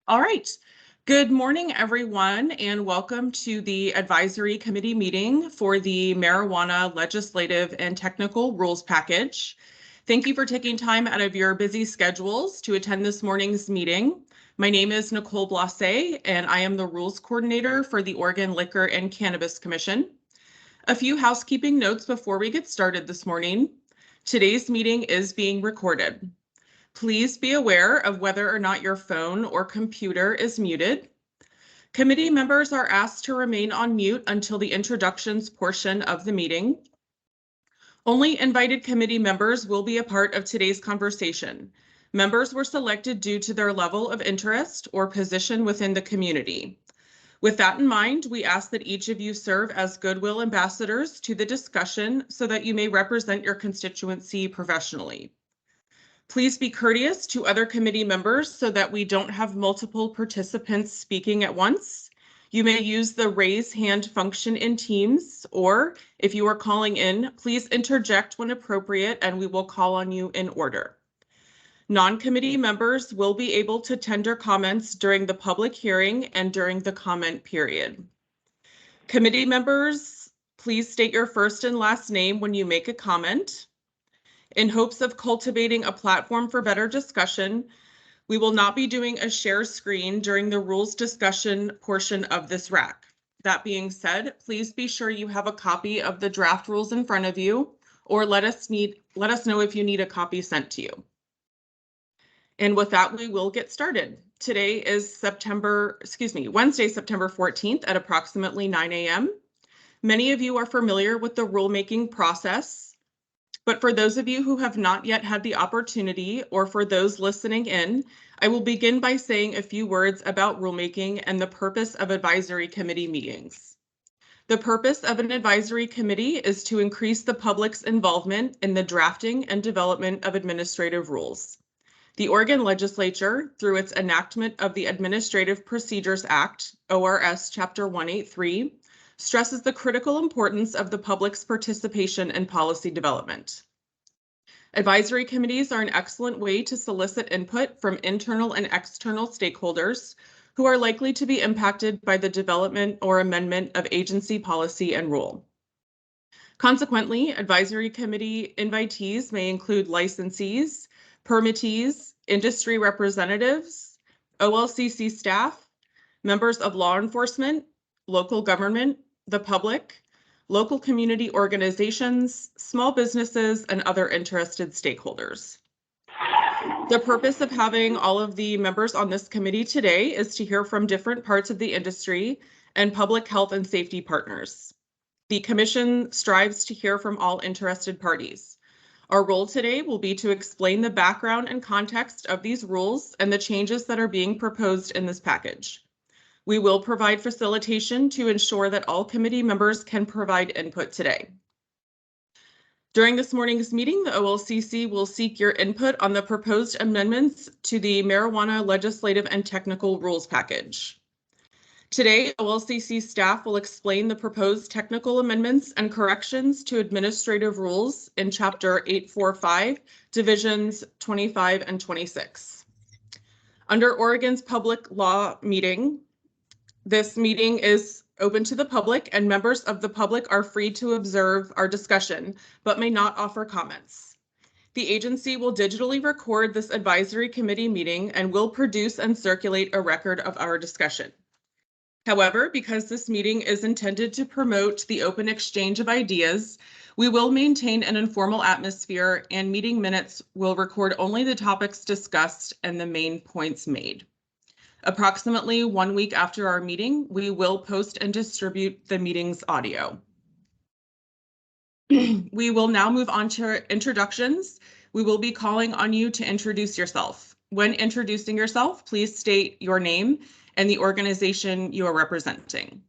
All right. Good morning, everyone, and welcome to the Advisory Committee meeting for the Marijuana Legislative and Technical Rules Package. Thank you for taking time out of your busy schedules to attend this morning's meeting. My name is Nicole Blase, and I am the Rules Coordinator for the Oregon Liquor and Cannabis Commission. A few housekeeping notes before we get started this morning. Today's meeting is being recorded. Please be aware of whether or not your phone or computer is muted. Committee members are asked to remain on mute until the introductions portion of the meeting. Only invited committee members will be a part of today's conversation. Members were selected due to their level of interest or position within the community. With that in mind, we ask that each of you serve as goodwill ambassadors to the discussion so that you may represent your constituency professionally. Please be courteous to other committee members so that we don't have multiple participants speaking at once. You may use the raise hand function in Teams, or if you are calling in, please interject when appropriate and we will call on you in order. Non-committee members will be able to tender comments during the public hearing and during the comment period. Committee members, please state your first and last name when you make a comment. In hopes of cultivating a platform for better discussion, we will not be doing a share screen during the rules discussion portion of this RAC. That being said, please be sure you have a copy of the draft rules in front of you, or let us know if you need a copy sent to you. And with that, we will get started. Today is Wednesday, September 14th at approximately 9 a.m. Many of you are familiar with the rulemaking process. But for those of you who have not yet had the opportunity, or for those listening in, I will begin by saying a few words about rulemaking and the purpose of advisory committee meetings. The purpose of an advisory committee is to increase the public's involvement in the drafting and development of administrative rules. The Oregon Legislature, through its enactment of the Administrative Procedures Act, ORS Chapter 183, stresses the critical importance of the public's participation in policy development. Advisory committees are an excellent way to solicit input from internal and external stakeholders who are likely to be impacted by the development or amendment of agency policy and rule. Consequently, advisory committee invitees may include licensees, permittees, industry representatives, OLCC staff, members of law enforcement, local government, the public, local community organizations, small businesses, and other interested stakeholders. The purpose of having all of the members on this committee today is to hear from different parts of the industry and public health and safety partners. The Commission strives to hear from all interested parties. Our role today will be to explain the background and context of these rules and the changes that are being proposed in this package. We will provide facilitation to ensure that all committee members can provide input today. During this morning's meeting, the OLCC will seek your input on the proposed amendments to the Marijuana Legislative and Technical Rules Package. Today, OLCC staff will explain the proposed technical amendments and corrections to administrative rules in Chapter 845, Divisions 25 and 26. Under Oregon's public law meeting, this meeting is open to the public, and members of the public are free to observe our discussion, but may not offer comments. The agency will digitally record this advisory committee meeting and will produce and circulate a record of our discussion. However, because this meeting is intended to promote the open exchange of ideas, we will maintain an informal atmosphere, and meeting minutes will record only the topics discussed and the main points made. Approximately 1 week after our meeting, we will post and distribute the meeting's audio. We will now move on to introductions. We will be calling on you to introduce yourself. When introducing yourself, please state your name and the organization you are representing.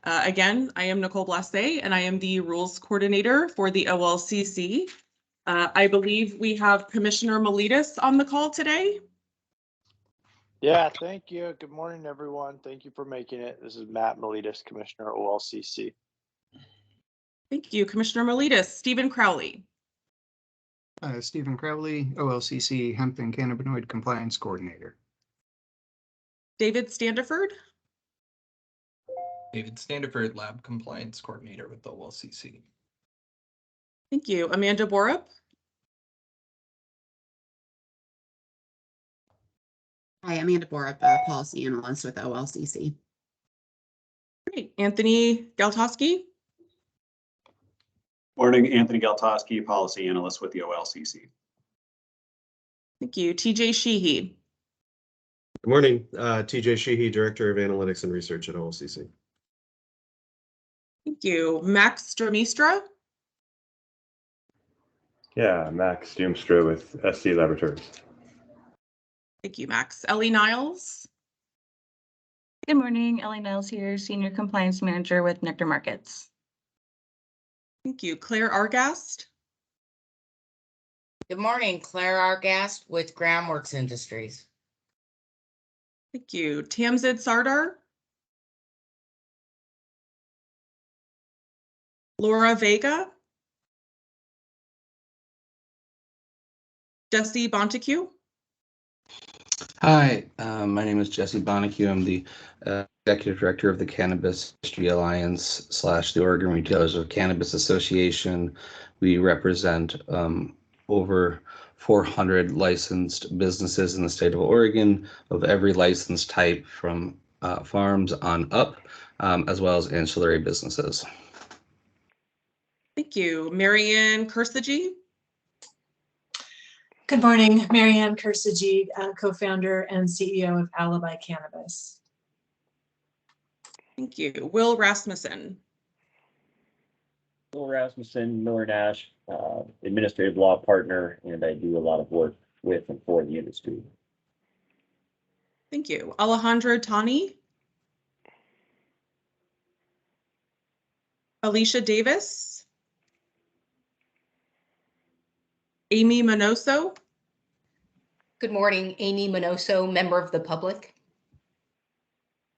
Again, I am Nicole Blase, and I am the Rules Coordinator for the OLCC. I believe we have Commissioner Miletus on the call today. Yeah, thank you. Good morning, everyone. Thank you for making it. This is Matt Miletus, Commissioner, OLCC. Thank you, Commissioner Miletus. Stephen Crowley. Stephen Crowley, OLCC Hemp and Cannabinoid Compliance Coordinator. David Standiford. David Standiford, Lab Compliance Coordinator with the OLCC. Thank you. Amanda Borup. Hi, Amanda Borup, Policy Analyst with OLCC. Great. Anthony Galtoski. Morning, Anthony Galtoski, Policy Analyst with the OLCC. Thank you. TJ Sheehy. Good morning, TJ Sheehy, Director of Analytics and Research at OLCC. Thank you. Max Dramistra. Yeah, Max Doomstra with SC Laboratories. Thank you, Max. Ellie Niles. Good morning, Ellie Niles here, Senior Compliance Manager with Nectar Markets. Thank you. Claire Argast. Good morning, Claire Argast with Groundworks Industries. Thank you. Tamzid Sardar. Laura Vega. Jesse Bonteque. Hi, my name is Jesse Bonteque. I'm the Executive Director of the Cannabis Industry Alliance / the Oregon Retailers of Cannabis Association. We represent over 400 licensed businesses in the state of Oregon of every license type from farms on up, as well as ancillary businesses. Thank you. Marianne Kersage. Good morning, Marianne Kersage, co-founder and CEO of Alibi Cannabis. Thank you. Will Rasmussen. Will Rasmussen, Miller Nash, administrative law partner, and I do a lot of work with and for the industry. Thank you. Alejandro Tani. Alicia Davis. Amy Minoso. Good morning, Amy Minoso, member of the public.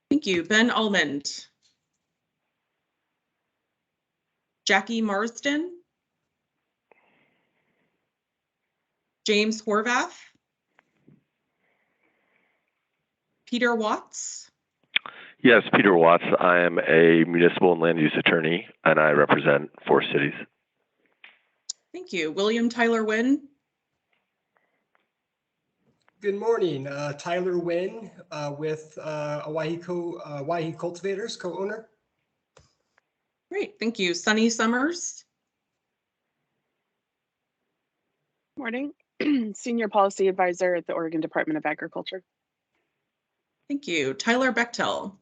Thank you. Ben Almond. Jackie Marsden. James Horvath. Peter Watts. Yes, Peter Watts. I am a municipal and land use attorney, and I represent 4 cities. Thank you. William Tyler Wynn. Good morning, Tyler Wynn with Owyhee Cultivators, co-owner. Great, thank you. Sunny Summers. Morning, Senior Policy Advisor at the Oregon Department of Agriculture. Thank you. Tyler Bechtel.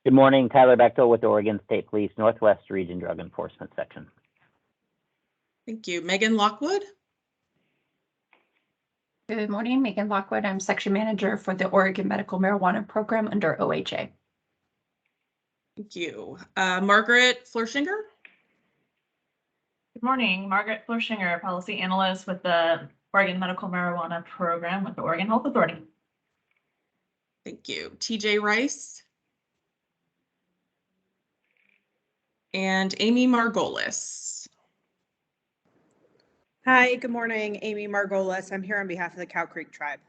Good morning, Tyler Bechtel with the Oregon State Police Northwest Region Drug Enforcement Section. Thank you. Megan Lockwood. Good morning, Megan Lockwood. I'm Section Manager for the Oregon Medical Marijuana Program under OHA. Thank you. Margaret Florshinger. Good morning, Margaret Florshinger, Policy Analyst with the Oregon Medical Marijuana Program with the Oregon Health Authority. Thank you. TJ Rice. And Amy Margolis. Hi, good morning, Amy Margolis. I'm here on behalf of the Cow Creek Tribe.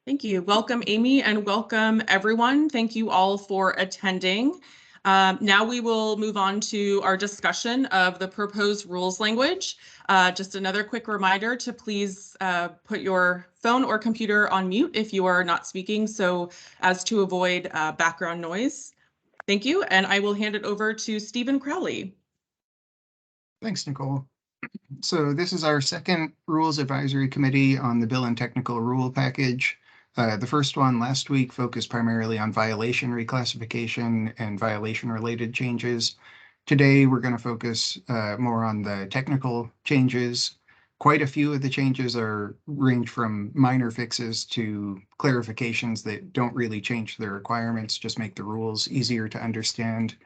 Thank you. Welcome, Amy, and welcome, everyone. Thank you all for attending. Now we will move on to our discussion of the proposed rules language. Just another quick reminder to please put your phone or computer on mute if you are not speaking, so as to avoid background noise. Thank you, and I will hand it over to Stephen Crowley. Thanks, Nicole. So this is our second Rules Advisory Committee on the Bill and Technical Rule Package. The first one last week focused primarily on violation reclassification and violation-related changes. Today, we're going to focus more on the technical changes. Quite a few of the changes range from minor fixes to clarifications that don't really change the requirements, just make the rules easier to understand.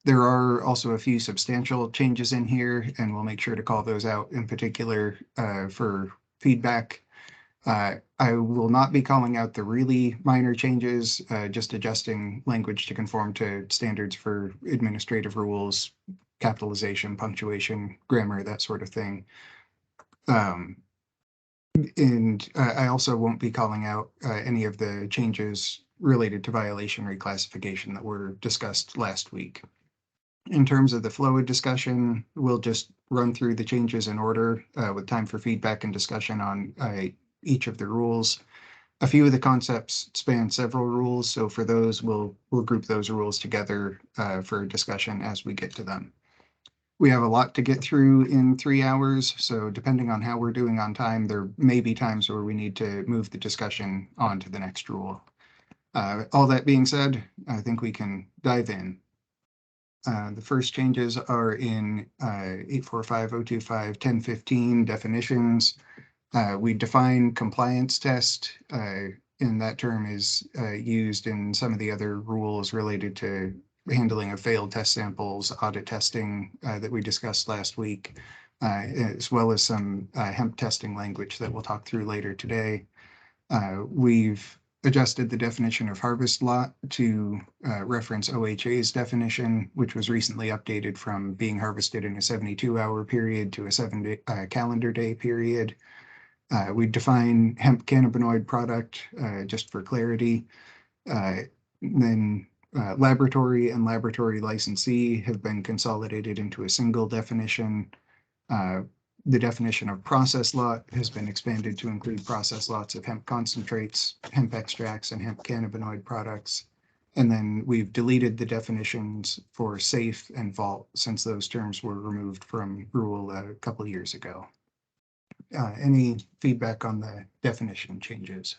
There are also a few substantial changes in here, and we'll make sure to call those out in particular for feedback. I will not be calling out the really minor changes, just adjusting language to conform to standards for administrative rules, capitalization, punctuation, grammar, that sort of thing. And I also won't be calling out any of the changes related to violation reclassification that were discussed last week. In terms of the flow of discussion, we'll just run through the changes in order with time for feedback and discussion on each of the rules. A few of the concepts span several rules, so for those, we'll group those rules together for discussion as we get to them. We have a lot to get through in 3 hours, so depending on how we're doing on time, there may be times where we need to move the discussion on to the next rule. All that being said, I think we can dive in. The first changes are in 845.025, 1015 definitions. We define compliance test, and that term is used in some of the other rules related to handling of failed test samples, audit testing that we discussed last week, as well as some hemp testing language that we'll talk through later today. We've adjusted the definition of harvest lot to reference OHA's definition, which was recently updated from being harvested in a 72-hour period to a 7 calendar day period. We define hemp cannabinoid product just for clarity. Then laboratory and laboratory licensee have been consolidated into a single definition. The definition of process lot has been expanded to include process lots of hemp concentrates, hemp extracts, and hemp cannabinoid products. And then we've deleted the definitions for safe and vault since those terms were removed from rule a couple years ago. Any feedback on the definition changes?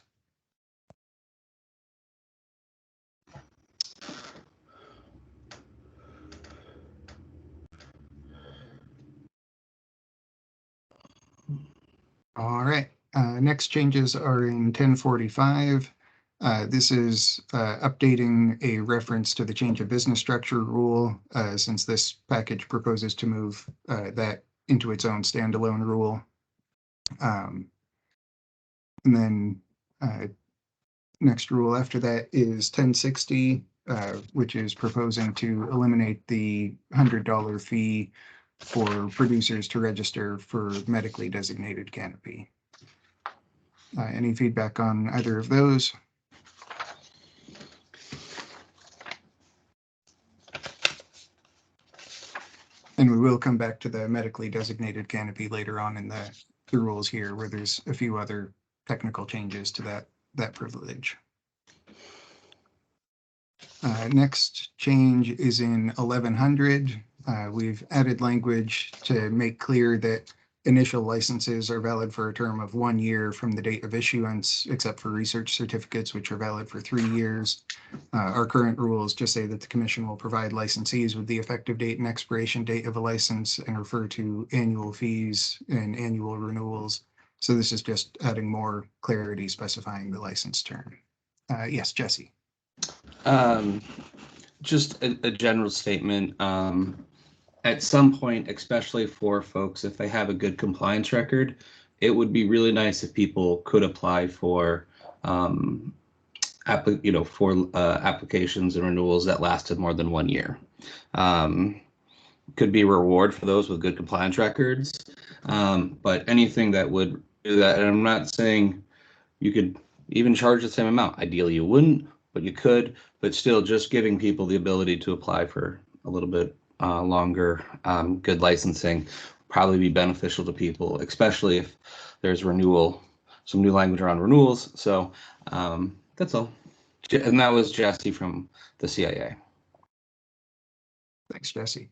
All right, next changes are in 1045. This is updating a reference to the change of business structure rule, since this package proposes to move that into its own standalone rule. And then next rule after that is 1060, which is proposing to eliminate the $100 fee for producers to register for medically designated canopy. Any feedback on either of those? And we will come back to the medically designated canopy later on in the rules here, where there's a few other technical changes to that privilege. Next change is in 1100. We've added language to make clear that initial licenses are valid for a term of 1 year from the date of issuance, except for research certificates, which are valid for 3 years. Our current rules just say that the commission will provide licensees with the effective date and expiration date of a license and refer to annual fees and annual renewals. So this is just adding more clarity specifying the license term. Yes, Jesse. Just a general statement. At some point, especially for folks, if they have a good compliance record, it would be really nice if people could apply for, applications and renewals that lasted more than 1 year. Could be a reward for those with good compliance records, but anything that would do that, and I'm not saying you could even charge the same amount. Ideally, you wouldn't, but you could. But still, just giving people the ability to apply for a little bit longer good licensing probably be beneficial to people, especially if there's some new language around renewals. So that's all. And that was Jesse from the CIA. Thanks, Jesse.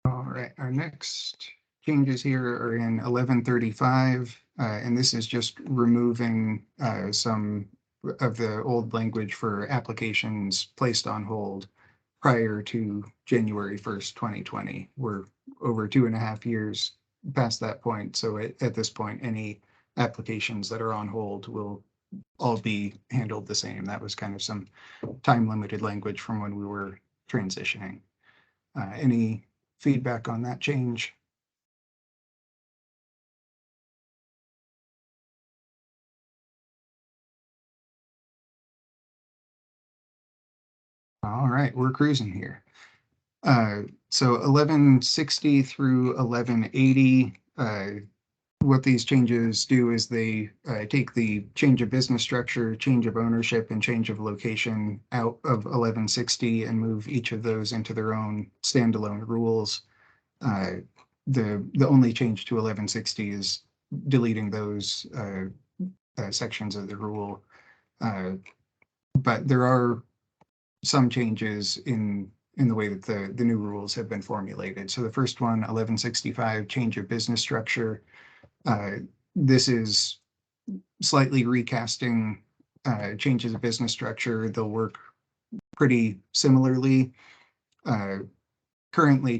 All right, our next changes here are in 1135, and this is just removing some of the old language for applications placed on hold prior to January 1st, 2020. We're over 2.5 years past that point, so at this point, any applications that are on hold will all be handled the same. That was kind of some time-limited language from when we were transitioning. Any feedback on that change? All right, we're cruising here. So 1160 through 1180, what these changes do is they take the change of business structure, change of ownership, and change of location out of 1160 and move each of those into their own standalone rules. The only change to 1160 is deleting those sections of the rule. But there are some changes in the way that the new rules have been formulated. So the first one, 1165, change of business structure. This is slightly recasting changes of business structure. They'll work pretty similarly. Currently,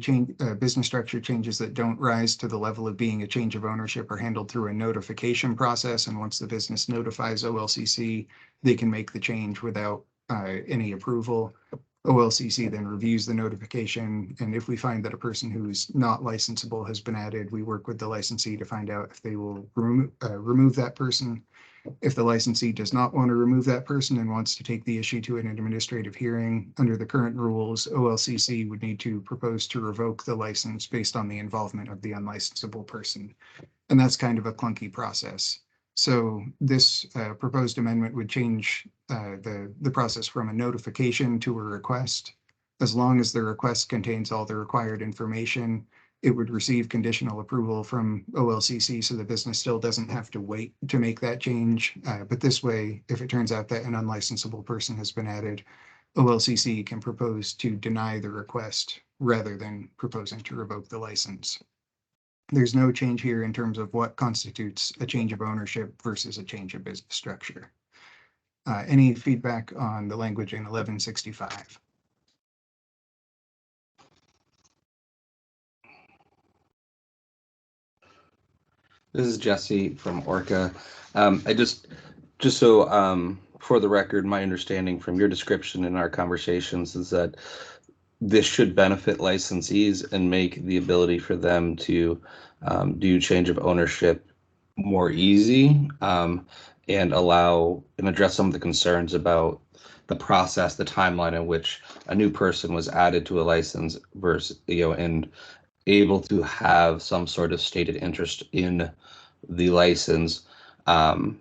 business structure changes that don't rise to the level of being a change of ownership are handled through a notification process. And once the business notifies OLCC, they can make the change without any approval. OLCC then reviews the notification, and if we find that a person who's not licensable has been added, we work with the licensee to find out if they will remove that person. If the licensee does not want to remove that person and wants to take the issue to an administrative hearing, under the current rules, OLCC would need to propose to revoke the license based on the involvement of the unlicensable person. And that's kind of a clunky process. So this proposed amendment would change the process from a notification to a request. As long as the request contains all the required information, it would receive conditional approval from OLCC, so the business still doesn't have to wait to make that change. But this way, if it turns out that an unlicensable person has been added, OLCC can propose to deny the request rather than proposing to revoke the license. There's no change here in terms of what constitutes a change of ownership versus a change of business structure. Any feedback on the language in 1165? This is Jesse from Orca. I just so for the record, my understanding from your description in our conversations is that this should benefit licensees and make the ability for them to do change of ownership more easy, and allow and address some of the concerns about the process, the timeline in which a new person was added to a license versus, and able to have some sort of stated interest in the license, to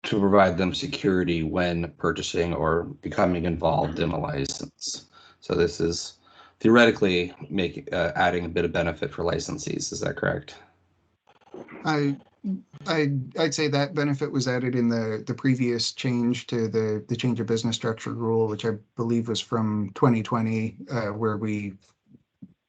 provide them security when purchasing or becoming involved in a license. So this is theoretically adding a bit of benefit for licensees. Is that correct? I'd say that benefit was added in the previous change to the change of business structure rule, which I believe was from 2020, where we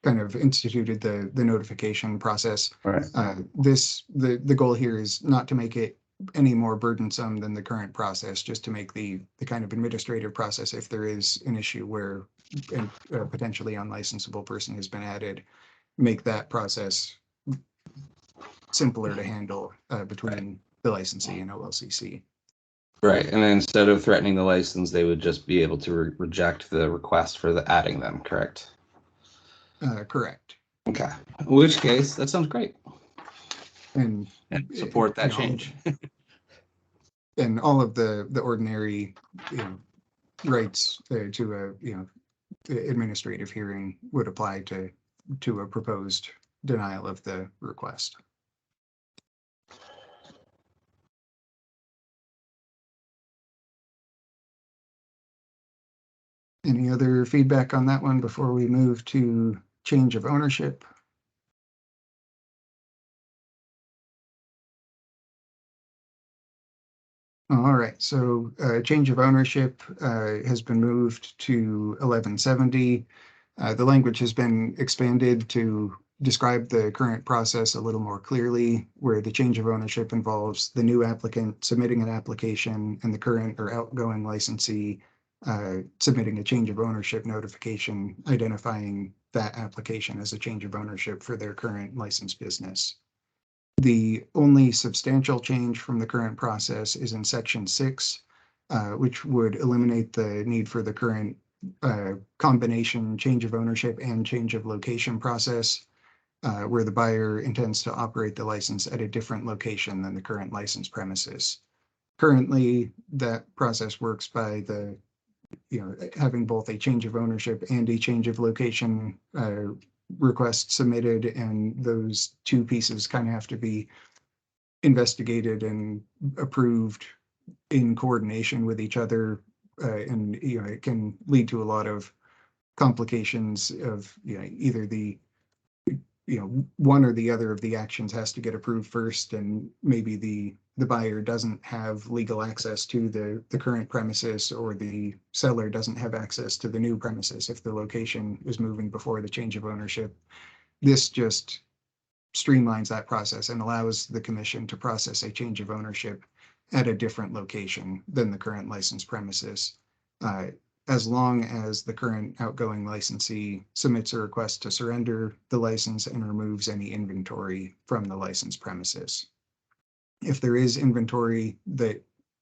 kind of instituted the notification process. Right. The goal here is not to make it any more burdensome than the current process, just to make the kind of administrative process, if there is an issue where a potentially unlicensable person has been added, make that process simpler to handle between the licensee and OLCC. Right, and then instead of threatening the license, they would just be able to reject the request for adding them, correct? Correct. Okay, in which case, that sounds great. And support that change. And all of the ordinary rights to a administrative hearing would apply to a proposed denial of the request. Any other feedback on that one before we move to change of ownership? All right, so change of ownership has been moved to 1170. The language has been expanded to describe the current process a little more clearly, where the change of ownership involves the new applicant submitting an application and the current or outgoing licensee submitting a change of ownership notification, identifying that application as a change of ownership for their current licensed business. The only substantial change from the current process is in section 6, which would eliminate the need for the current combination change of ownership and change of location process, where the buyer intends to operate the license at a different location than the current license premises. Currently, that process works by the having both a change of ownership and a change of location request submitted, and those two pieces kind of have to be investigated and approved in coordination with each other, and it can lead to a lot of complications of either the one or the other of the actions has to get approved first, and maybe the buyer doesn't have legal access to the current premises, or the seller doesn't have access to the new premises if the location is moving before the change of ownership. This just streamlines that process and allows the commission to process a change of ownership at a different location than the current licensed premises, as long as the current outgoing licensee submits a request to surrender the license and removes any inventory from the licensed premises. If there is inventory that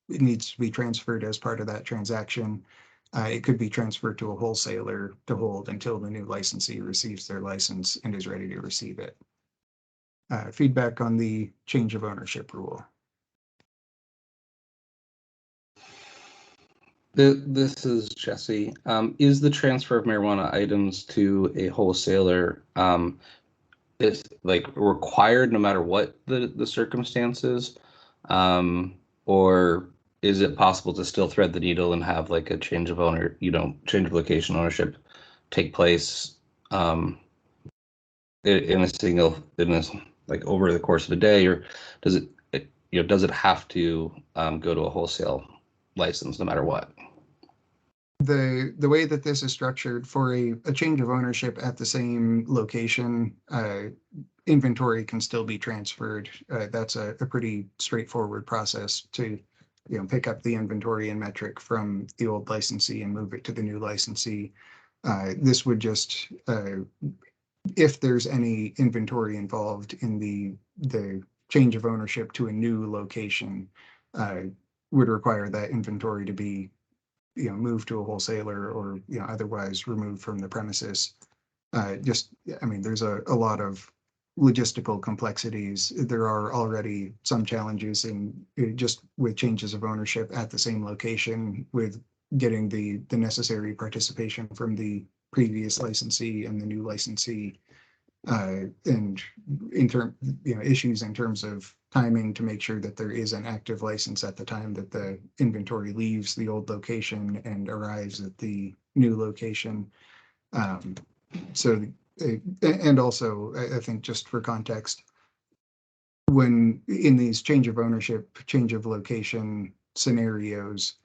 needs to be transferred as part of that transaction, it could be transferred to a wholesaler to hold until the new licensee receives their license and is ready to receive it. Feedback on the change of ownership rule. This is Jesse. Is the transfer of marijuana items to a wholesaler is like required no matter what the circumstances, or is it possible to still thread the needle and have like a change of owner, change of location ownership take place in a single, like over the course of the day, or does it have to go to a wholesale license no matter what? The way that this is structured, for a change of ownership at the same location, inventory can still be transferred. That's a pretty straightforward process to pick up the inventory and metric from the old licensee and move it to the new licensee. This would just, if there's any inventory involved in the change of ownership to a new location, would require that inventory to be moved to a wholesaler, or otherwise removed from the premises. There's a lot of logistical complexities. There are already some challenges in just with changes of ownership at the same location, with getting the necessary participation from the previous licensee and the new licensee, and issues in terms of timing to make sure that there is an active license at the time that the inventory leaves the old location and arrives at the new location. And also, I think, just for context, when in these change of ownership, change of location scenarios,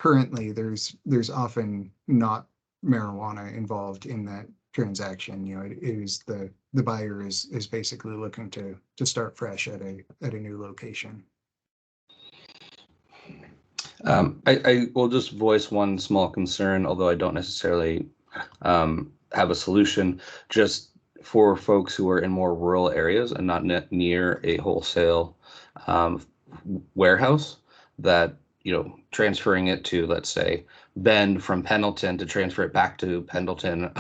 currently there's often not marijuana involved in that transaction. It is the buyer is basically looking to start fresh at a new location. I will just voice one small concern, although I don't necessarily have a solution. Just for folks who are in more rural areas and not near a wholesale warehouse, that transferring it to, let's say, Bend from Pendleton to transfer it back to Pendleton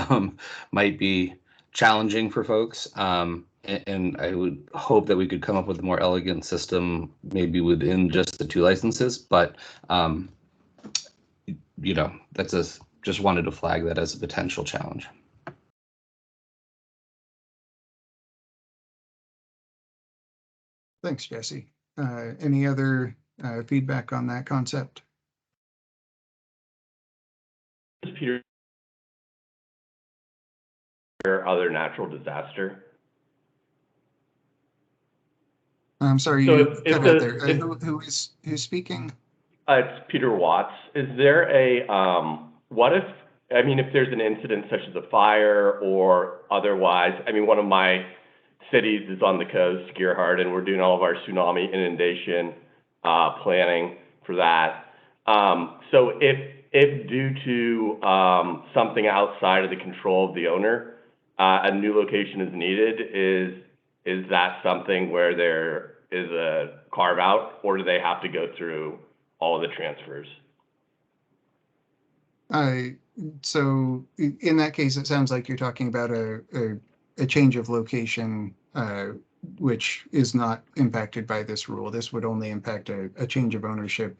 might be challenging for folks. And I would hope that we could come up with a more elegant system, maybe within just the two licenses. But that's just wanted to flag that as a potential challenge. Thanks, Jesse. Any other feedback on that concept? Peter, other natural disaster. I'm sorry, So you cut out there. Who's speaking? It's Peter Watts. Is there a what if there's an incident such as a fire or otherwise? One of my cities is on the coast, Gerhard, and we're doing all of our tsunami inundation planning for that. So if due to something outside of the control of the owner, a new location is needed, is that something where there is a carve out, or do they have to go through all of the transfers? So in that case, it sounds like you're talking about a change of location, which is not impacted by this rule. This would only impact a change of ownership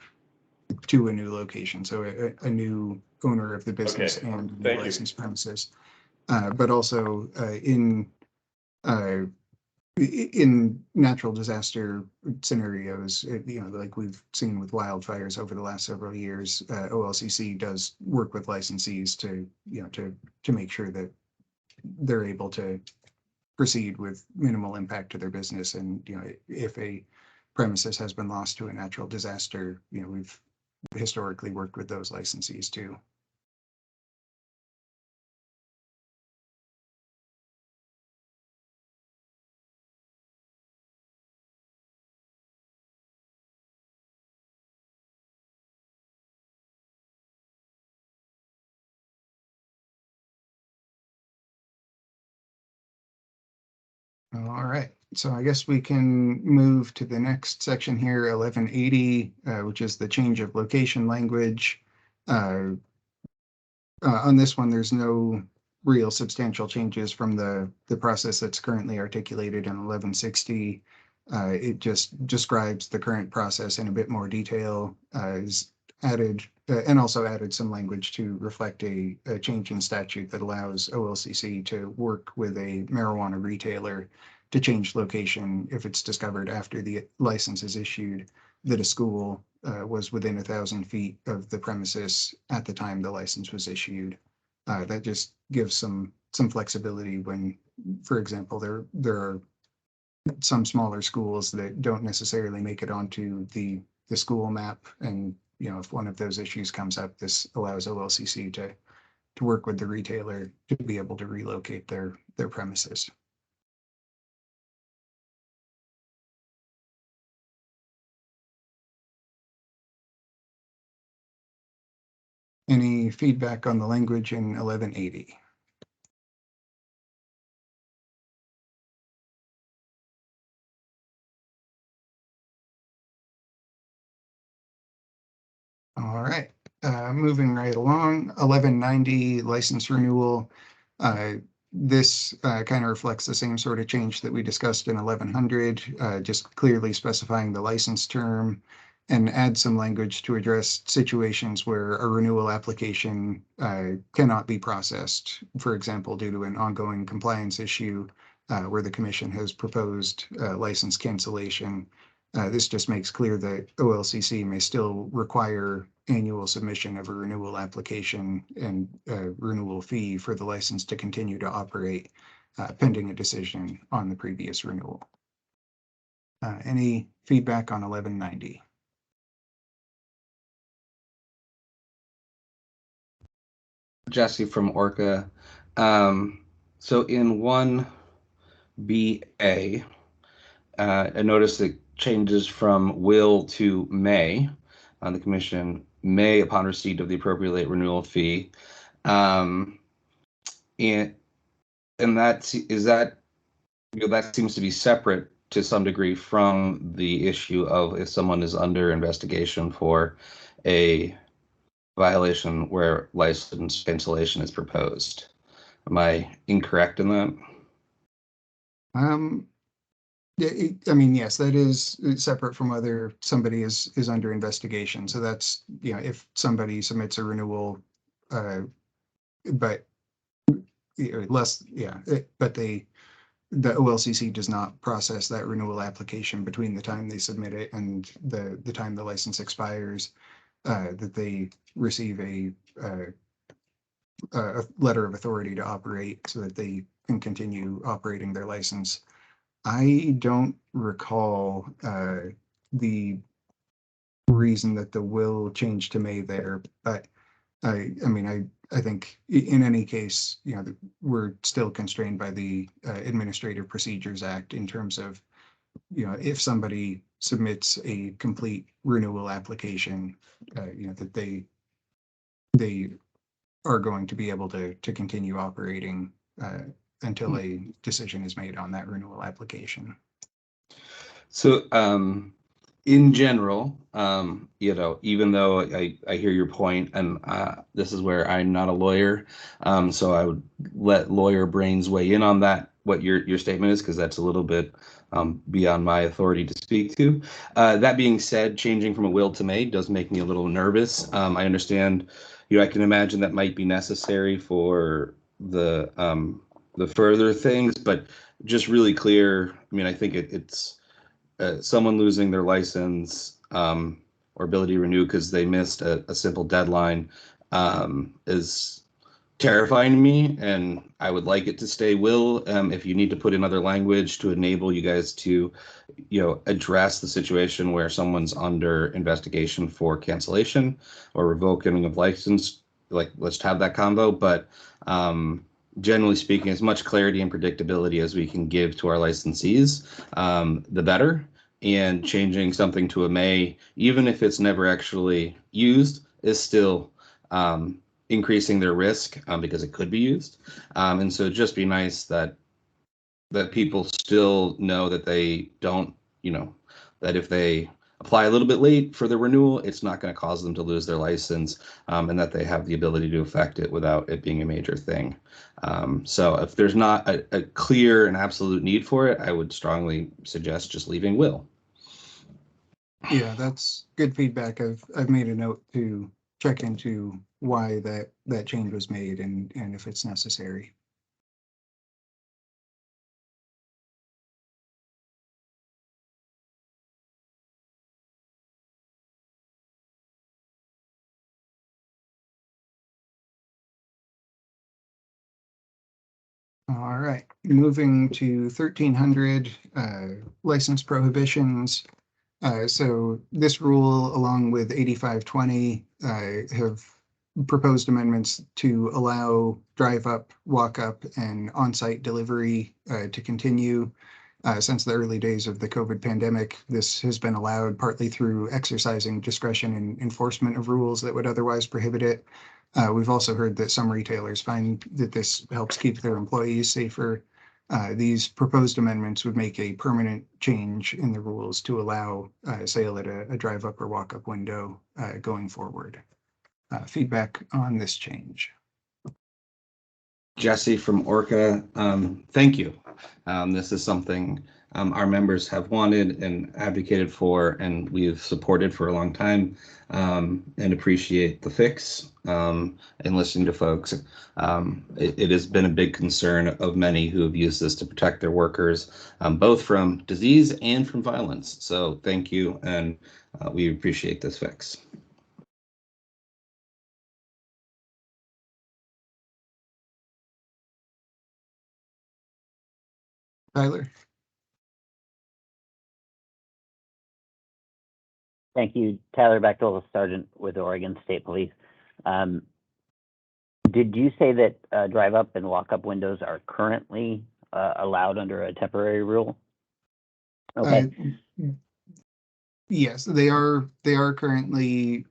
to a new location. So a new owner of the business Okay, and the thank you. licensed premises. But also in natural disaster scenarios, like we've seen with wildfires over the last several years, OLCC does work with licensees to make sure that they're able to proceed with minimal impact to their business. And if a premises has been lost to a natural disaster, we've historically worked with those licensees too. All right, so I guess we can move to the next section here, 1180, which is the change of location language. On this one, there's no real substantial changes from the process that's currently articulated in 1160. It just describes the current process in a bit more detail, is added and also added some language to reflect a change in statute that allows OLCC to work with a marijuana retailer to change location if it's discovered after the license is issued that a school was within 1,000 feet of the premises at the time the license was issued. That just gives some flexibility when, for example, there are some smaller schools that don't necessarily make it onto the school map, and if one of those issues comes up, this allows OLCC to work with the retailer to be able to relocate their premises. Any feedback on the language in 1180? All right, moving right along, 1190 license renewal. This kind of reflects the same sort of change that we discussed in 1100, just clearly specifying the license term, and add some language to address situations where a renewal application cannot be processed, for example, due to an ongoing compliance issue where the commission has proposed license cancellation. This just makes clear that OLCC may still require annual submission of a renewal application and a renewal fee for the license to continue to operate pending a decision on the previous renewal. Any feedback on 1190? Jesse from Orca. So in 1BA, I noticed it changes from will to may. The commission may, upon receipt of the appropriate renewal fee. And that seems to be separate to some degree from the issue of if someone is under investigation for a violation where license cancellation is proposed. Am I incorrect in that? I mean, yes, that is separate from whether somebody is under investigation. So that's, if somebody submits a renewal, but less, but the OLCC does not process that renewal application between the time they submit it and the time the license expires, that they receive a letter of authority to operate so that they can continue operating their license. I don't recall the reason that the will changed to may there, but I mean, I think in any case, we're still constrained by the Administrative Procedures Act in terms of, if somebody submits a complete renewal application, that they are going to be able to continue operating until a decision is made on that renewal application. So, in general, even though I hear your point, and this is where I'm not a lawyer, so I would let lawyer brains weigh in on that, what your statement is, because that's a little bit beyond my authority to speak to. That being said, changing from a will to may does make me a little nervous. I understand, I can imagine that might be necessary for the further things, but just really clear. I mean, I think it's someone losing their license or ability to renew because they missed a simple deadline is terrifying to me, and I would like it to stay will. If you need to put in other language to enable you guys to, address the situation where someone's under investigation for cancellation or revoking of license, like let's have that convo. But generally speaking, as much clarity and predictability as we can give to our licensees, the better. And changing something to a may, even if it's never actually used, is still increasing their risk because it could be used. And so it'd just be nice that people still know that they don't, that if they apply a little bit late for the renewal, it's not going to cause them to lose their license, and that they have the ability to affect it without it being a major thing. So if there's not a clear and absolute need for it, I would strongly suggest just leaving will. Yeah, that's good feedback. I've made a note to check into why that change was made and if it's necessary. All right, moving to 1300 license prohibitions. So this rule, along with 8520, have proposed amendments to allow drive up, walk up, and on-site delivery to continue. Since the early days of the COVID pandemic, this has been allowed partly through exercising discretion in enforcement of rules that would otherwise prohibit it. We've also heard that some retailers find that this helps keep their employees safer. These proposed amendments would make a permanent change in the rules to allow sale at a drive up or walk up window going forward. Feedback on this change. Jesse from Orca, thank you. This is something our members have wanted and advocated for, and we've supported for a long time, and appreciate the fix and listening to folks. It has been a big concern of many who have used this to protect their workers, both from disease and from violence. So thank you, and we appreciate this fix. Tyler. Thank you. Tyler Bechtel, Sergeant with Oregon State Police. Did you say that drive up and walk up windows are currently allowed under a temporary rule? Okay. Yes, they are currently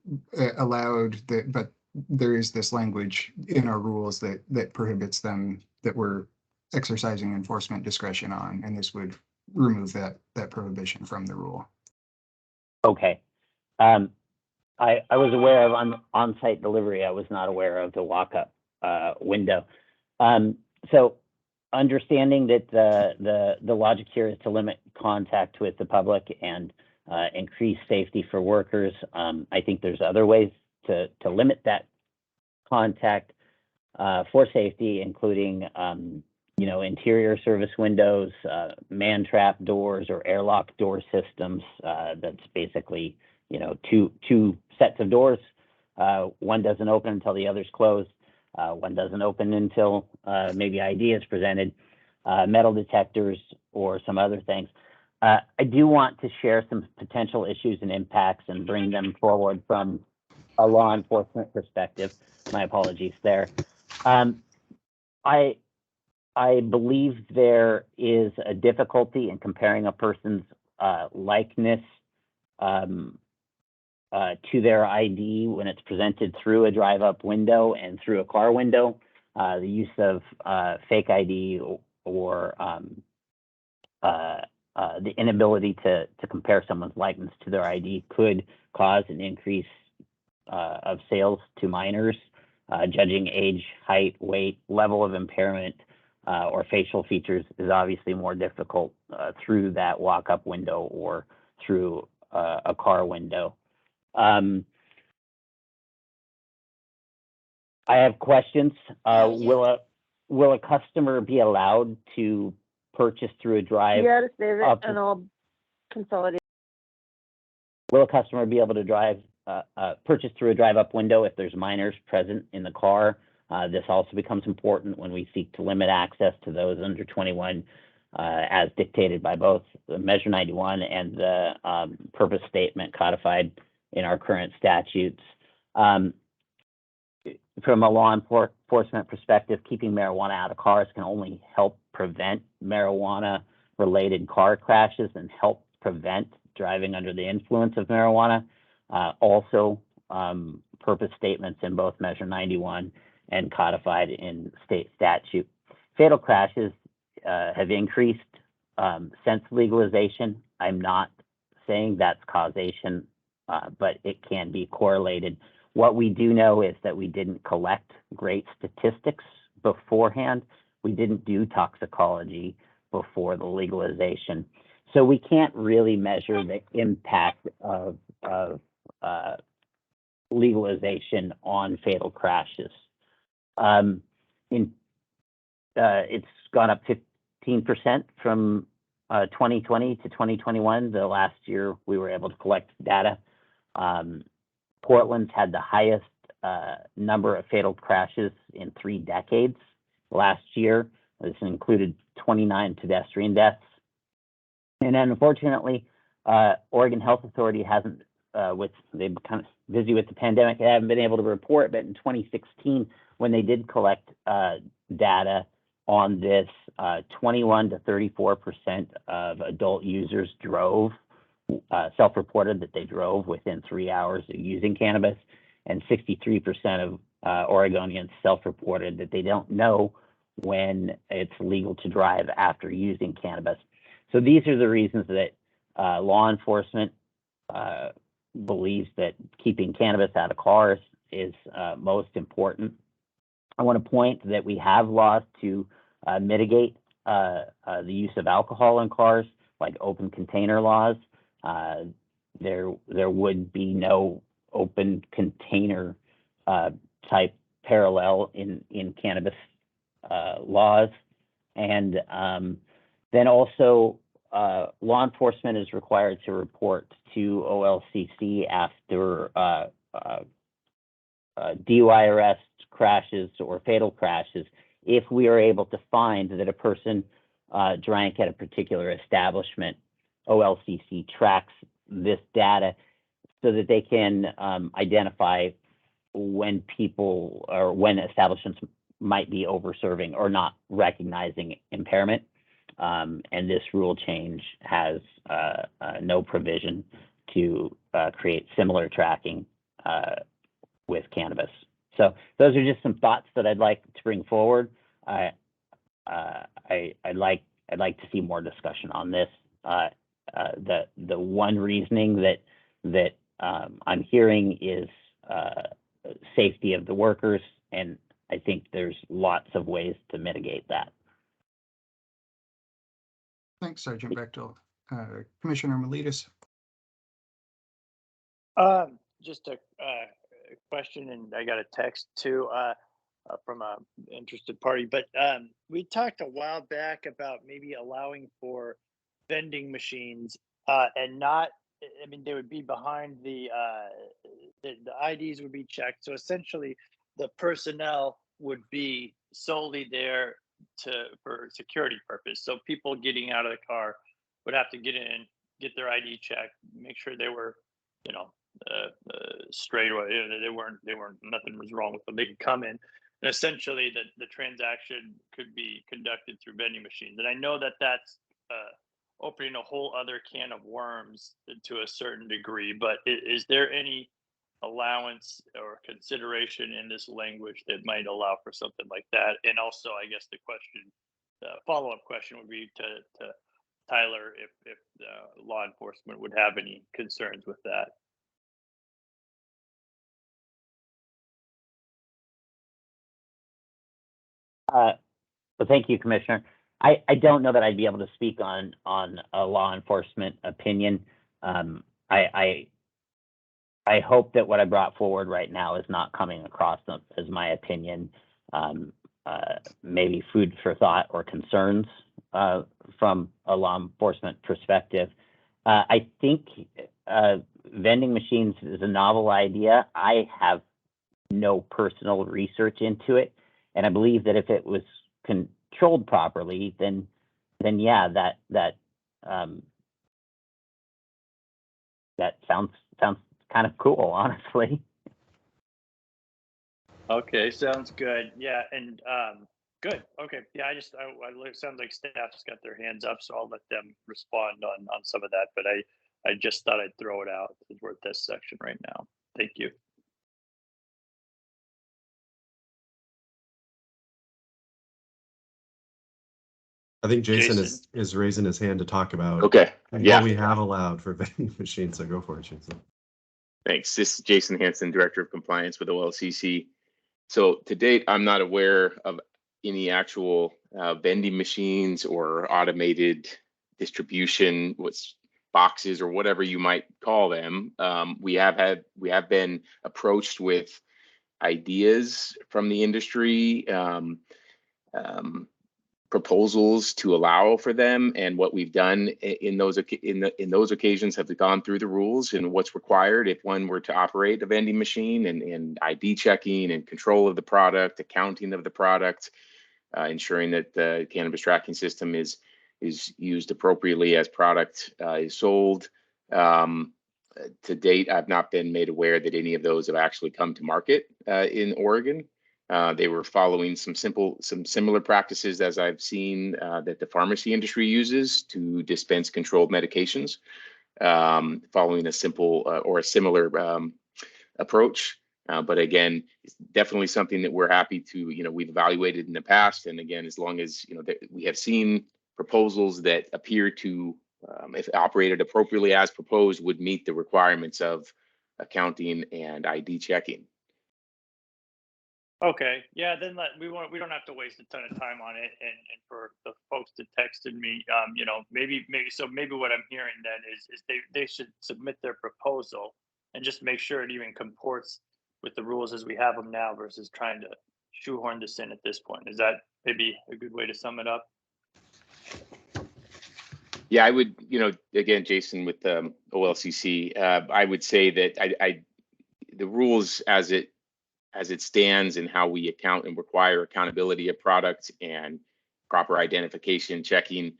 allowed, but there is this language in our rules that prohibits them, that we're exercising enforcement discretion on, and this would remove that prohibition from the rule. Okay. I was aware of on-site delivery. I was not aware of the walk-up window. So understanding that the logic here is to limit contact with the public and increase safety for workers, I think there's other ways to limit that contact for safety, including interior service windows, man trap doors, or airlock door systems. That's basically two sets of doors. One doesn't open until the other's closed. One doesn't open until maybe ID is presented. Metal detectors or some other things. I do want to share some potential issues and impacts and bring them forward from a law enforcement perspective. My apologies there. I believe there is a difficulty in comparing a person's likeness to their ID when it's presented through a drive-up window and through a car window. The use of fake ID or the inability to compare someone's likeness to their ID could cause an increase of sales to minors. Judging age, height, weight, level of impairment, or facial features is obviously more difficult through that walk-up window or through a car window. I have questions. Will a customer be allowed to purchase through a drive? Yeah, to save it, up- and I'll consolidate. Will a customer be able to purchase through a drive-up window if there's minors present in the car? This also becomes important when we seek to limit access to those under 21, as dictated by both the Measure 91 and the purpose statement codified in our current statutes. From a law enforcement perspective, keeping marijuana out of cars can only help prevent marijuana-related car crashes and help prevent driving under the influence of marijuana. Also, purpose statements in both Measure 91 and codified in state statute. Fatal crashes have increased since legalization. I'm not saying that's causation, but it can be correlated. What we do know is that we didn't collect great statistics beforehand. We didn't do toxicology before the legalization. So we can't really measure the impact of legalization on fatal crashes. It's gone up 15% from 2020 to 2021. The last year we were able to collect data. Portland's had the highest number of fatal crashes in 3 decades. Last year, this included 29 pedestrian deaths. And then unfortunately, Oregon Health Authority hasn't, they've been kind of busy with the pandemic, they haven't been able to report, but in 2016, when they did collect data on this, 21 to 34% of adult users drove, self-reported that they drove within 3 hours of using cannabis, and 63% of Oregonians self-reported that they don't know when it's legal to drive after using cannabis. So these are the reasons that law enforcement believes that keeping cannabis out of cars is most important. I want to point that we have laws to mitigate the use of alcohol in cars, like open container laws. There would be no open container type parallel in cannabis laws. And then also law enforcement is required to report to OLCC after DUI arrests, crashes, or fatal crashes if we are able to find that a person drank at a particular establishment. OLCC tracks this data so that they can identify when people or when establishments might be over-serving or not recognizing impairment. And this rule change has no provision to create similar tracking with cannabis. So those are just some thoughts that I'd like to bring forward. I'd like to see more discussion on this. The one reasoning that I'm hearing is safety of the workers, and I think there's lots of ways to mitigate that. Thanks, Sergeant Bechtel. Commissioner Miletus. Just a question, and I got a text too from a interested party. But we talked a while back about maybe allowing for vending machines and not. I mean, they would be behind the IDs would be checked. So essentially, the personnel would be solely there for security purpose. So people getting out of the car would have to get in, get their ID checked, make sure they were, straight away. They weren't. Nothing was wrong with them. They could come in, and essentially, the transaction could be conducted through vending machines. And I know that that's opening a whole other can of worms to a certain degree. But is there any allowance or consideration in this language that might allow for something like that? And also, I guess the follow-up question would be to Tyler, if law enforcement would have any concerns with that. Well, thank you, Commissioner. I don't know that I'd be able to speak on a law enforcement opinion. I hope that what I brought forward right now is not coming across as my opinion, maybe food for thought or concerns from a law enforcement perspective. I think vending machines is a novel idea. I have no personal research into it, and I believe that if it was controlled properly, then yeah, that sounds kind of cool, honestly. Okay, sounds good. Yeah, and good. Okay, yeah, it sounds like staff's got their hands up, so I'll let them respond on some of that. But I just thought I'd throw it out because we're at this section right now. Thank you. I think Jason is raising his hand to talk about Okay. Yeah. what we have allowed for vending machines. So go for it, Jason. Thanks. This is Jason Hansen, Director of Compliance with OLCC. So to date, I'm not aware of any actual vending machines or automated distribution boxes or whatever you might call them. We have been approached with ideas from the industry, proposals to allow for them, and what we've done in those occasions have gone through the rules and what's required if one were to operate a vending machine, and ID checking and control of the product, accounting of the product, ensuring that the cannabis tracking system is used appropriately as product is sold. To date, I've not been made aware that any of those have actually come to market in Oregon. They were following some similar practices as I've seen that the pharmacy industry uses to dispense controlled medications, following a simple or a similar approach. But again, it's definitely something that we're happy to, we've evaluated in the past. And again, as long as, we have seen proposals that appear to, if operated appropriately as proposed, would meet the requirements of accounting and ID checking. Okay, yeah, then we don't have to waste a ton of time on it, and for the folks that texted me, maybe what I'm hearing then is they should submit their proposal and just make sure it even comports with the rules as we have them now versus trying to shoehorn this in at this point. Is that maybe a good way to sum it up? Yeah, I would, again, Jason, with OLCC, I would say that the rules as it stands and how we account and require accountability of product and proper identification checking,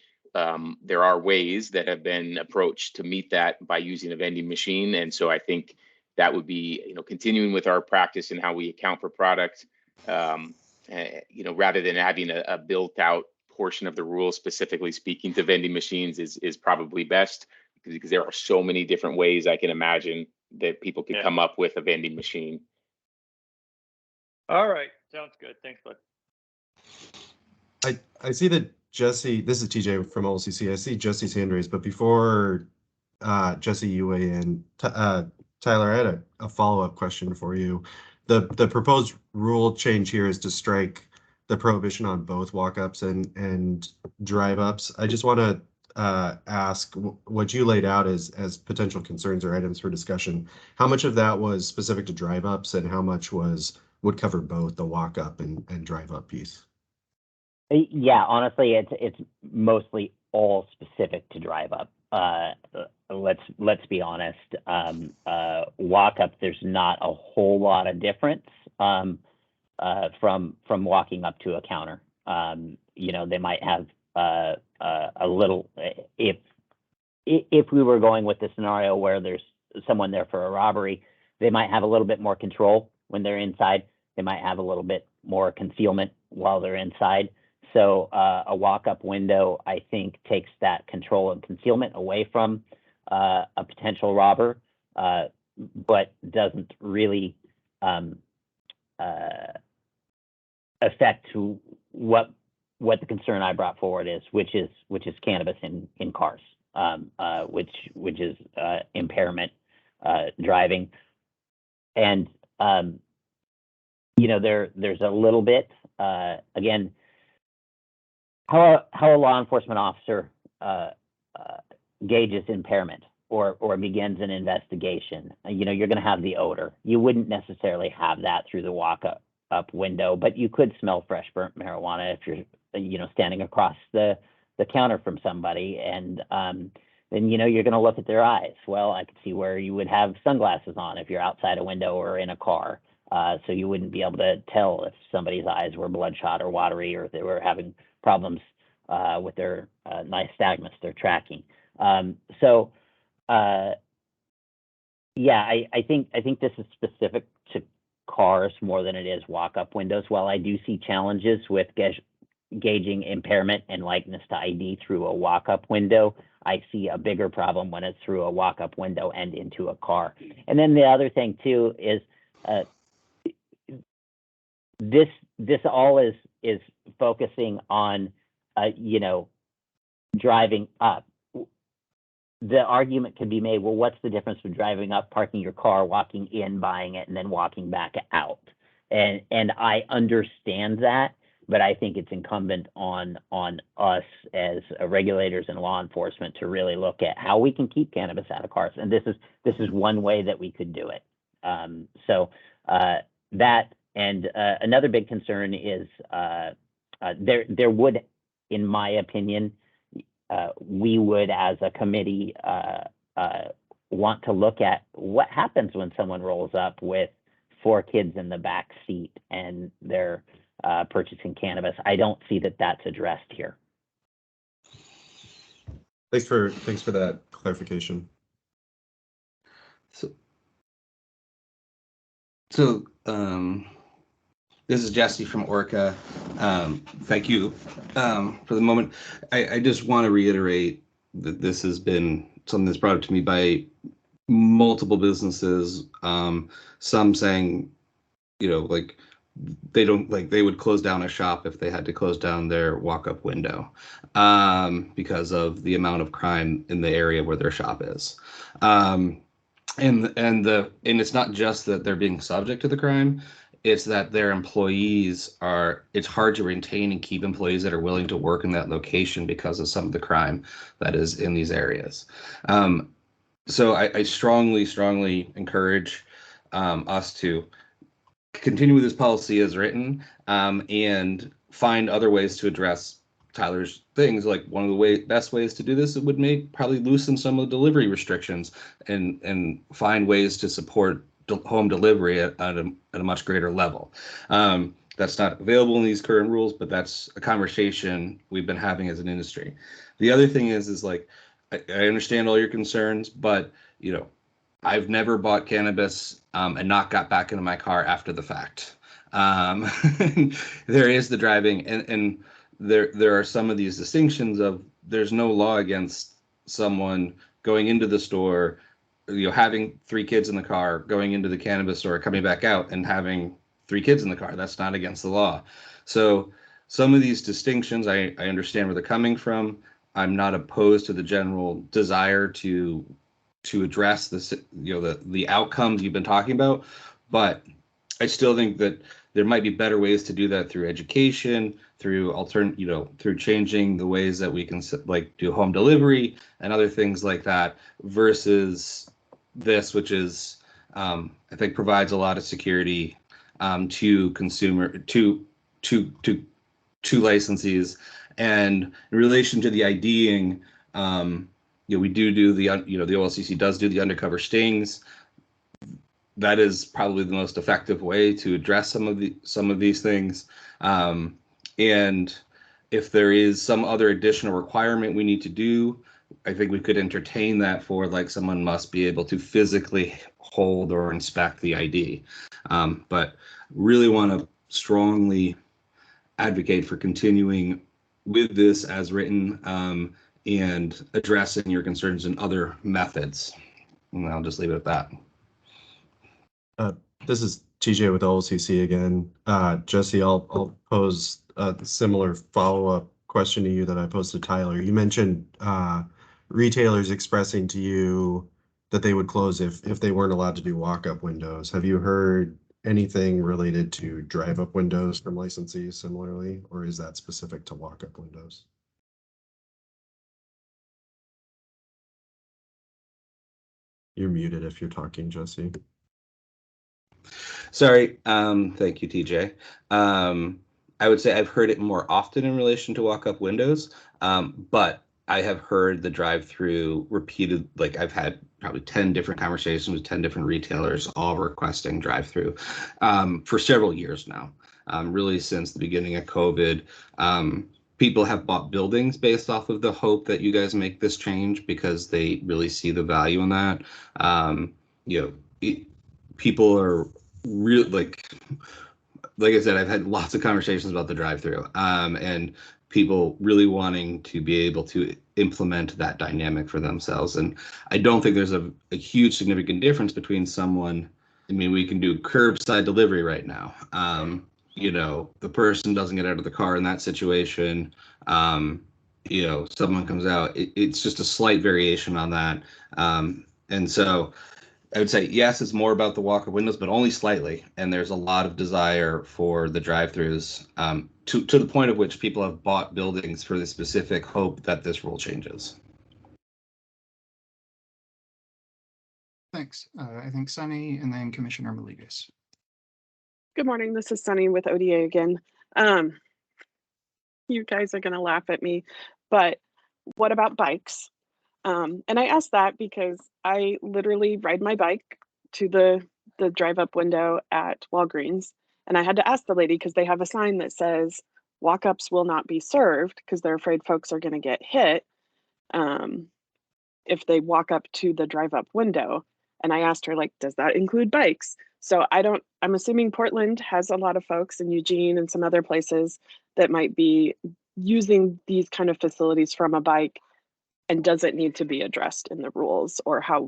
there are ways that have been approached to meet that by using a vending machine. And so I think that would be, continuing with our practice and how we account for product, rather than having a built out portion of the rules specifically speaking to vending machines is probably best, because there are so many different ways I can imagine that people could come up with a vending machine. All right, sounds good. Thanks, bud. I see that Jesse, this is TJ from OLCC. I see Jesse's hand raised, but before Jesse, you weigh in, Tyler, I had a follow-up question for you. The proposed rule change here is to strike the prohibition on both walk-ups and drive-ups. I just want to ask what you laid out as potential concerns or items for discussion. How much of that was specific to drive-ups, and how much would cover both the walk-up and drive-up piece? Yeah, honestly, it's mostly all specific to drive-up. Let's be honest. Walk-up, there's not a whole lot of difference from walking up to a counter. They might have a little. If we were going with the scenario where there's someone there for a robbery, they might have a little bit more control when they're inside. They might have a little bit more concealment while they're inside. So a walk-up window, I think, takes that control and concealment away from a potential robber, but doesn't really affect what the concern I brought forward is, which is cannabis in cars, which is impairment driving, and there's a little bit again. How a law enforcement officer gauges impairment. or begins an investigation, you're going to have the odor. You wouldn't necessarily have that through the walk-up window, but you could smell fresh burnt marijuana if you're, standing across the counter from somebody, and then you're going to look at their eyes. Well, I could see where you would have sunglasses on if you're outside a window or in a car, so you wouldn't be able to tell if somebody's eyes were bloodshot or watery, or if they were having problems with their nystagmus, their tracking. Yeah, I think this is specific to cars more than it is walk-up windows. While I do see challenges with gauging impairment and likeness to ID through a walk-up window, I see a bigger problem when it's through a walk-up window and into a car. And then the other thing too is this all is focusing on driving up. The argument can be made, well, what's the difference between driving up, parking your car, walking in, buying it, and then walking back out? And I understand that, but I think it's incumbent on us as regulators and law enforcement to really look at how we can keep cannabis out of cars. And this is one way that we could do it. That and another big concern is there would, in my opinion, we would, as a committee, want to look at what happens when someone rolls up with 4 kids in the back seat and they're purchasing cannabis. I don't see that that's addressed here. Thanks for that clarification. So this is Jesse from Orca. Thank you for the moment. I just want to reiterate that this has been something that's brought up to me by multiple businesses. Some saying, like they would close down a shop if they had to close down their walk-up window because of the amount of crime in the area where their shop is. And it's not just that they're being subject to the crime. It's that their employees it's hard to retain and keep employees that are willing to work in that location because of some of the crime that is in these areas. So I strongly encourage us to continue with this policy as written and find other ways to address Tyler's things. Like one of the best ways to do this, it would probably loosen some of the delivery restrictions and find ways to support home delivery at a much greater level. That's not available in these current rules, but that's a conversation we've been having as an industry. The other thing is like, I understand all your concerns, but I've never bought cannabis and not got back into my car after the fact. There is the driving, and there are some of these distinctions of there's no law against someone going into the store, having 3 kids in the car, going into the cannabis store, coming back out and having 3 kids in the car. That's not against the law. So some of these distinctions, I understand where they're coming from. I'm not opposed to the general desire to address the outcomes you've been talking about, but I still think that there might be better ways to do that through education, through through changing the ways that we can do home delivery and other things like that, versus this, which is I think provides a lot of security to licensees. And in relation to the IDing, we do the OLCC does do the undercover stings. That is probably the most effective way to address some of these things. And if there is some other additional requirement we need to do, I think we could entertain that for someone must be able to physically hold or inspect the ID. But really want to strongly advocate for continuing with this as written and addressing your concerns in other methods. And I'll just leave it at that. This is TJ with OLCC again. Jesse, I'll pose a similar follow-up question to you that I posed to Tyler. You mentioned retailers expressing to you that they would close if they weren't allowed to do walk-up windows. Have you heard anything related to drive-up windows from licensees similarly, or is that specific to walk-up windows? You're muted if you're talking, Jesse. Sorry. Thank you, TJ. I would say I've heard it more often in relation to walk-up windows, but I have heard the drive-through repeated, like I've had probably 10 different conversations with 10 different retailers, all requesting drive-through for several years now, really since the beginning of COVID. People have bought buildings based off of the hope that you guys make this change because they really see the value in that. People are really like I said, I've had lots of conversations about the drive-through, and people really wanting to be able to implement that dynamic for themselves. And I don't think there's a huge significant difference between someone. I mean, we can do curbside delivery right now. The person doesn't get out of the car in that situation. Someone comes out. It's just a slight variation on that. And so I would say, yes, it's more about the walk-up windows, but only slightly. And there's a lot of desire for the drive-throughs to the point of which people have bought buildings for the specific hope that this rule changes. Thanks. I think Sunny and then Commissioner Maligas. Good morning. This is Sunny with ODA again. You guys are going to laugh at me, but what about bikes? And I asked that because I literally ride my bike to the drive-up window at Walgreens, and I had to ask the lady because they have a sign that says walk-ups will not be served because they're afraid folks are going to get hit if they walk up to the drive-up window. And I asked her, like, does that include bikes? So I'm assuming Portland has a lot of folks, and Eugene and some other places that might be using these kind of facilities from a bike. And does it need to be addressed in the rules, or how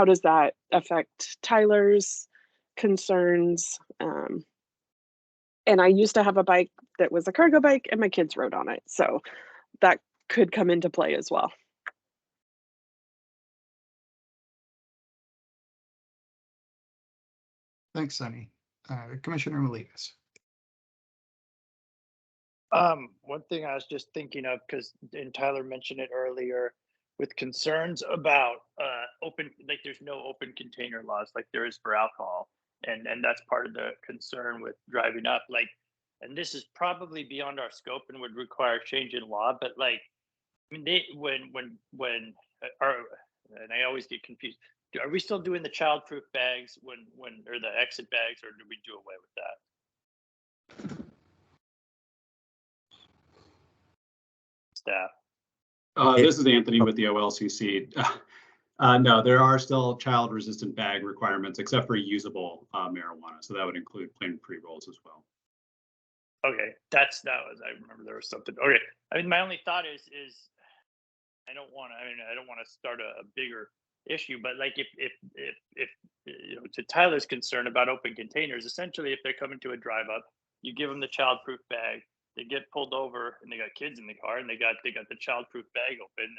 does that affect Tyler's concerns? And I used to have a bike that was a cargo bike, and my kids rode on it, so that could come into play as well. Thanks, Sunny. Commissioner Maligas. One thing I was just thinking of, and Tyler mentioned it earlier, with concerns about there's no open container laws like there is for alcohol, and that's part of the concern with driving up. And this is probably beyond our scope and would require change in law. But I mean, and I always get confused. Are we still doing the childproof bags or the exit bags, or do we do away with that? Staff. This is Anthony with the OLCC. No, there are still child-resistant bag requirements, except for usable marijuana. So that would include plain pre-rolls as well. Okay, I remember there was something. Okay, I mean, my only thought is I don't want to start a bigger issue, but if to Tyler's concern about open containers, essentially, if they're coming to a drive-up, you give them the child-proof bag. They get pulled over and they got kids in the car and they got the child-proof bag open,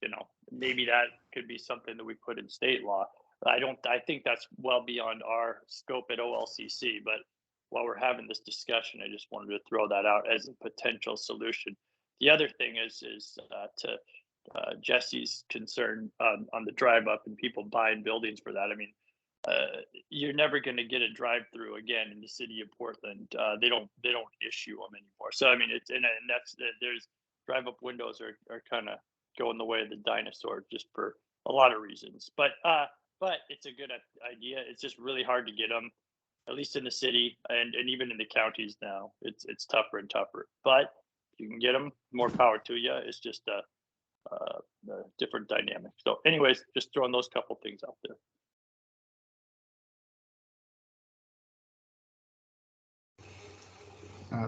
and maybe that could be something that we put in state law. I think that's well beyond our scope at OLCC, but while we're having this discussion, I just wanted to throw that out as a potential solution. The other thing is to Jesse's concern on the drive up and people buying buildings for that. I mean, you're never going to get a drive-through again in the city of Portland. They don't issue them anymore. So I mean, there's drive-up windows are kind of going the way of the dinosaur just for a lot of reasons. But it's a good idea. It's just really hard to get them, at least in the city and even in the counties now. It's tougher and tougher. But you can get them, more power to you. It's just a different dynamic. So anyways, just throwing those couple things out there.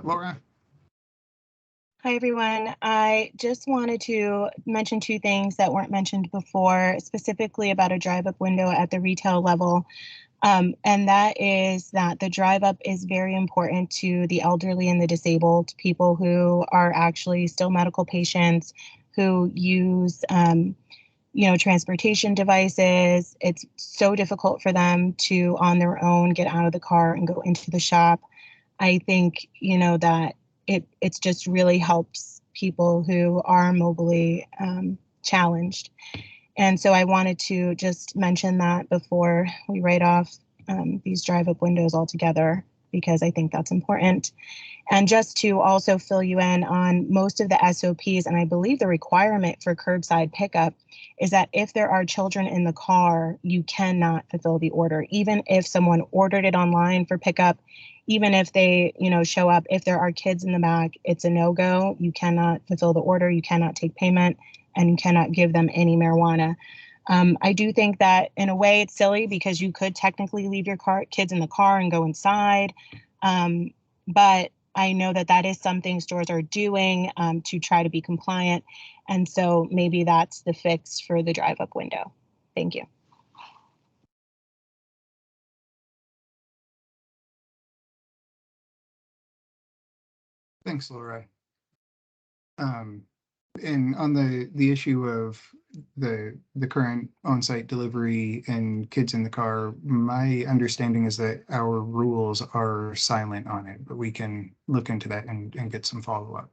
Laura. Hi, everyone. I just wanted to mention two things that weren't mentioned before, specifically about a drive-up window at the retail level. And that is that the drive-up is very important to the elderly and the disabled, people who are actually still medical patients, who use transportation devices. It's so difficult for them to, on their own, get out of the car and go into the shop. I think, that it's just really helps people who are mobily challenged. And so I wanted to just mention that before we write off these drive-up windows altogether, because I think that's important. And just to also fill you in on most of the SOPs, and I believe the requirement for curbside pickup is that if there are children in the car, you cannot fulfill the order. Even if someone ordered it online for pickup, even if they, show up, if there are kids in the back, it's a no-go. You cannot fulfill the order, you cannot take payment, and you cannot give them any marijuana. I do think that in a way it's silly because you could technically leave your kids in the car and go inside. But I know that that is something stores are doing to try to be compliant. And so maybe that's the fix for the drive-up window. Thank you. Thanks, Laura. And on the issue of the current on-site delivery and kids in the car, my understanding is that our rules are silent on it, but we can look into that and get some follow-up.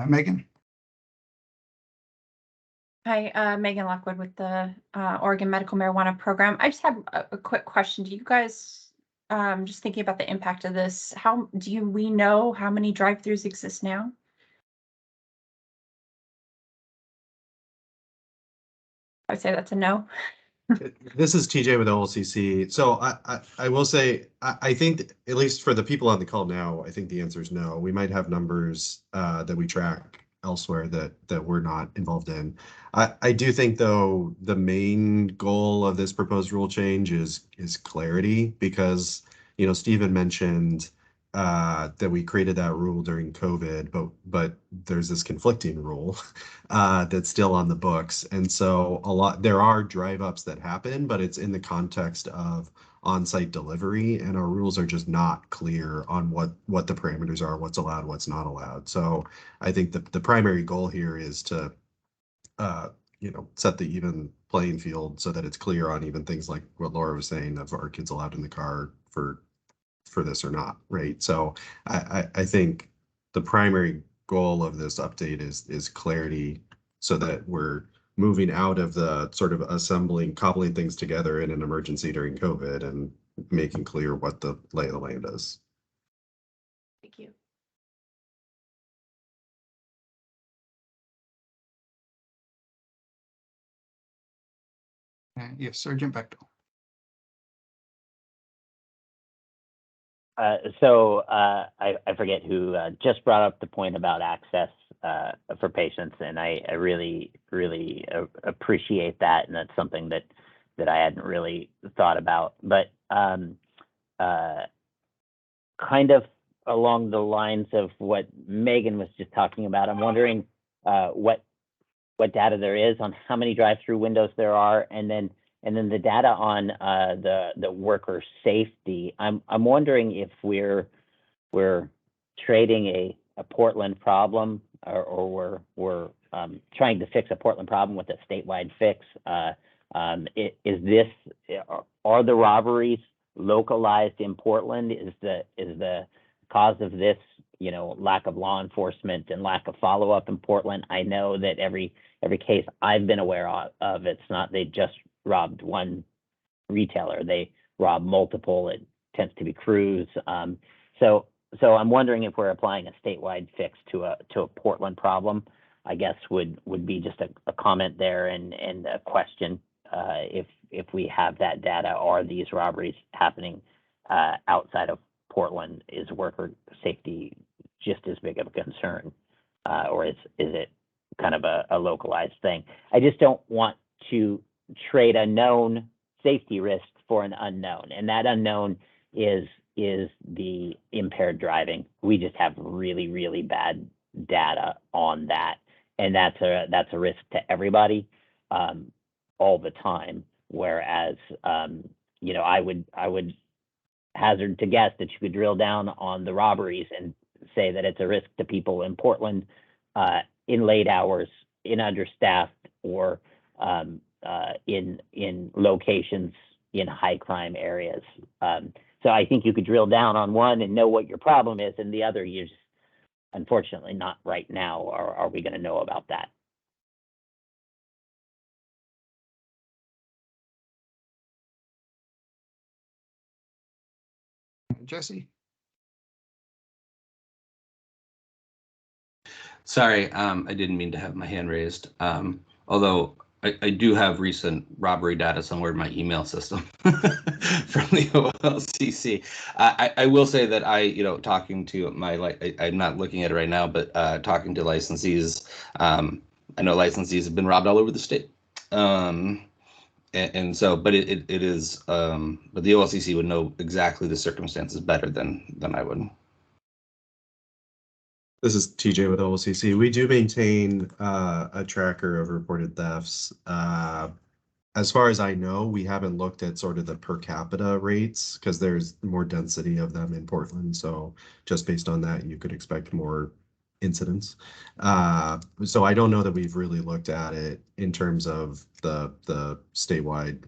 Megan? Hi, Megan Lockwood with the Oregon Medical Marijuana Program. I just have a quick question. Do you guys, just thinking about the impact of this, we know how many drive-throughs exist now? I would say that's a no. This is TJ with OLCC. So I will say, I think, at least for the people on the call now, I think the answer is no. We might have numbers that we track elsewhere that we're not involved in. I do think, though, the main goal of this proposed rule change is clarity, because, Stephen mentioned that we created that rule during COVID, but there's this conflicting rule that's still on the books. And so there are drive-ups that happen, but it's in the context of on-site delivery, and our rules are just not clear on what the parameters are, what's allowed, what's not allowed. So I think the primary goal here is to set the even playing field so that it's clear on even things like what Laura was saying of, are kids allowed in the car for this or not, right? So I think the primary goal of this update is clarity, so that we're moving out of the sort of cobbling things together in an emergency during COVID and making clear what the lay of the land is. Thank you. Yes, Sergeant Bechtel. I forget who just brought up the point about access for patients, and I really appreciate that, and that's something that I hadn't really thought about. But kind of along the lines of what Megan was just talking about, I'm wondering what data there is on how many drive-through windows there are, and then the data on the worker safety. I'm wondering if we're trading a Portland problem, or we're trying to fix a Portland problem with a statewide fix. Are the robberies localized in Portland? Is the cause of this, lack of law enforcement and lack of follow-up in Portland? I know that every case I've been aware of, it's not they just robbed one retailer, they rob multiple. It tends to be crews. So I'm wondering if we're applying a statewide fix to a Portland problem. I guess would be just a comment there, and a question, if we have that data, are these robberies happening outside of Portland? Is worker safety just as big of a concern, or is it kind of a localized thing? I just don't want to trade a known safety risk for an unknown, and that unknown is the impaired driving. We just have really bad data on that, and that's a risk to everybody all the time. Whereas I would hazard to guess that you could drill down on the robberies and say that it's a risk to people in Portland in late hours, in understaffed, or in locations in high crime areas. So I think you could drill down on one and know what your problem is, and the other, you just, unfortunately, not right now are we going to know about that. Jesse? Sorry, I didn't mean to have my hand raised. Although I do have recent robbery data somewhere in my email system from the OLCC. I will say that talking to I'm not looking at it right now, but talking to licensees, I know licensees have been robbed all over the state. And so, but it is, but the OLCC would know exactly the circumstances better than I would. This is TJ with OLCC. We do maintain a tracker of reported thefts. As far as I know, we haven't looked at sort of the per capita rates because there's more density of them in Portland. So just based on that, you could expect more incidents. So I don't know that we've really looked at it in terms of the statewide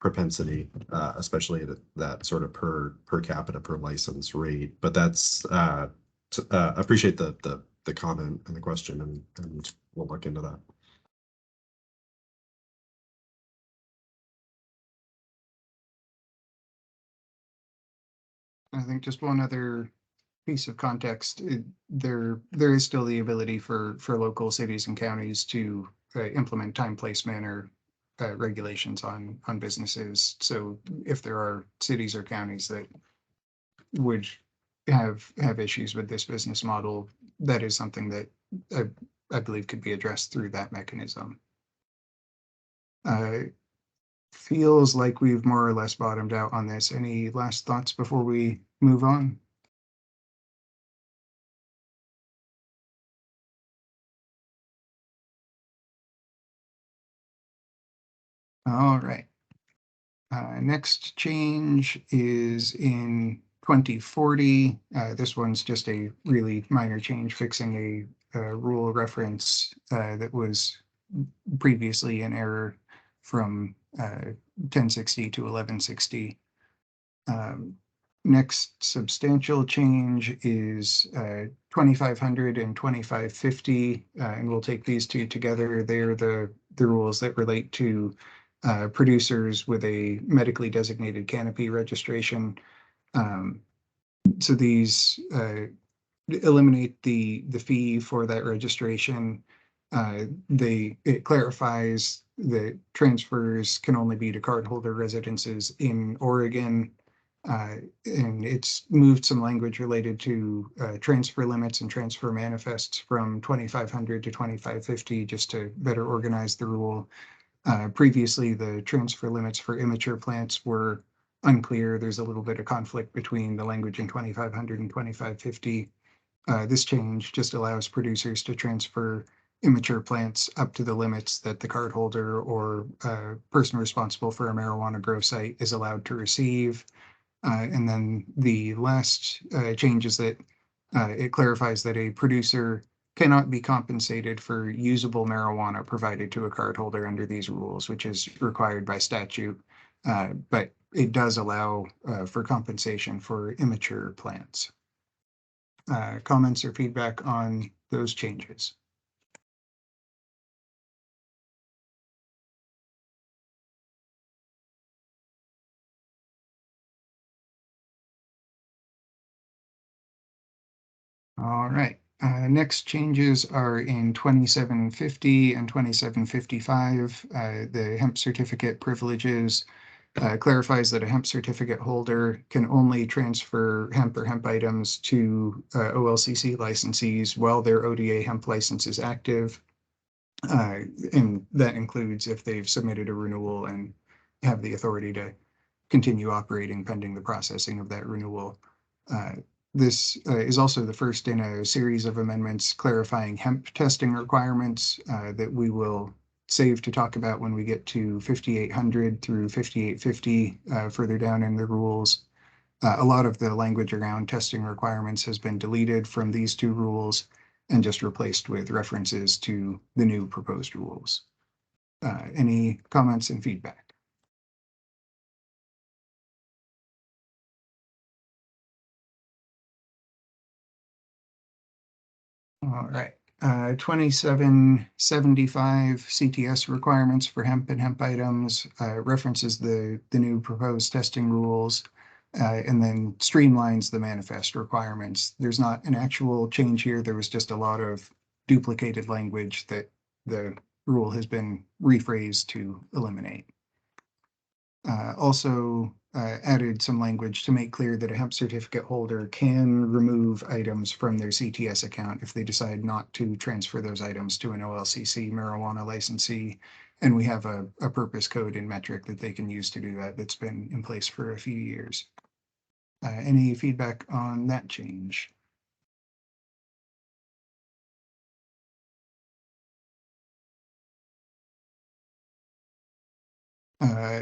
propensity, especially at that sort of per capita per license rate. But that's appreciate the comment and the question, and we'll look into that. I think just one other piece of context, there is still the ability for local cities and counties to implement time, place, manner regulations on businesses. So if there are cities or counties that would have issues with this business model, that is something that I believe could be addressed through that mechanism. Feels like we've more or less bottomed out on this. Any last thoughts before we move on? All right. Next change is in 2040. This one's just a really minor change, fixing a rule reference that was previously in error from 1060 to 1160. Next substantial change is 2500 and 2550, and we'll take these two together. They're the rules that relate to producers with a medically designated canopy registration. So these eliminate the fee for that registration. It clarifies that transfers can only be to cardholder residences in Oregon. And it's moved some language related to transfer limits and transfer manifests from 2500 to 2550 just to better organize the rule. Previously, the transfer limits for immature plants were unclear. There's a little bit of conflict between the language in 2500 and 2550. This change just allows producers to transfer immature plants up to the limits that the cardholder or person responsible for a marijuana grow site is allowed to receive. And then the last change is that it clarifies that a producer cannot be compensated for usable marijuana provided to a cardholder under these rules, which is required by statute. But it does allow for compensation for immature plants. Comments or feedback on those changes? All right. Next changes are in 2750 and 2755. The hemp certificate privileges clarifies that a hemp certificate holder can only transfer hemp or hemp items to OLCC licensees while their ODA hemp license is active. And that includes if they've submitted a renewal and have the authority to continue operating pending the processing of that renewal. This is also the first in a series of amendments clarifying hemp testing requirements that we will save to talk about when we get to 5800 through 5850 further down in the rules. A lot of the language around testing requirements has been deleted from these two rules and just replaced with references to the new proposed rules. Any comments and feedback? All right. 2775 CTS requirements for hemp and hemp items references the new proposed testing rules. and then streamlines the manifest requirements. There's not an actual change here. There was just a lot of duplicated language that the rule has been rephrased to eliminate. Also added some language to make clear that a hemp certificate holder can remove items from their CTS account if they decide not to transfer those items to an OLCC marijuana licensee. And we have a purpose code and metric that they can use to do that that's been in place for a few years. Any feedback on that change?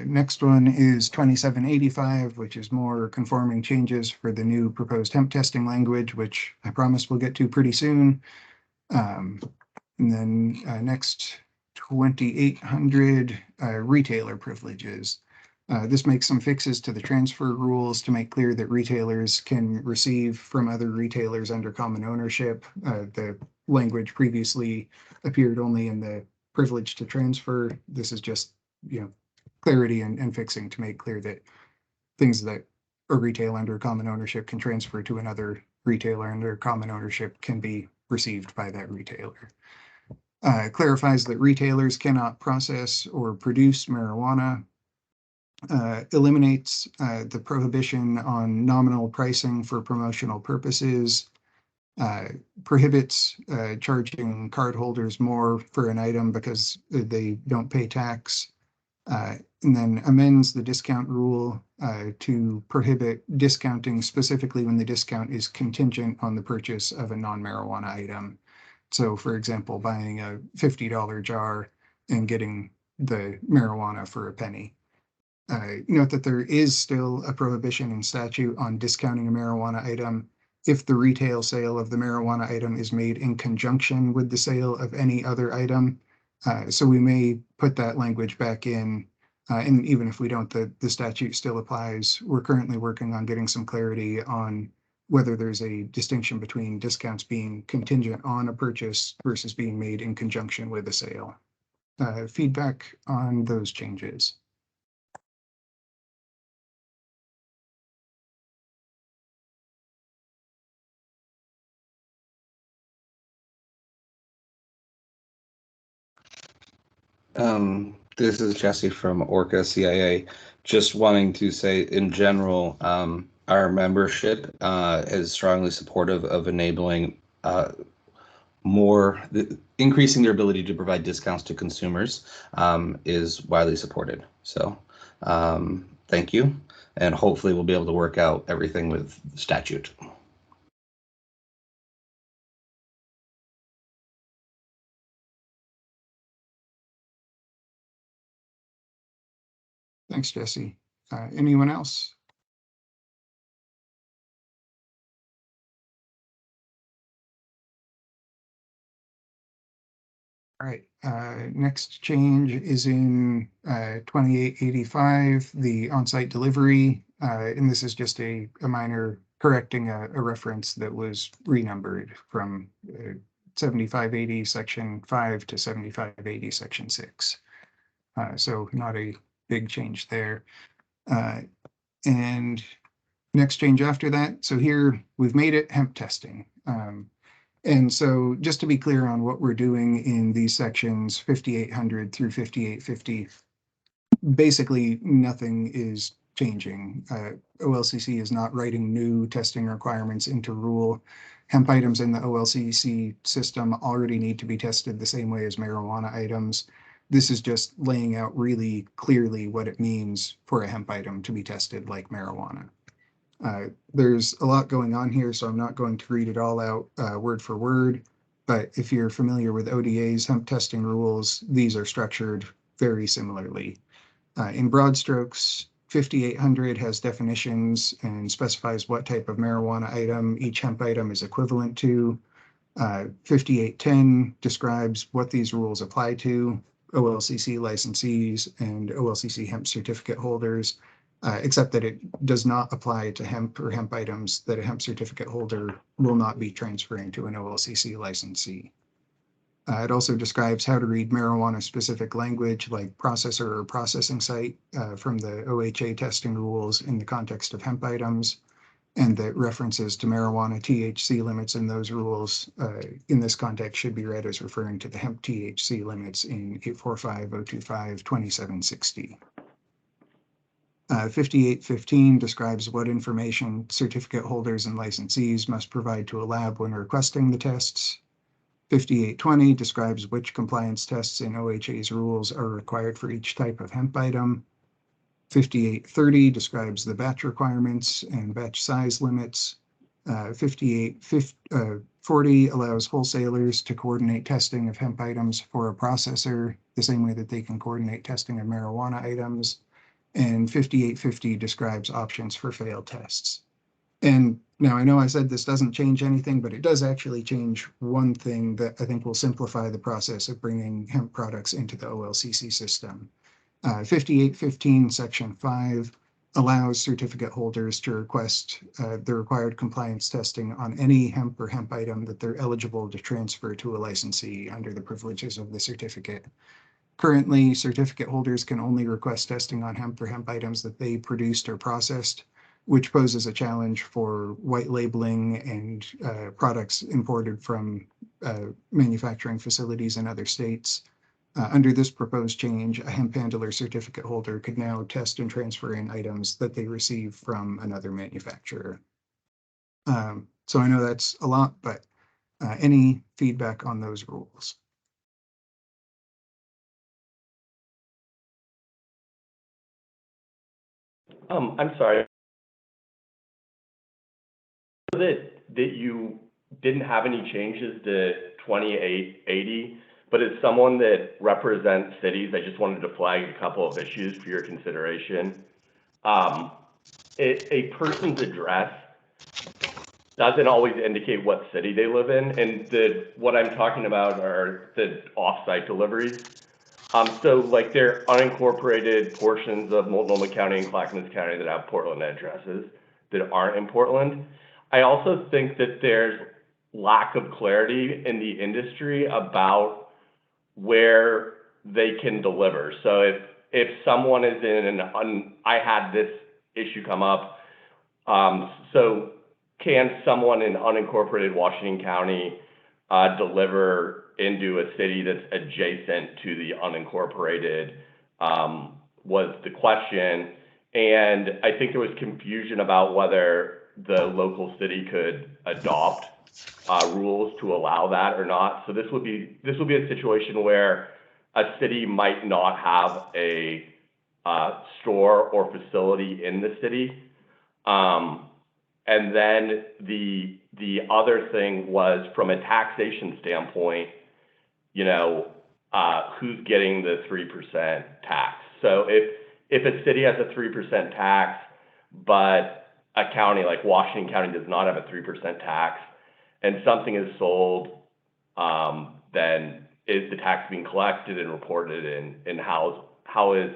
Next one is 2785, which is more conforming changes for the new proposed hemp testing language, which I promise we'll get to pretty soon. And then next 2800 retailer privileges. This makes some fixes to the transfer rules to make clear that retailers can receive from other retailers under common ownership. The language previously appeared only in the privilege to transfer. This is just, clarity and fixing to make clear that things that a retail under common ownership can transfer to another retailer under common ownership can be received by that retailer. Clarifies that retailers cannot process or produce marijuana. Eliminates the prohibition on nominal pricing for promotional purposes. Prohibits charging cardholders more for an item because they don't pay tax. And then amends the discount rule to prohibit discounting specifically when the discount is contingent on the purchase of a non-marijuana item. So for example, buying a $50 jar and getting the marijuana for a penny. Note that there is still a prohibition in statute on discounting a marijuana item if the retail sale of the marijuana item is made in conjunction with the sale of any other item. So we may put that language back in, and even if we don't, the statute still applies. We're currently working on getting some clarity on whether there's a distinction between discounts being contingent on a purchase versus being made in conjunction with a sale. Feedback on those changes. This is Jesse from Orca CIA. Just wanting to say, in general, our membership is strongly supportive of enabling increasing their ability to provide discounts to consumers is widely supported. So thank you. And hopefully we'll be able to work out everything with statute. Thanks, Jesse. Anyone else? All right, next change is in 2885, the on-site delivery. And this is just a minor correcting a reference that was renumbered from 7580 section 5 to 7580 section 6. So not a big change there. And next change after that. So here we've made it hemp testing. And so just to be clear on what we're doing in these sections 5800 through 5850, basically nothing is changing. OLCC is not writing new testing requirements into rule. Hemp items in the OLCC system already need to be tested the same way as marijuana items. This is just laying out really clearly what it means for a hemp item to be tested like marijuana. There's a lot going on here, so I'm not going to read it all out word for word, but if you're familiar with ODA's hemp testing rules, these are structured very similarly. In broad strokes, 5800 has definitions and specifies what type of marijuana item each hemp item is equivalent to. 5810 describes what these rules apply to, OLCC licensees and OLCC hemp certificate holders. Except that it does not apply to hemp or hemp items that a hemp certificate holder will not be transferring to an OLCC licensee. It also describes how to read marijuana-specific language like processor or processing site from the OHA testing rules in the context of hemp items, and that references to marijuana THC limits in those rules in this context should be read as referring to the hemp THC limits in 845.025.2760. 5815 describes what information certificate holders and licensees must provide to a lab when requesting the tests. 5820 describes which compliance tests in OHA's rules are required for each type of hemp item. 5830 describes the batch requirements and batch size limits. 5840 allows wholesalers to coordinate testing of hemp items for a processor the same way that they can coordinate testing of marijuana items. And 5850 describes options for failed tests. And now I know I said this doesn't change anything, but it does actually change one thing that I think will simplify the process of bringing hemp products into the OLCC system. 5815 Section 5 allows certificate holders to request the required compliance testing on any hemp or hemp item that they're eligible to transfer to a licensee under the privileges of the certificate. Currently, certificate holders can only request testing on hemp or hemp items that they produced or processed, which poses a challenge for white labeling and products imported from manufacturing facilities in other states. Under this proposed change, a hemp handler certificate holder could now test and transfer in items that they receive from another manufacturer. So I know that's a lot, but any feedback on those rules? I'm sorry. That you didn't have any changes to 2880, but as someone that represents cities, I just wanted to flag a couple of issues for your consideration. A person's address doesn't always indicate what city they live in, and what I'm talking about are the off-site deliveries. So like there are unincorporated portions of Multnomah County and Clackamas County that have Portland addresses that aren't in Portland. I also think that there's lack of clarity in the industry about where they can deliver. So if someone is in I had this issue come up. So can someone in unincorporated Washington County deliver into a city that's adjacent to the unincorporated was the question. And I think there was confusion about whether the local city could adopt rules to allow that or not. So this would be a situation where a city might not have a store or facility in the city. And then the other thing was from a taxation standpoint, you know, who's getting the 3% tax. So if a city has a 3% tax, but a county like Washington County does not have a 3% tax, and something is sold, then is the tax being collected and reported, and how is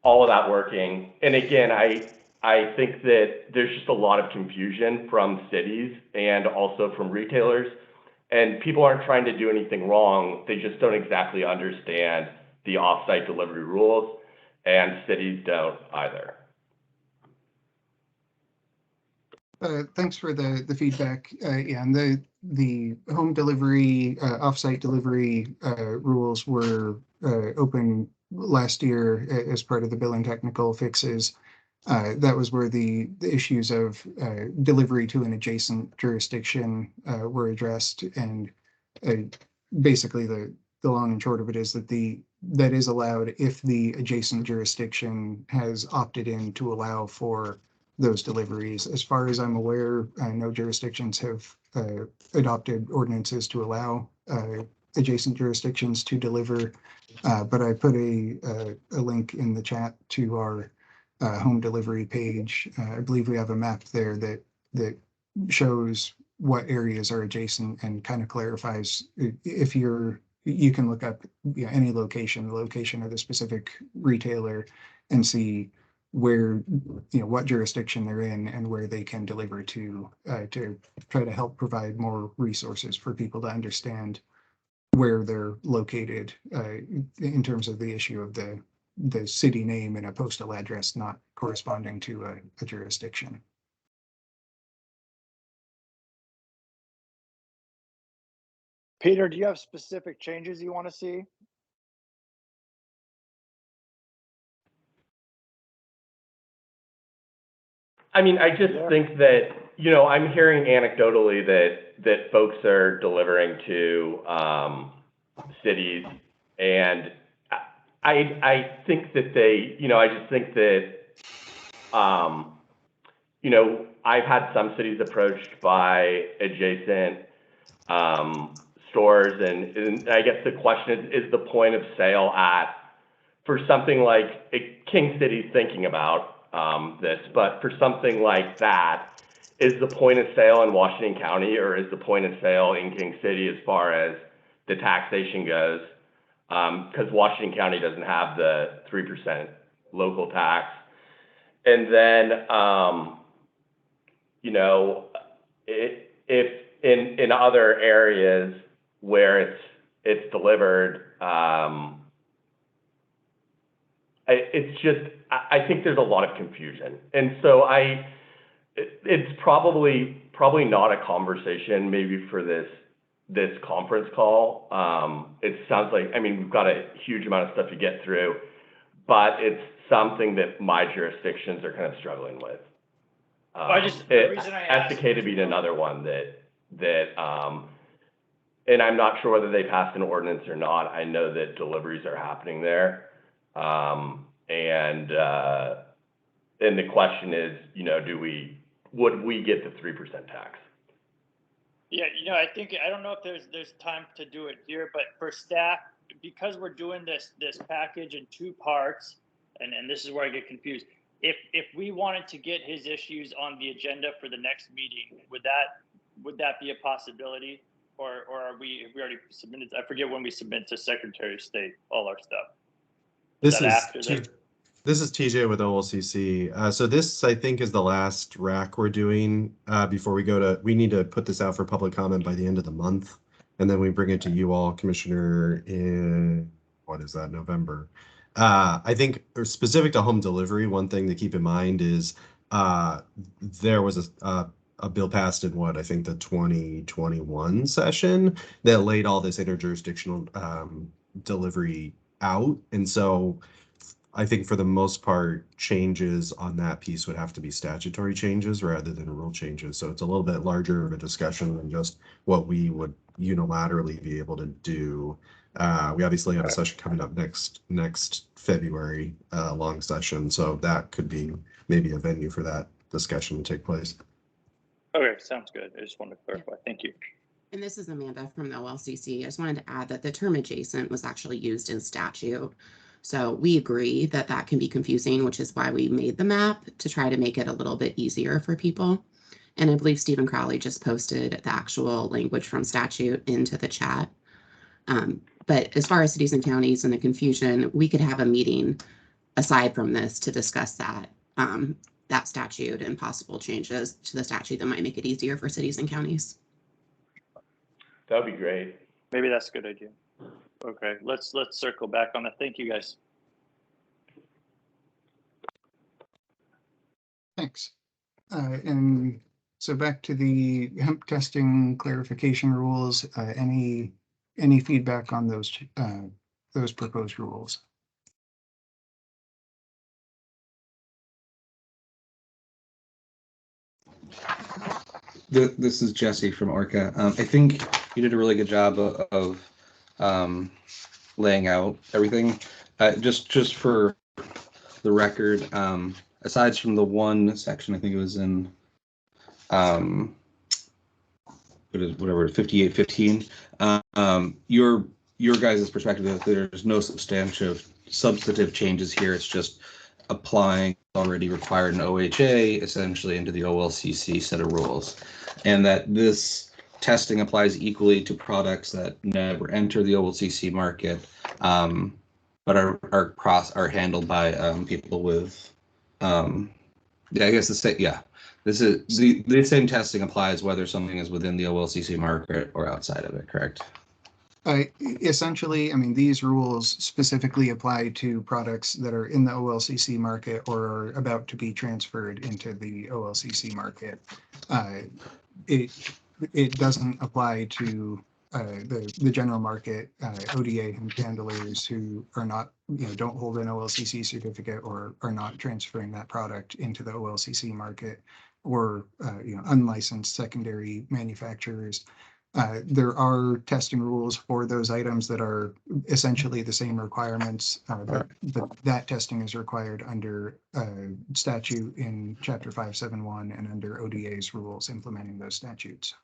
all of that working? And again, I think that there's just a lot of confusion from cities and also from retailers, and people aren't trying to do anything wrong. They just don't exactly understand the off-site delivery rules, and cities don't either. Thanks for the feedback. Yeah, and the home delivery, off-site delivery rules were open last year as part of the billing technical fixes. That was where the issues of delivery to an adjacent jurisdiction were addressed, and basically the long and short of it is that that is allowed if the adjacent jurisdiction has opted in to allow for those deliveries. As far as I'm aware, no jurisdictions have adopted ordinances to allow adjacent jurisdictions to deliver, but I put a link in the chat to our home delivery page. I believe we have a map there that shows what areas are adjacent and kind of clarifies if you can look up any location, the location of the specific retailer, and see where, what jurisdiction they're in and where they can deliver to try to help provide more resources for people to understand where they're located in terms of the issue of the city name and a postal address not corresponding to a jurisdiction. Peter, do you have specific changes you want to see? I mean, I just think that, you know, I'm hearing anecdotally that folks are delivering to cities, and I think that they, you know, I just think that, you know, I've had some cities approached by adjacent stores, and I guess the question is the point of sale at, for something like King City's thinking about this, but for something like that, is the point of sale in Washington County, or is the point of sale in King City as far as the taxation goes? Because Washington County doesn't have the 3% local tax. And then, you know, if in other areas where it's delivered, it's just, I think there's a lot of confusion. And so it's probably not a conversation maybe for this conference call. It sounds like, I mean, we've got a huge amount of stuff to get through, but it's something that my jurisdictions are kind of struggling with. The reason I asked, SDK being another one that and I'm not sure whether they passed an ordinance or not. I know that deliveries are happening there. And the question is, you know, would we get the 3% tax? Yeah, you know, I don't know if there's time to do it here, but for staff, because we're doing this package in two parts, and this is where I get confused. If we wanted to get his issues on the agenda for the next meeting, would that be a possibility? Or are we already submitted? I forget when we submit to Secretary of State all our stuff. This is TJ with OLCC. So this, I think, is the last rack we're doing before we need to put this out for public comment by the end of the month. And then we bring it to you all, Commissioner, in, what is that, November. I think specific to home delivery, one thing to keep in mind is there was a bill passed in I think the 2021 session that laid all this interjurisdictional delivery out. And so I think for the most part, changes on that piece would have to be statutory changes rather than rule changes. So it's a little bit larger of a discussion than just what we would unilaterally be able to do. We obviously have a session coming up next February, long session. So that could be maybe a venue for that discussion to take place. Okay, sounds good. I just wanted to clarify. Thank you. And this is Amanda from the OLCC. I just wanted to add that the term adjacent was actually used in statute. So we agree that that can be confusing, which is why we made the map to try to make it a little bit easier for people. And I believe Stephen Crowley just posted the actual language from statute into the chat. But as far as cities and counties and the confusion, we could have a meeting aside from this to discuss that, that statute and possible changes to the statute that might make it easier for cities and counties. That would be great. Maybe that's a good idea. Okay, let's circle back on that. Thank you, guys. Thanks. And so back to the hemp testing clarification rules. Any feedback on those proposed rules? This is Jesse from ORCA. I think you did a really good job of laying out everything. Just for the record, aside from the one section, I think it was in whatever 5815. Your guys' perspective is there's no substantive changes here. It's just applying already required in OHA essentially into the OLCC set of rules, and that this testing applies equally to products that never enter the OLCC market, but are handled by people with, I guess this is the same testing applies whether something is within the OLCC market or outside of it, correct? Essentially, I mean, these rules specifically apply to products that are in the OLCC market or are about to be transferred into the OLCC market. It doesn't apply to the general market ODA handlers who are not, don't hold an OLCC certificate or are not transferring that product into the OLCC market, or unlicensed secondary manufacturers. There are testing rules for those items that are essentially the same requirements, but that testing is required under statute in Chapter 571 and under ODA's rules implementing those statutes.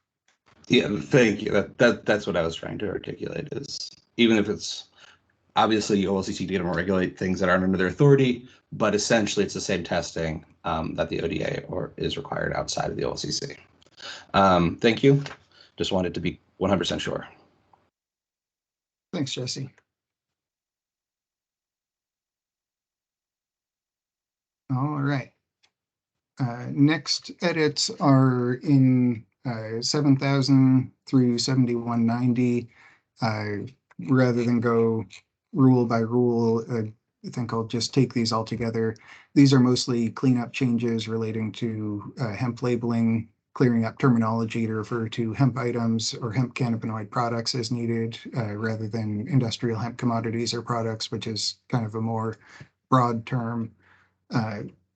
Yeah, thank you. That's what I was trying to articulate, is even if it's obviously OLCC data will regulate things that aren't under their authority, but essentially it's the same testing that the ODA is required outside of the OLCC. Thank you. Just wanted to be 100% sure. Thanks, Jesse. All right. Next edits are in 7,000 through 7190. Rather than go rule by rule, I think I'll just take these all together. These are mostly cleanup changes relating to hemp labeling, clearing up terminology to refer to hemp items or hemp cannabinoid products as needed, rather than industrial hemp commodities or products, which is kind of a more broad term.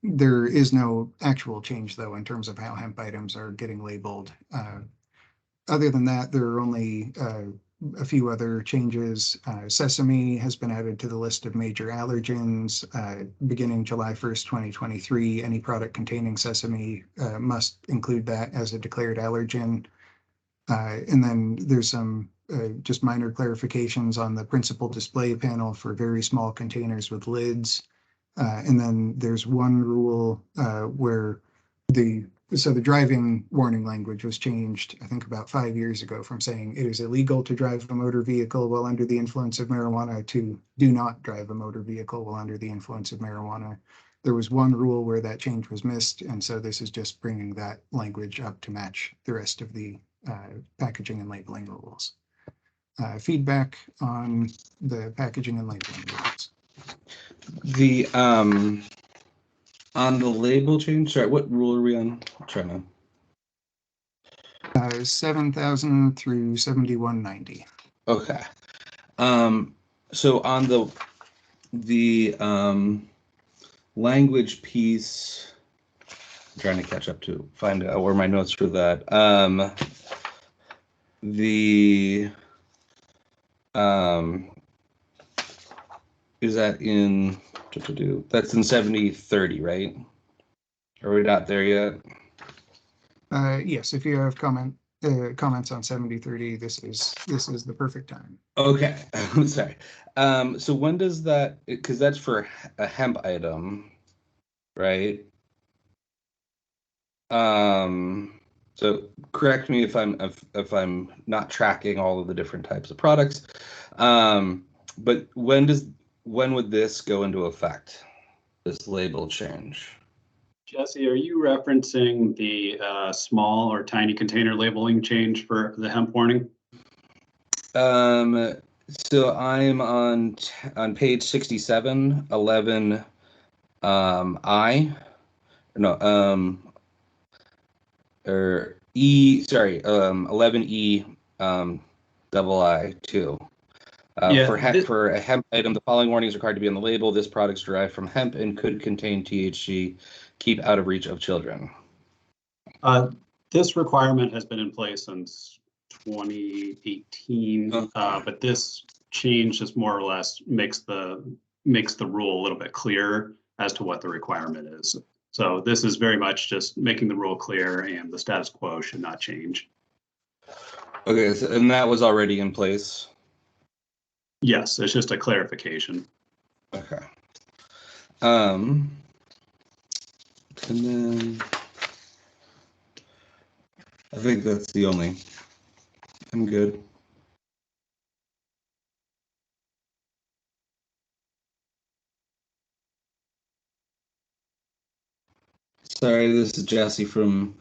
There is no actual change, though, in terms of how hemp items are getting labeled. Other than that, there are only a few other changes. Sesame has been added to the list of major allergens. Beginning July 1st, 2023, any product containing sesame must include that as a declared allergen. And then there's some just minor clarifications on the principal display panel for very small containers with lids. And then there's one rule where the driving warning language was changed, I think about 5 years ago, from saying it is illegal to drive a motor vehicle while under the influence of marijuana to do not drive a motor vehicle while under the influence of marijuana. There was one rule where that change was missed, and so this is just bringing that language up to match the rest of the packaging and labeling rules. Feedback on the packaging and labeling rules. The on the label change, sorry, what rule are we on? I'm trying to 7,000 through 7190. Okay. So on the language piece, I'm trying to catch up to find out where my notes for that. Is that in that's in 7030, right? Are we not there yet? Yes, if you have comments on 7030, this is the perfect time. Okay, I'm sorry. So when does that, because that's for a hemp item, right? So correct me if I'm not tracking all of the different types of products. But when would this go into effect, this label change? Jesse, are you referencing the small or tiny container labeling change for the hemp warning? So I'm on page 67, 11 or E, sorry, 11E double I2. For a hemp item, the following warning is required to be on the label. This product is derived from hemp and could contain THC. Keep out of reach of children. This requirement has been in place since 2018, but this change just more or less makes the rule a little bit clearer as to what the requirement is. So this is very much just making the rule clear, and the status quo should not change. Okay, so, and that was already in place? Yes, it's just a clarification. Okay. And then I think that's the only. I'm good. Sorry, this is Jesse from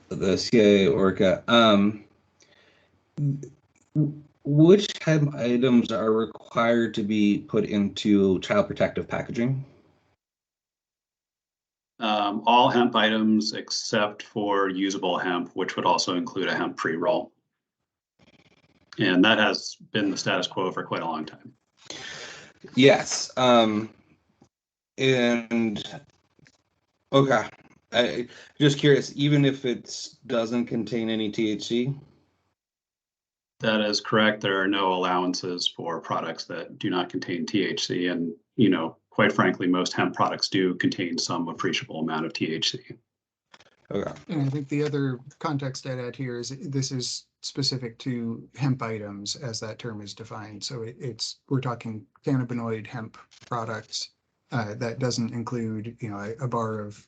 the CIA Orca. Which hemp items are required to be put into child protective packaging? All hemp items except for usable hemp, which would also include a hemp pre-roll. And that has been the status quo for quite a long time. Yes. And okay. I just curious, even if it doesn't contain any THC? That is correct. There are no allowances for products that do not contain THC. And, you know, quite frankly, most hemp products do contain some appreciable amount of THC. Okay. And I think the other context I'd add here is this is specific to hemp items as that term is defined. So we're talking cannabinoid hemp products. That doesn't include, you know, a bar of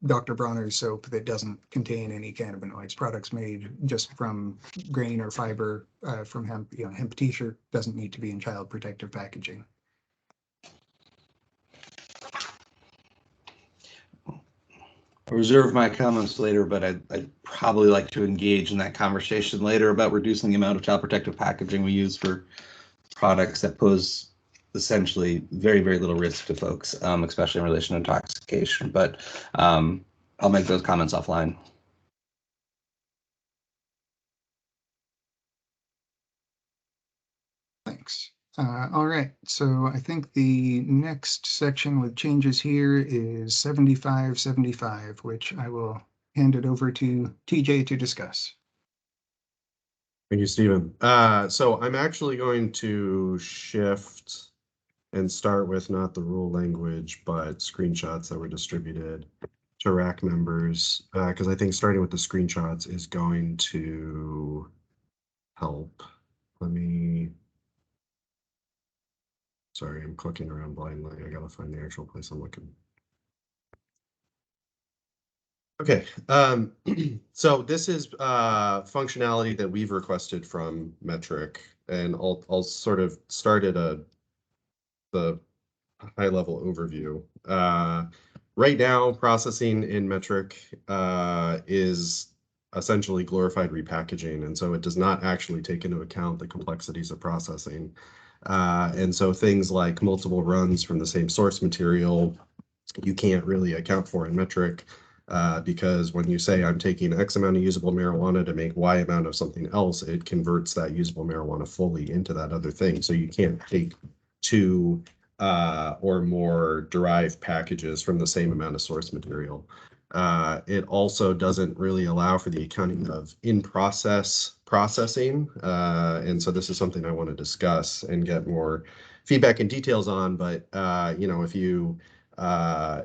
Dr. Bronner's soap that doesn't contain any cannabinoids. Products made just from grain or fiber from hemp, you know, hemp t-shirt doesn't need to be in child protective packaging. I'll reserve my comments later, but I'd probably like to engage in that conversation later about reducing the amount of child protective packaging we use for products that pose essentially very, very little risk to folks, especially in relation to intoxication. But I'll make those comments offline. Thanks. All right, so I think the next section with changes here is 7575, which I will hand it over to TJ to discuss. Thank you, Stephen. So I'm actually going to shift and start with not the rule language, but screenshots that were distributed to RAC members, because I think starting with the screenshots is going to help. Sorry, I'm clicking around blindly. I gotta find the actual place I'm looking. Okay, so this is functionality that we've requested from Metric, and I'll sort of start at the high level overview. Right now, processing in Metric is essentially glorified repackaging, and so it does not actually take into account the complexities of processing. And so things like multiple runs from the same source material, you can't really account for in Metric. Because when you say I'm taking X amount of usable marijuana to make Y amount of something else, it converts that usable marijuana fully into that other thing. So you can't take two or more derived packages from the same amount of source material. It also doesn't really allow for the accounting of in-process processing. And so this is something I want to discuss and get more feedback and details on. But, you know, if you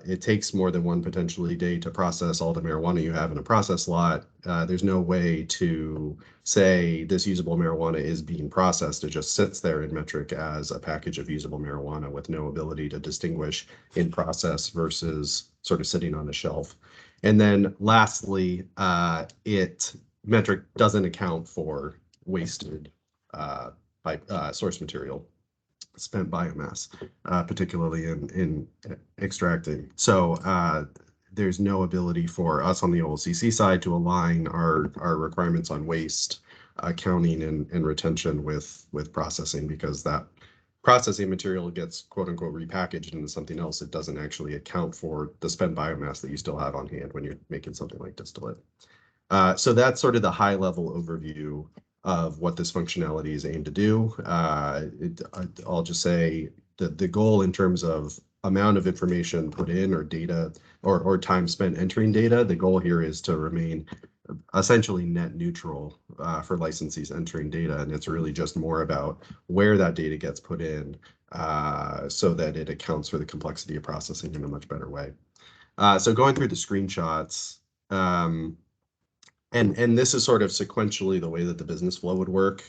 it takes more than one potentially day to process all the marijuana you have in a process lot. There's no way to say this usable marijuana is being processed. It just sits there in Metric as a package of usable marijuana with no ability to distinguish in process versus sort of sitting on a shelf. And then lastly, Metric doesn't account for wasted source material, spent biomass, particularly in extracting. So there's no ability for us on the OLCC side to align our requirements on waste accounting and retention with processing, because that processing material gets quote unquote repackaged into something else. It doesn't actually account for the spent biomass that you still have on hand when you're making something like distillate. So that's sort of the high level overview of what this functionality is aimed to do. I'll just say that the goal in terms of amount of information put in or data or time spent entering data, the goal here is to remain essentially net neutral for licensees entering data. And it's really just more about where that data gets put in so that it accounts for the complexity of processing in a much better way. So going through the screenshots, and this is sort of sequentially the way that the business flow would work.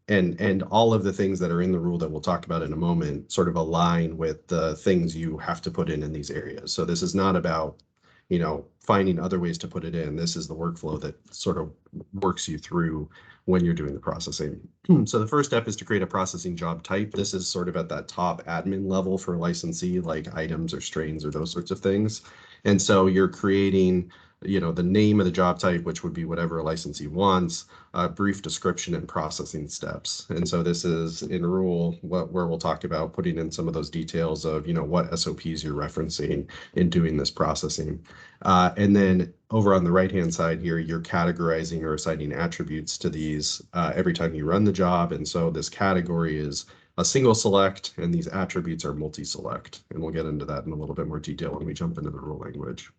And all of the things that are in the rule that we'll talk about in a moment sort of align with the things you have to put in these areas. So this is not about, you know, finding other ways to put it in. This is the workflow that sort of works you through when you're doing the processing. So the first step is to create a processing job type. This is sort of at that top admin level for licensee, like items or strains or those sorts of things. And so you're creating the name of the job type, which would be whatever a licensee wants, a brief description and processing steps. And so this is in rule where we'll talk about putting in some of those details of, what SOPs you're referencing in doing this processing. And then over on the right-hand side here, you're categorizing or assigning attributes to these every time you run the job. And so this category is a single select, and these attributes are multi-select. And we'll get into that in a little bit more detail when we jump into the rule language.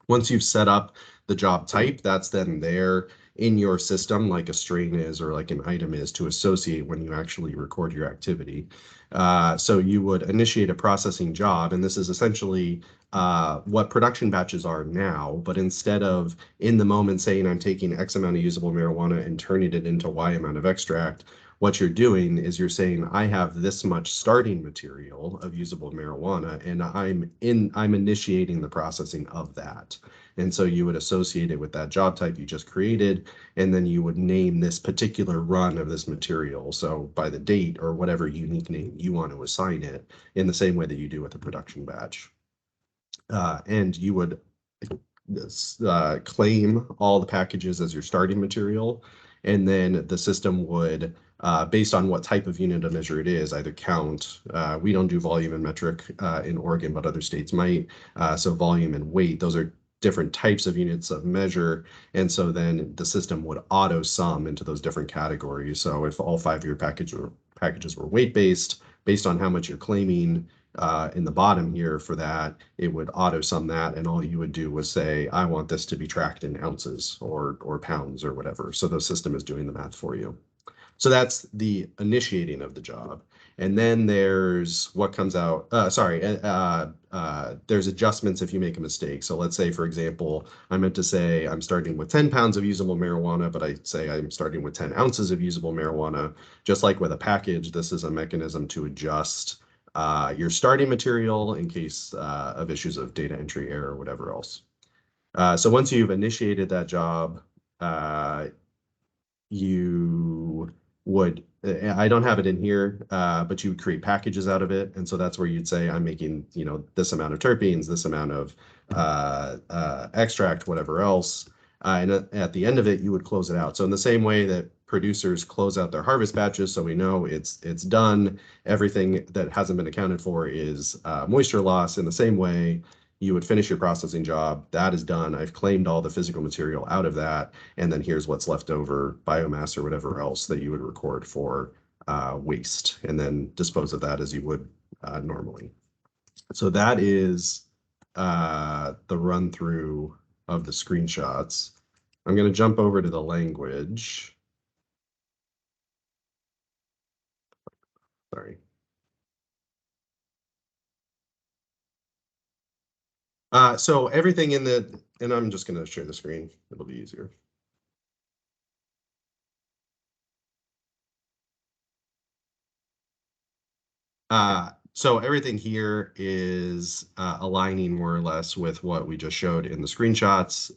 Once you've set up the job type, that's then there in your system, like a string is or like an item is, to associate when you actually record your activity. So you would initiate a processing job, and this is essentially what production batches are now, but instead of in the moment saying I'm taking X amount of usable marijuana and turning it into Y amount of extract, what you're doing is you're saying I have this much starting material of usable marijuana, and I'm initiating the processing of that. And so you would associate it with that job type you just created, and then you would name this particular run of this material. So by the date or whatever unique name you want to assign it, in the same way that you do with a production batch. And you would claim all the packages as your starting material, and then the system would, based on what type of unit of measure it is, either count. We don't do volume and metric in Oregon, but other states might. So volume and weight, those are different types of units of measure. And so then the system would auto sum into those different categories. So if all 5 of your packages were weight-based, based on how much you're claiming in the bottom here for that, it would auto sum that, and all you would do was say, I want this to be tracked in ounces or pounds or whatever. So the system is doing the math for you. So that's the initiating of the job. And then there's what comes out, there's adjustments if you make a mistake. So let's say, for example, I meant to say I'm starting with 10 pounds of usable marijuana, but I say I'm starting with 10 ounces of usable marijuana. Just like with a package, this is a mechanism to adjust your starting material in case of issues of data entry error or whatever else. So once you've initiated that job, you would, I don't have it in here, but you would create packages out of it. And so that's where you'd say, I'm making, this amount of terpenes, this amount of extract, whatever else. And at the end of it, you would close it out. So in the same way that producers close out their harvest batches, so we know it's done, everything that hasn't been accounted for is moisture loss. In the same way, you would finish your processing job. That is done. I've claimed all the physical material out of that. And then here's what's left over, biomass or whatever else that you would record for waste, and then dispose of that as you would normally. So that is the run through of the screenshots. I'm going to jump over to the language. Sorry. So everything in the, and I'm just going to share the screen. It'll be easier. So everything here is aligning more or less with what we just showed in the screenshots.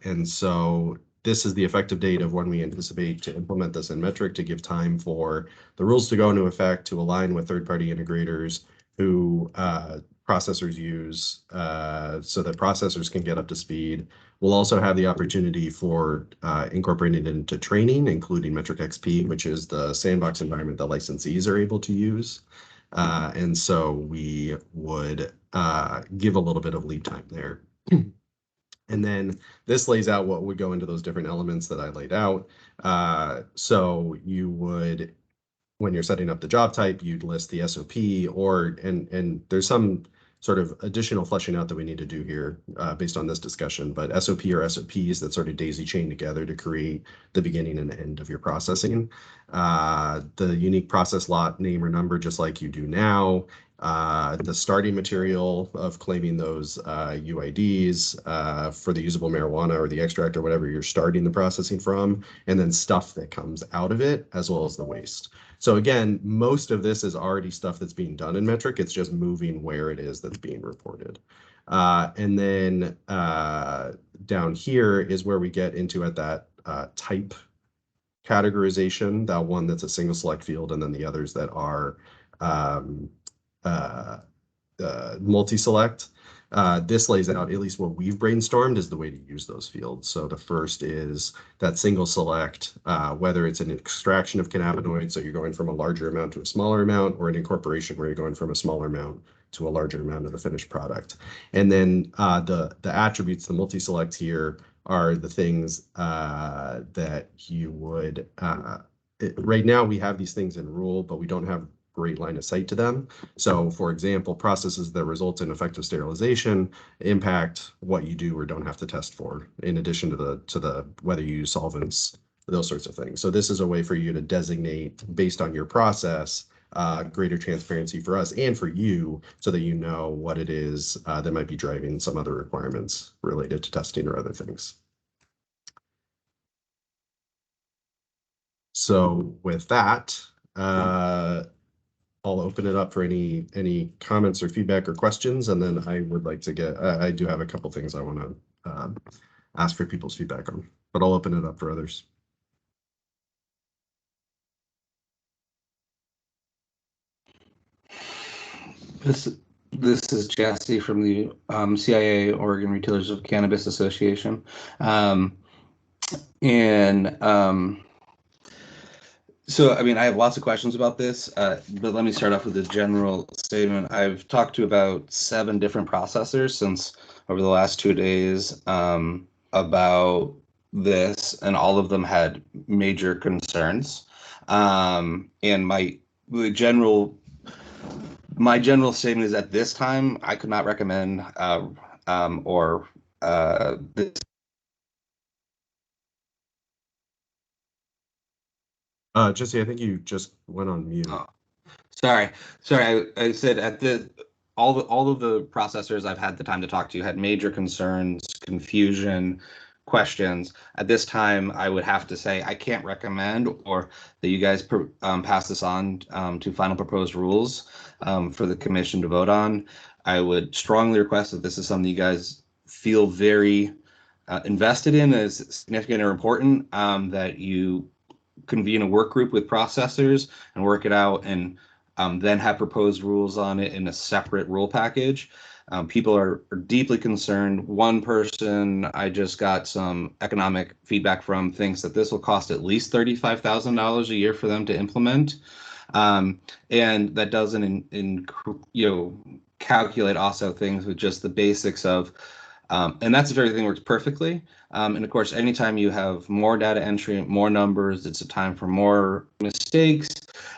And so this is the effective date of when we anticipate to implement this in metric, to give time for the rules to go into effect, to align with third-party integrators who processors use, so that processors can get up to speed. We'll also have the opportunity for incorporating it into training, including Metric XP, which is the sandbox environment that licensees are able to use. And so we would give a little bit of lead time there. And then this lays out what would go into those different elements that I laid out. So you would, when you're setting up the job type, you'd list the SOP, and there's some sort of additional fleshing out that we need to do here based on this discussion, but SOP or SOPs that sort of daisy chain together to create the beginning and end of your processing. The unique process lot name or number, just like you do now. The starting material of claiming those UIDs for the usable marijuana or the extract or whatever you're starting the processing from, and then stuff that comes out of it, as well as the waste. So again, most of this is already stuff that's being done in metric. It's just moving where it is that's being reported. And then down here is where we get into at that type categorization, that one that's a single select field, and then the others that are multi-select. This lays out, at least what we've brainstormed, is the way to use those fields. So the first is that single select, whether it's an extraction of cannabinoids, so you're going from a larger amount to a smaller amount, or an incorporation where you're going from a smaller amount to a larger amount of the finished product. And then the attributes, the multi-select here, are the things that you would, right now we have these things in rule, but we don't have great line of sight to them. So for example, processes that result in effective sterilization impact what you do or don't have to test for, in addition to the whether you use solvents, those sorts of things. So this is a way for you to designate, based on your process, greater transparency for us and for you, so that you know what it is that might be driving some other requirements related to testing or other things. So with that, I'll open it up for any comments or feedback or questions, and then I would like to get, I do have a couple things I want to ask for people's feedback on, but I'll open it up for others. This is Jesse from the CIA, Oregon Retailers of Cannabis Association. So, I mean, I have lots of questions about this, but let me start off with a general statement. I've talked to about 7 different processors since over the last 2 days about this, and all of them had major concerns. And my general statement is, at this time, I could not recommend this. Jesse, I think you just went on mute. Oh, sorry. I said all of the processors I've had the time to talk to had major concerns, confusion, questions. At this time, I would have to say I can't recommend, or that you guys pass this on to final proposed rules for the commission to vote on. I would strongly request that this is something you guys feel very invested in, as significant or important, that you convene a work group with processors and work it out, and then have proposed rules on it in a separate rule package. People are deeply concerned. One person I just got some economic feedback from thinks that this will cost at least $35,000 a year for them to implement. And that doesn't calculate also things with just the basics of, and that's if everything works perfectly. And of course, anytime you have more data entry, more numbers, it's a time for more mistakes,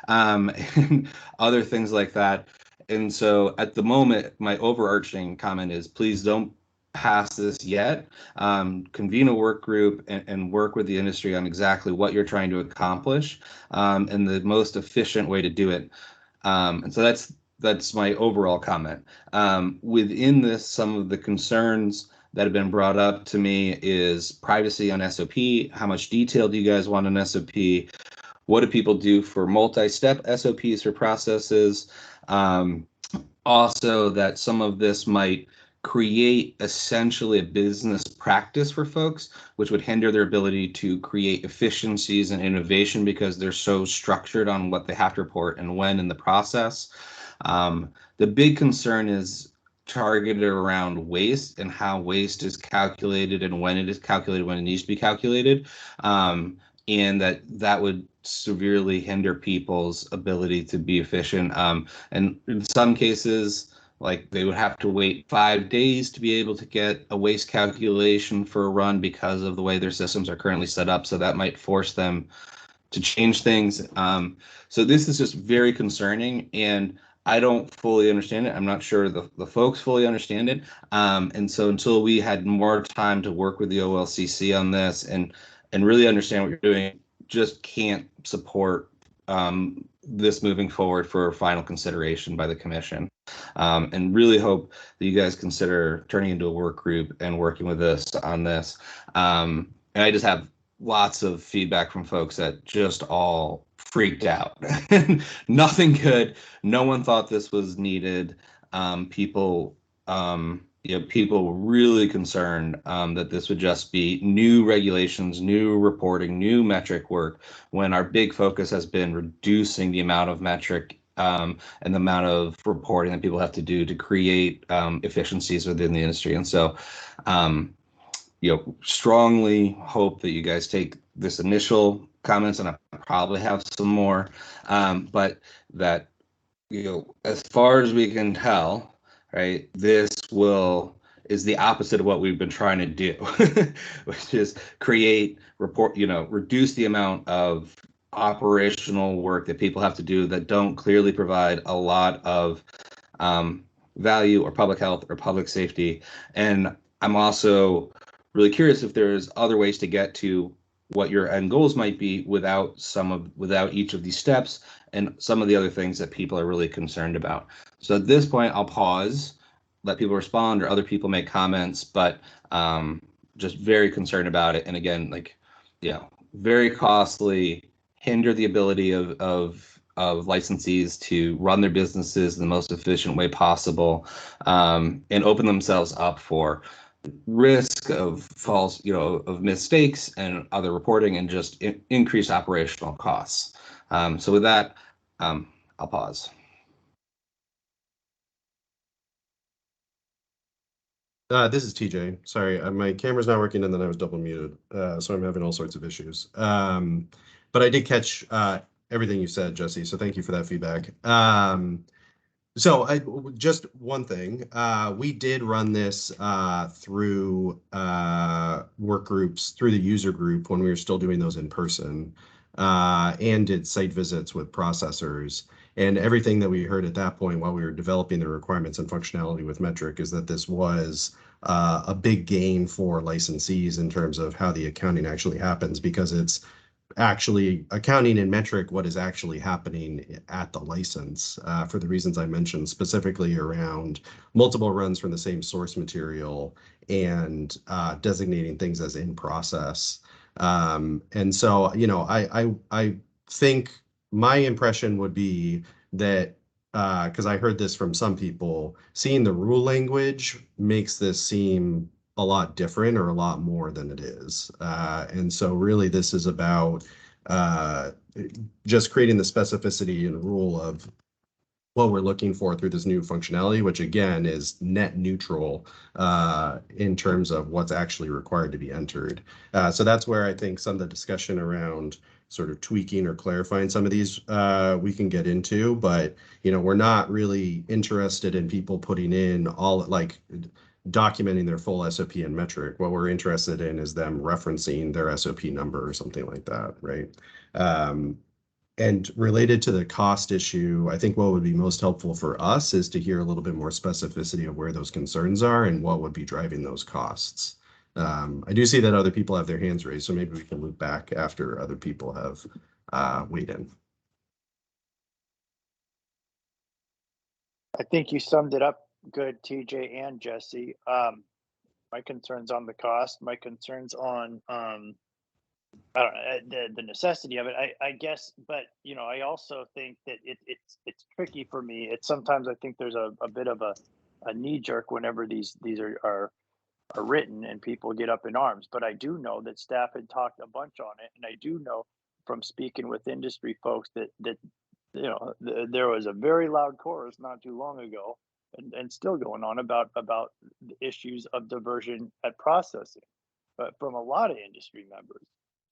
and other things like that. And so at the moment, my overarching comment is, please don't pass this yet. Convene a work group and work with the industry on exactly what you're trying to accomplish, and the most efficient way to do it. And so that's my overall comment. Within this, some of the concerns that have been brought up to me is privacy on SOP. How much detail do you guys want on SOP? What do people do for multi-step SOPs for processes? Also, that some of this might create essentially a business practice for folks, which would hinder their ability to create efficiencies and innovation because they're so structured on what they have to report and when in the process. The big concern is targeted around waste and how waste is calculated and when it is calculated, when it needs to be calculated, and that would severely hinder people's ability to be efficient. And in some cases, like, they would have to wait 5 days to be able to get a waste calculation for a run because of the way their systems are currently set up. So that might force them to change things. So this is just very concerning, and I don't fully understand it. I'm not sure the folks fully understand it. And so until we had more time to work with the OLCC on this and really understand what you're doing, just can't support this moving forward for final consideration by the commission. And really hope that you guys consider turning into a work group and working with us on this. And I just have lots of feedback from folks that just all freaked out. Nothing good. No one thought this was needed. People were really concerned that this would just be new regulations, new reporting, new metric work, when our big focus has been reducing the amount of metric and the amount of reporting that people have to do to create efficiencies within the industry. And so, strongly hope that you guys take this initial comments, and I probably have some more, but that, as far as we can tell, right, this is the opposite of what we've been trying to do, which is reduce the amount of operational work that people have to do that don't clearly provide a lot of value or public health or public safety. And I'm also really curious if there's other ways to get to what your end goals might be without each of these steps and some of the other things that people are really concerned about. So at this point, I'll pause, let people respond or other people make comments, but just very concerned about it. And again, very costly, hinder the ability of licensees to run their businesses in the most efficient way possible, and open themselves up for risk of false, of mistakes and other reporting, and just increase operational costs. So with that, I'll pause. This is TJ. Sorry, my camera's not working and then I was double muted. So I'm having all sorts of issues. But I did catch everything you said, Jesse. So thank you for that feedback. So just one thing, we did run this through work groups, through the user group when we were still doing those in person, and did site visits with processors. And everything that we heard at that point while we were developing the requirements and functionality with Metric is that this was a big gain for licensees in terms of how the accounting actually happens, because it's actually accounting in Metric what is actually happening at the license, for the reasons I mentioned, specifically around multiple runs from the same source material and designating things as in process. And so, I think my impression would be that, because I heard this from some people, seeing the rule language makes this seem a lot different or a lot more than it is. And so really this is about just creating the specificity and rule of what we're looking for through this new functionality, which again is net neutral in terms of what's actually required to be entered. So that's where I think some of the discussion around sort of tweaking or clarifying some of these we can get into, but we're not really interested in people putting in all documenting their full SOP in Metric. What we're interested in is them referencing their SOP number or something like that, right? And related to the cost issue, I think what would be most helpful for us is to hear a little bit more specificity of where those concerns are and what would be driving those costs. I do see that other people have their hands raised, so maybe we can loop back after other people have weighed in. I think you summed it up good, TJ and Jesse. My concerns on the cost, my concerns on I don't know, the necessity of it, I guess, but I also think that it's tricky for me. It's sometimes I think there's a bit of a knee jerk whenever these are written and people get up in arms. But I do know that staff had talked a bunch on it, and I do know from speaking with industry folks that there was a very loud chorus not too long ago, and still going on about the issues of diversion at processing, but from a lot of industry members.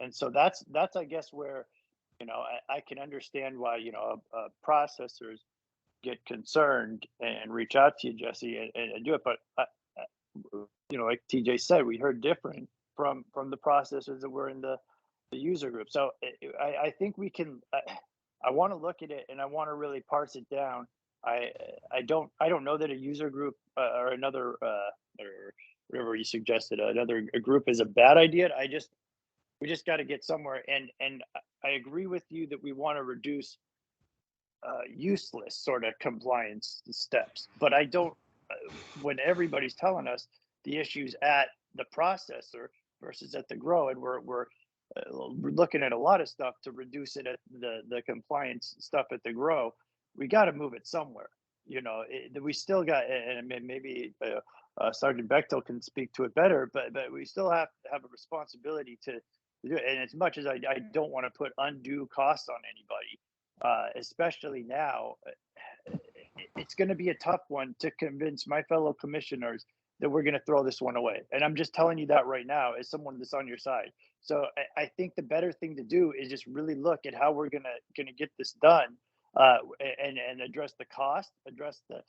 And so that's I guess where I can understand why processors get concerned and reach out to you, Jesse, and do it. But like TJ said, we heard different from the processors that were in the user group. So I think we can. I want to look at it and I want to really parse it down. I don't know that a user group or another or whatever you suggested, another group is a bad idea. We just got to get somewhere. And I agree with you that we want to reduce useless sort of compliance steps. But I don't, when everybody's telling us the issues at the processor versus at the grow, and we're looking at a lot of stuff to reduce it at the compliance stuff at the grow, we got to move it somewhere. We still got, and maybe Sergeant Bechtel can speak to it better, but we still have a responsibility to do it. And as much as I don't want to put undue costs on anybody, especially now, it's going to be a tough one to convince my fellow commissioners that we're going to throw this one away. And I'm just telling you that right now as someone that's on your side. So I think the better thing to do is just really look at how we're going to get this done, and address the cost, address the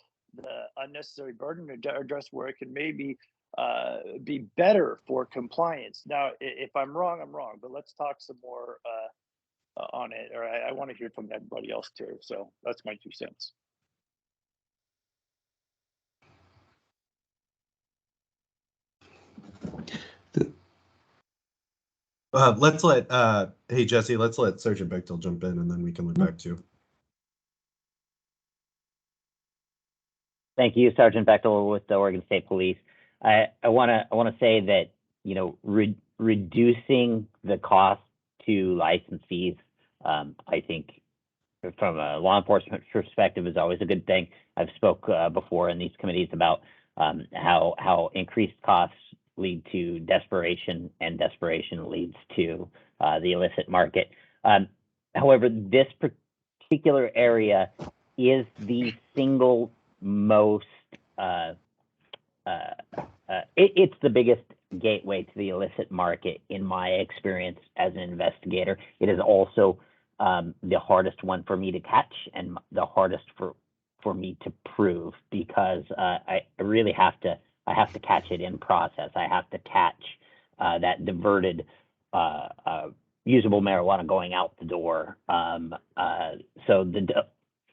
unnecessary burden, address where it can maybe be better for compliance. Now, if I'm wrong, I'm wrong, but let's talk some more on it, or I want to hear from everybody else too. So that's my 2 cents. Let's let hey Jesse, let's let Sergeant Bechtel jump in, and then we can look back to. Thank you, Sergeant Bechtel with the Oregon State Police. I want to say that, you know, reducing the cost to license fees, I think from a law enforcement perspective is always a good thing. I've spoke before in these committees about how increased costs lead to desperation, and desperation leads to the illicit market. However, this particular area is the single most, it's the biggest gateway to the illicit market in my experience as an investigator. It is also the hardest one for me to catch, and the hardest for me to prove, because I really have to catch it in process. I have to catch that diverted usable marijuana going out the door. So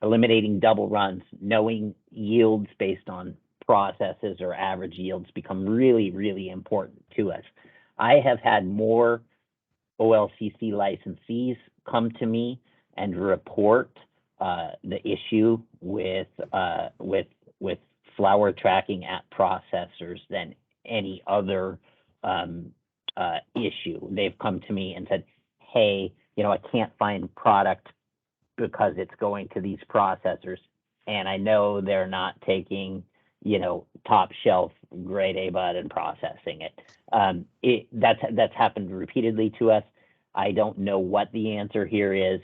eliminating double runs, knowing yields based on processes or average yields become really, really important to us. I have had more OLCC licensees come to me and report the issue with flower tracking at processors than any other issue. They've come to me and said, hey, you know, I can't find product because it's going to these processors, and I know they're not taking, you know, top shelf grade A bud and processing it. That's happened repeatedly to us. I don't know what the answer here is,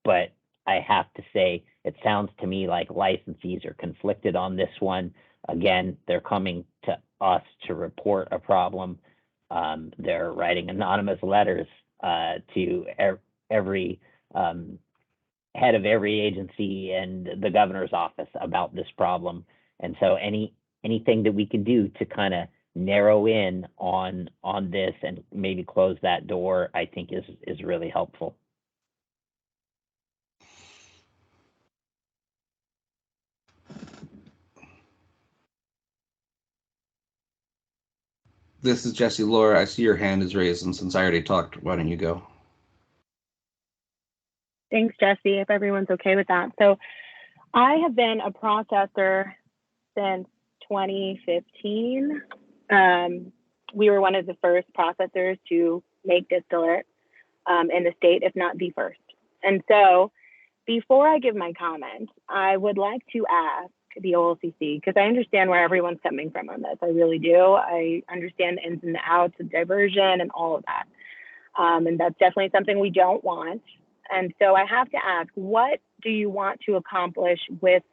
but I have to say, it sounds to me like licensees are conflicted on this one. Again, they're coming to us to report a problem. They're writing anonymous letters to every head of every agency and the governor's office about this problem. And so anything that we can do to kind of narrow in on this and maybe close that door, I think is really helpful. This is Jesse. Laura, I see your hand is raised, and since I already talked, why don't you go? Thanks, Jesse, if everyone's okay with that. So I have been a processor since 2015. We were one of the first processors to make distillate in the state, if not the first. And so before I give my comment, I would like to ask the OLCC, because I understand where everyone's coming from on this. I really do. I understand the ins and the outs of diversion and all of that. And that's definitely something we don't want. And so I have to ask, what do you want to accomplish with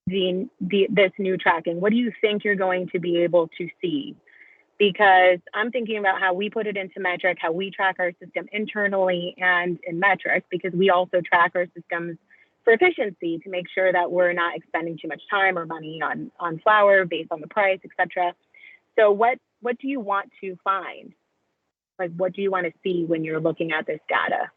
this new tracking? What do you think you're going to be able to see? Because I'm thinking about how we put it into metric, how we track our system internally and in metric, because we also track our systems for efficiency to make sure that we're not expending too much time or money on flour based on the price, etc. So what do you want to find? Like, what do you want to see when you're looking at this data?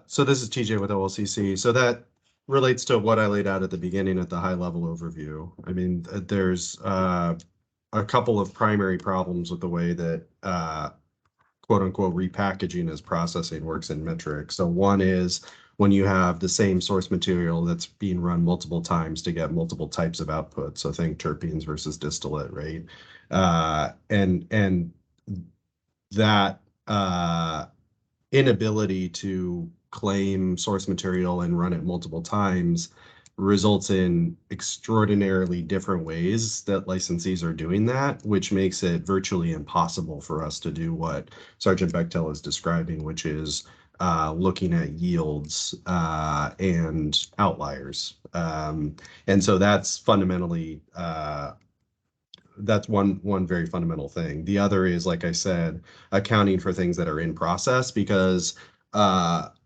So this is TJ with OLCC. So that relates to what I laid out at the beginning at the high level overview. I mean, there's a couple of primary problems with the way that quote unquote repackaging as processing works in metric. So one is when you have the same source material that's being run multiple times to get multiple types of output. So think terpenes versus distillate, right? And that inability to claim source material and run it multiple times results in extraordinarily different ways that licensees are doing that, which makes it virtually impossible for us to do what Sergeant Bechtel is describing, which is looking at yields and outliers. And so that's fundamentally that's one very fundamental thing. The other is, like I said, accounting for things that are in process, because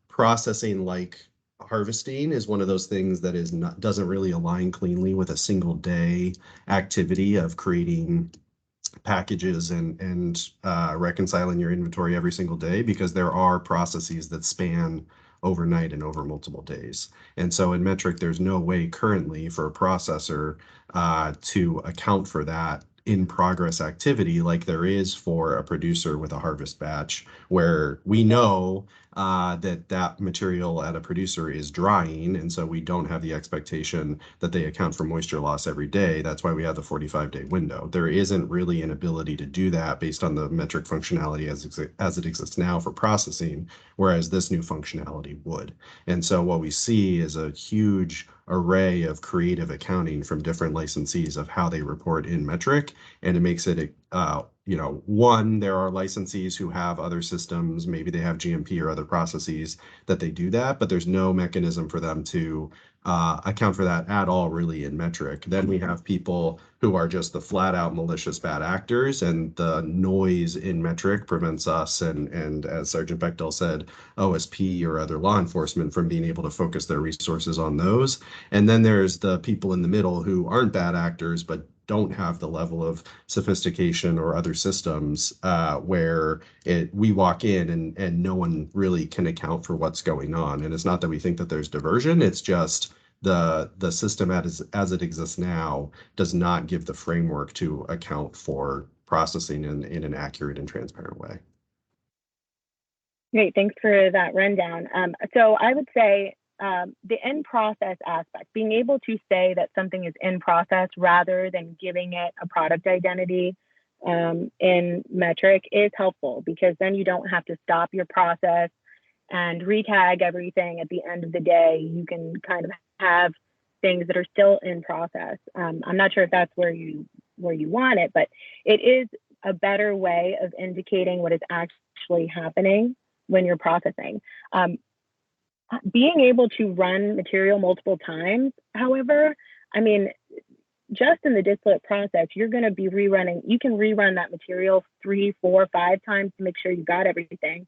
processing like harvesting is one of those things that doesn't really align cleanly with a single day activity of creating packages and reconciling your inventory every single day, because there are processes that span overnight and over multiple days. And so in Metric, there's no way currently for a processor to account for that in progress activity like there is for a producer with a harvest batch, where we know that material at a producer is drying, and so we don't have the expectation that they account for moisture loss every day. That's why we have the 45-day window. There isn't really an ability to do that based on the Metric functionality as it exists now for processing, whereas this new functionality would. And so what we see is a huge array of creative accounting from different licensees of how they report in Metric, and it makes it one, there are licensees who have other systems, maybe they have GMP or other processes that they do that, but there's no mechanism for them to account for that at all really in Metric. Then we have people who are just the flat out malicious bad actors, and the noise in Metric prevents us and as Sergeant Bechtel said, OSP or other law enforcement from being able to focus their resources on those. And then there's the people in the middle who aren't bad actors but don't have the level of sophistication or other systems where we walk in and no one really can account for what's going on. And it's not that we think that there's diversion, it's just the system as it exists now does not give the framework to account for processing in an accurate and transparent way. Great, thanks for that rundown. So I would say the in process aspect, being able to say that something is in process rather than giving it a product identity in Metric is helpful, because then you don't have to stop your process and retag everything at the end of the day. You can kind of have things that are still in process. I'm not sure if that's where you want it, but it is a better way of indicating what is actually happening when you're processing. Being able to run material multiple times, however, I mean, just in the distillate process, you're going to be rerunning. You can rerun that material 3, 4, 5 times to make sure you got everything.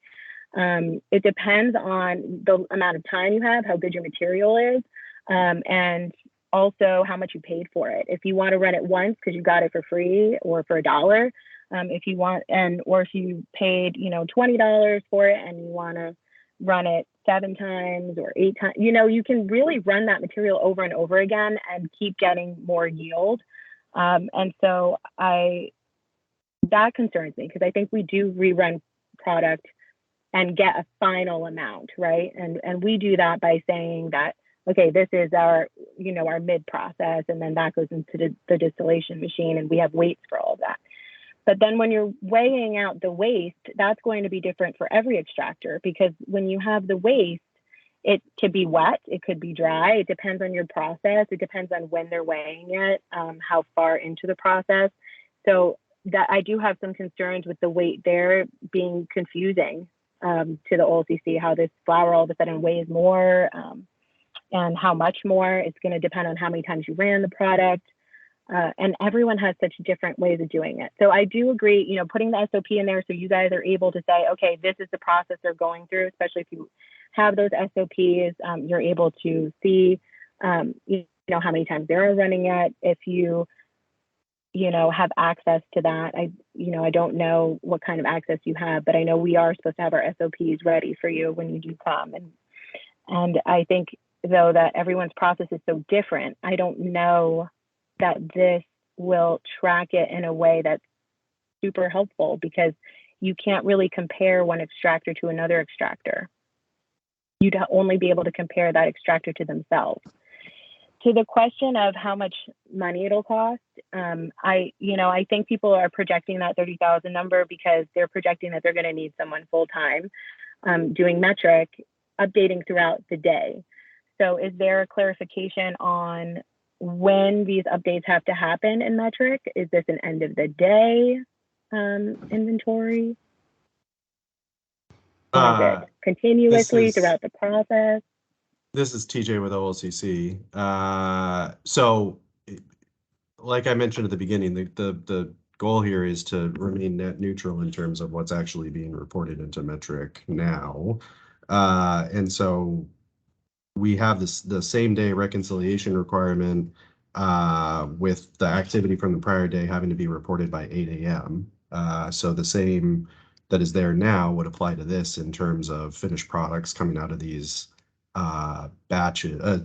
It depends on the amount of time you have, how good your material is, and also how much you paid for it. If you want to run it once because you got it for free or for $1, if you want, or if you paid, $20 for it and you want to run it 7 times or 8 times, you can really run that material over and over again and keep getting more yield. And so that concerns me, because I think we do rerun product and get a final amount, right? And we do that by saying that, okay, this is our, our mid process, and then that goes into the distillation machine, and we have weights for all of that. But then when you're weighing out the waste, that's going to be different for every extractor, because when you have the waste, it could be wet, it could be dry, it depends on your process, it depends on when they're weighing it, how far into the process. So that I do have some concerns with the weight there being confusing to the OLCC, how this flour all of a sudden weighs more and how much more. It's going to depend on how many times you ran the product. And everyone has such different ways of doing it. So I do agree, putting the SOP in there so you guys are able to say, okay, this is the process they're going through, especially if you have those SOPs, you're able to see, how many times they're running it. If you, have access to that. I don't know what kind of access you have, but I know we are supposed to have our SOPs ready for you when you do come. And I think, though, that everyone's process is so different, I don't know that this will track it in a way that's super helpful, because you can't really compare one extractor to another extractor. You'd only be able to compare that extractor to themselves. To the question of how much money it'll cost, I think people are projecting that 30,000 number because they're projecting that they're going to need someone full time doing Metric, updating throughout the day. So is there a clarification on when these updates have to happen in Metric? Is this an end of the day inventory? Was it continuously is- throughout the process? This is TJ with OLCC. So, like I mentioned at the beginning, the goal here is to remain net neutral in terms of what's actually being reported into metric now. And so we have the same day reconciliation requirement with the activity from the prior day having to be reported by 8 a.m. So the same that is there now would apply to this in terms of finished products coming out of these batches,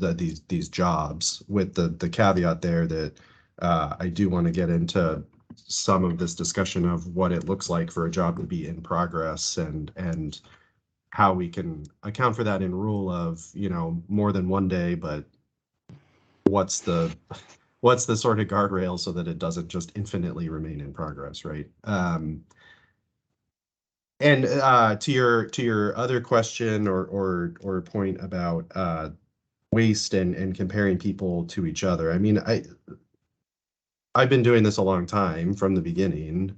these jobs, with the caveat there that I do want to get into some of this discussion of what it looks like for a job to be in progress and how we can account for that in rule of, more than one day, but what's the sort of guardrail so that it doesn't just infinitely remain in progress, right? And to your other question or point about waste and comparing people to each other, I mean, I've been doing this a long time from the beginning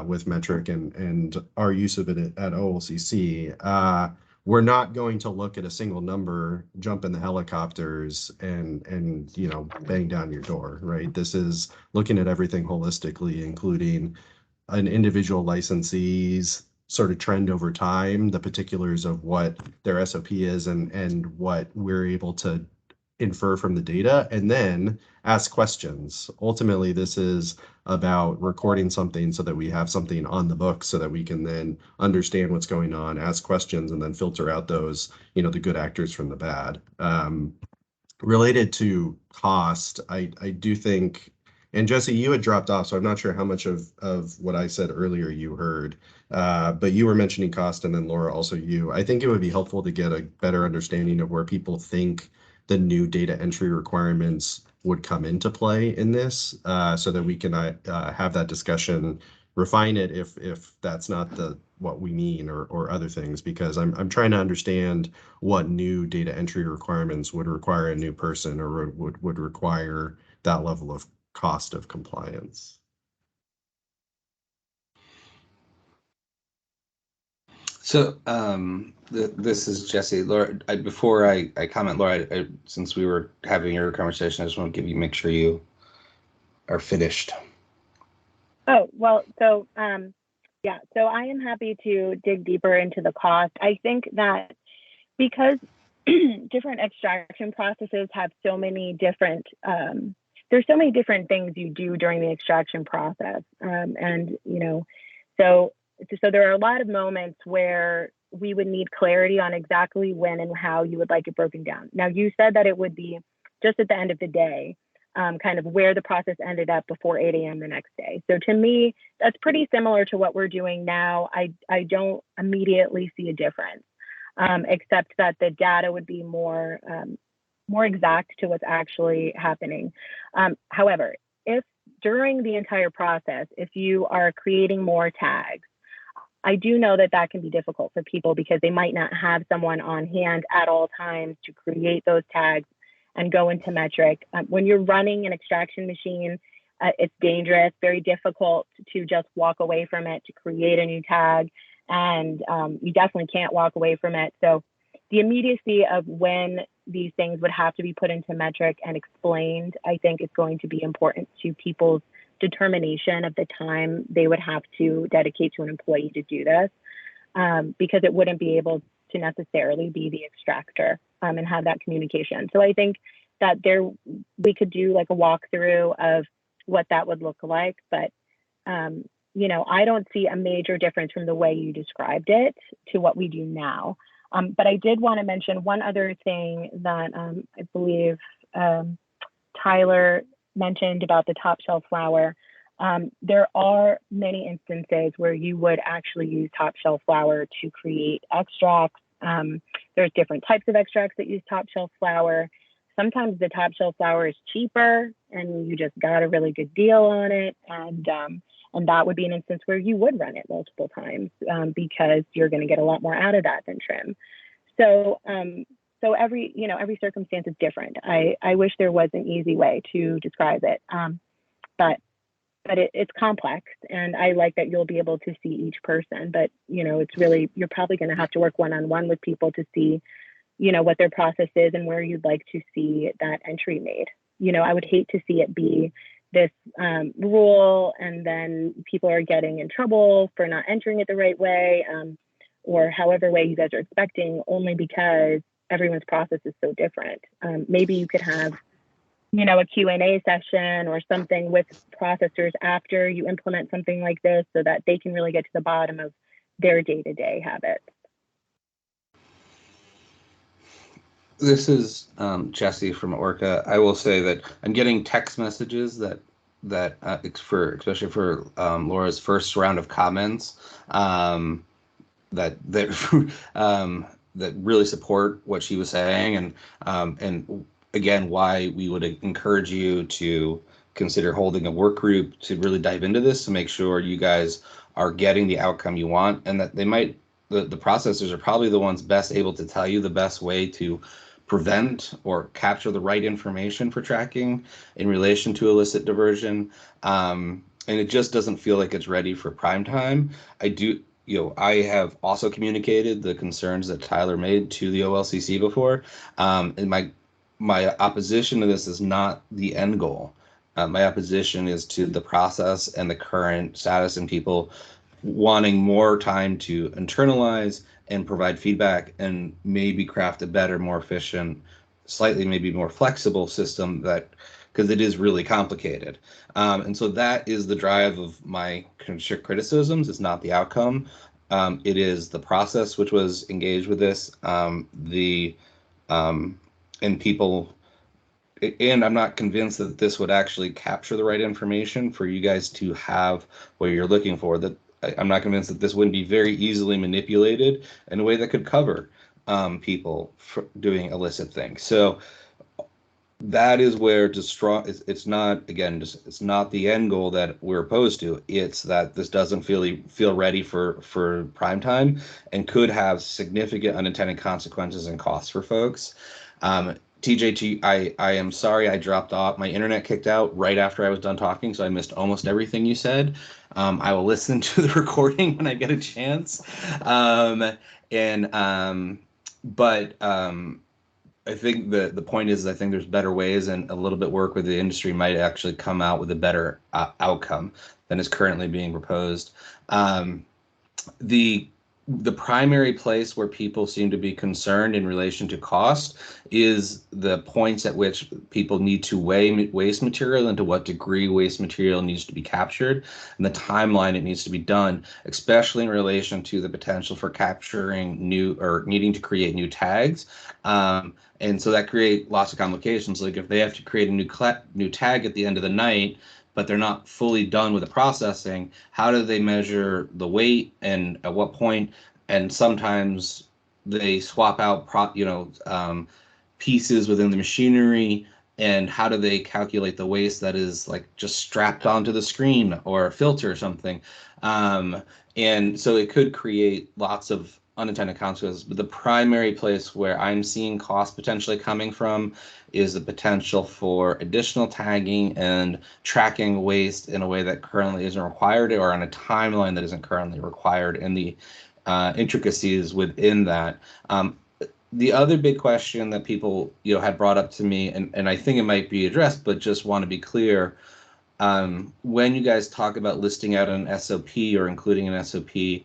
with metric and our use of it at OLCC. We're not going to look at a single number, jump in the helicopters and bang down your door, right? This is looking at everything holistically, including an individual licensee's sort of trend over time, the particulars of what their SOP is and what we're able to infer from the data, and then ask questions. Ultimately, this is about recording something so that we have something on the book so that we can then understand what's going on, ask questions, and then filter out those, the good actors from the bad. Related to cost, I do think, and Jesse, you had dropped off, so I'm not sure how much of what I said earlier you heard, but you were mentioning cost, and then Laura, also you. I think it would be helpful to get a better understanding of where people think the new data entry requirements would come into play in this, so that we can have that discussion, refine it if that's not what we mean, or other things, because I'm trying to understand what new data entry requirements would require a new person or would require that level of cost of compliance. So this is Jesse. Laura, before I comment, Laura, since we were having your conversation, I just want to make sure you are finished. Oh, well, so yeah, so I am happy to dig deeper into the cost. I think that because different extraction processes have so many different, there's so many different things you do during the extraction process. And, so there are a lot of moments where we would need clarity on exactly when and how you would like it broken down. Now, you said that it would be just at the end of the day, kind of where the process ended up before 8 a.m. the next day. So to me, that's pretty similar to what we're doing now. I don't immediately see a difference, except that the data would be more exact to what's actually happening. However, if during the entire process, if you are creating more tags, I do know that that can be difficult for people because they might not have someone on hand at all times to create those tags and go into metric. When you're running an extraction machine, it's dangerous, very difficult to just walk away from it to create a new tag. And you definitely can't walk away from it. So the immediacy of when these things would have to be put into metric and explained, I think is going to be important to people's determination of the time they would have to dedicate to an employee to do this, because it wouldn't be able to necessarily be the extractor and have that communication. So I think that we could do like a walkthrough of what that would look like, but I don't see a major difference from the way you described it to what we do now. But I did want to mention one other thing that I believe Tyler mentioned about the top shelf flour. There are many instances where you would actually use top shelf flour to create extracts. There's different types of extracts that use top shelf flour. Sometimes the top shelf flour is cheaper and you just got a really good deal on it. And that would be an instance where you would run it multiple times because you're going to get a lot more out of that than trim. So every circumstance is different. I wish there was an easy way to describe it, but but it's complex, and I like that you'll be able to see each person, but it's really, you're probably going to have to work one-on-one with people to see what their process is and where you'd like to see that entry made. I would hate to see it be this rule and then people are getting in trouble for not entering it the right way, or however way you guys are expecting, only because everyone's process is so different. Maybe you could have a Q&A session or something with processors after you implement something like this, so that they can really get to the bottom of their day-to-day habits. This is Jesse from Orca. I will say that I'm getting text messages that especially for Laura's first round of comments that that really support what she was saying, and again, why we would encourage you to consider holding a work group to really dive into this to make sure you guys are getting the outcome you want, and that the processors are probably the ones best able to tell you the best way to prevent or capture the right information for tracking in relation to illicit diversion. And it just doesn't feel like it's ready for prime time. I have also communicated the concerns that Tyler made to the OLCC before. And my opposition to this is not the end goal. My opposition is to the process and the current status, and people wanting more time to internalize and provide feedback and maybe craft a better, more efficient, slightly maybe more flexible system, that because it is really complicated. And so that is the drive of my criticisms. It's not the outcome. It is the process which was engaged with this, and people, and I'm not convinced that this would actually capture the right information for you guys to have what you're looking for. That I'm not convinced that this wouldn't be very easily manipulated in a way that could cover people for doing illicit things. So that is where it's not, again, it's not the end goal that we're opposed to. It's that this doesn't feel ready for prime time and could have significant unintended consequences and costs for folks. TJ, I am sorry I dropped off. My internet kicked out right after I was done talking, so I missed almost everything you said. I will listen to the recording when I get a chance. But I think the point is, I think there's better ways, and a little bit work with the industry might actually come out with a better outcome than is currently being proposed. The primary place where people seem to be concerned in relation to cost is the points at which people need to weigh waste material and to what degree waste material needs to be captured, and the timeline it needs to be done, especially in relation to the potential for capturing new or needing to create new tags. And so that create lots of complications. Like if they have to create a new tag at the end of the night, but they're not fully done with the processing, how do they measure the weight and at what point? And sometimes they swap out pieces within the machinery, and how do they calculate the waste that is like just strapped onto the screen or a filter or something? And so it could create lots of unintended consequences, but the primary place where I'm seeing cost potentially coming from is the potential for additional tagging and tracking waste in a way that currently isn't required, or on a timeline that isn't currently required, and the intricacies within that. The other big question that people had brought up to me, and I think it might be addressed, but just want to be clear, when you guys talk about listing out an SOP or including an SOP,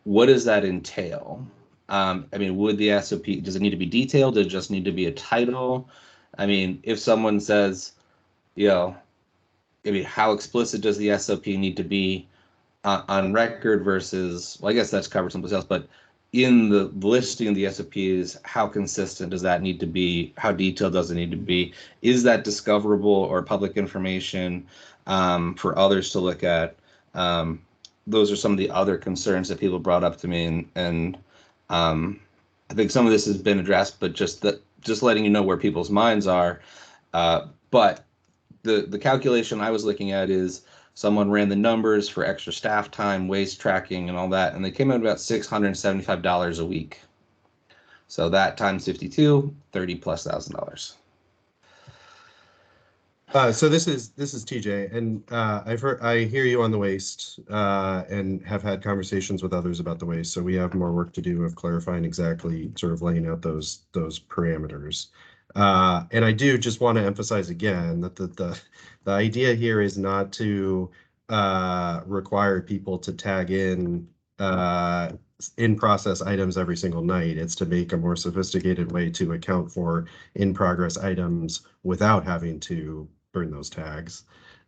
what does that entail? I mean, would the SOP, does it need to be detailed? Does it just need to be a title? I mean, if someone says, how explicit does the SOP need to be on record versus, well, I guess that's covered someplace else, but in the listing of the SOPs, how consistent does that need to be? How detailed does it need to be? Is that discoverable or public information for others to look at? Those are some of the other concerns that people brought up to me, and I think some of this has been addressed, but just letting you know where people's minds are. But the calculation I was looking at is someone ran the numbers for extra staff time, waste tracking, and all that, and they came out about $675 a week. So that times 52, $30,000+. So this is TJ, and I hear you on the waste, and have had conversations with others about the waste. So we have more work to do of clarifying exactly, sort of laying out those parameters. And I do just want to emphasize again that the idea here is not to require people to tag in process items every single night. It's to make a more sophisticated way to account for in progress items without having to burn those tags,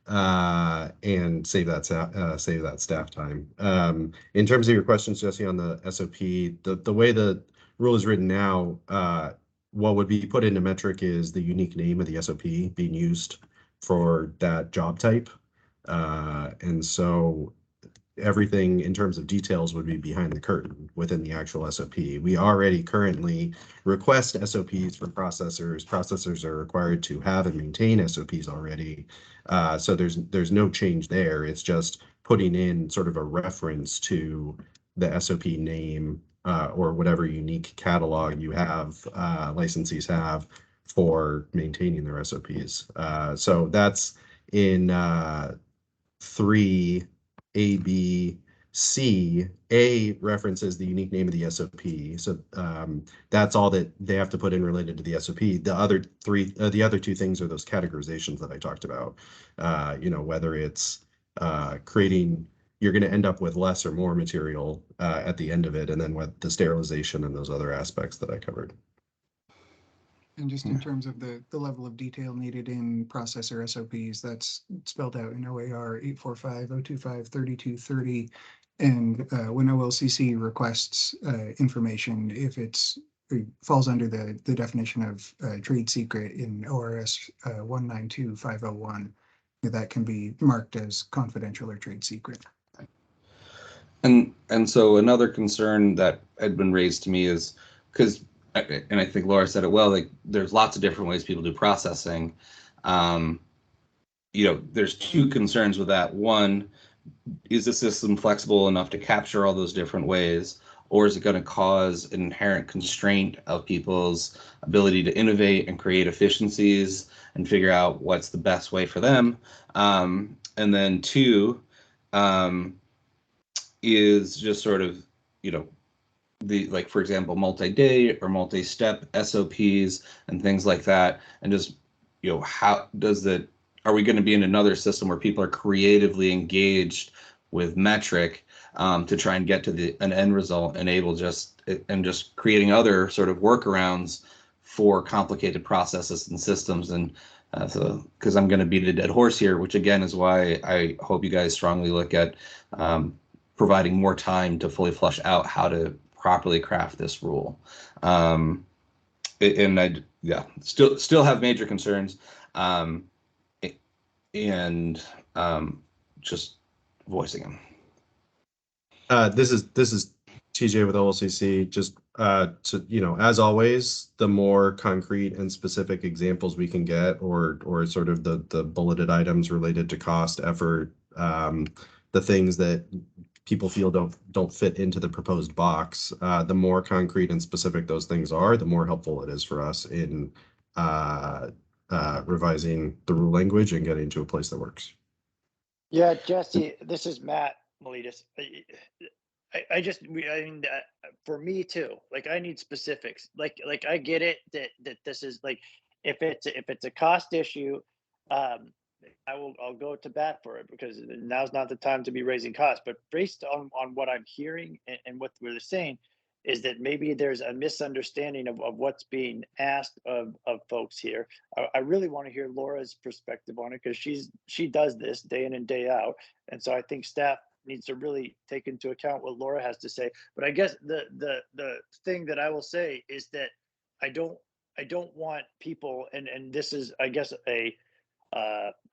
and save that staff time. In terms of your questions, Jesse, on the SOP, the way the rule is written now, what would be put into metric is the unique name of the SOP being used for that job type. And so everything in terms of details would be behind the curtain within the actual SOP. We already currently request SOPs for processors. Processors are required to have and maintain SOPs already. So there's no change there. It's just putting in sort of a reference to the SOP name, or whatever unique catalog you have, licensees have for maintaining their SOPs. So that's in 3 A, B, C. A references the unique name of the SOP. So that's all that they have to put in related to the SOP. The other two things are those categorizations that I talked about. Whether it's creating, you're going to end up with less or more material at the end of it, and then with the sterilization and those other aspects that I covered. And just in terms of the level of detail needed in processor SOPs, that's spelled out in OAR 845, 025, 3230. And when OLCC requests information, if it falls under the definition of trade secret in ORS 192501, that can be marked as confidential or trade secret. And so another concern that had been raised to me is because, and I think Laura said it well, like there's lots of different ways people do processing. There's two concerns with that. One, is the system flexible enough to capture all those different ways, or is it going to cause an inherent constraint of people's ability to innovate and create efficiencies and figure out what's the best way for them? And then two, is just sort of, for example, multi-day or multi-step SOPs and things like that. And just, how does are we going to be in another system where people are creatively engaged with metric to try and get to an end result, and just creating other sort of workarounds for complicated processes and systems? And so, because I'm going to beat a dead horse here, which again is why I hope you guys strongly look at providing more time to fully flush out how to properly craft this rule. And I still have major concerns, and just voicing them. This is TJ with OLCC. Just as always, the more concrete and specific examples we can get, or sort of the bulleted items related to cost, effort, the things that people feel don't fit into the proposed box, the more concrete and specific those things are, the more helpful it is for us in revising the rule language and getting to a place that works. Yeah, Jesse, this is Matt Miletus. For me too, like I need specifics. Like I get it that this is like, if it's a cost issue, I'll go to bat for it, because now's not the time to be raising costs. But based on what I'm hearing and what we're saying, is that maybe there's a misunderstanding of what's being asked of folks here. I really want to hear Laura's perspective on it, because she does this day in and day out. And so I think staff needs to really take into account what Laura has to say. But I guess the thing that I will say is that I don't want people, and this is, I guess, a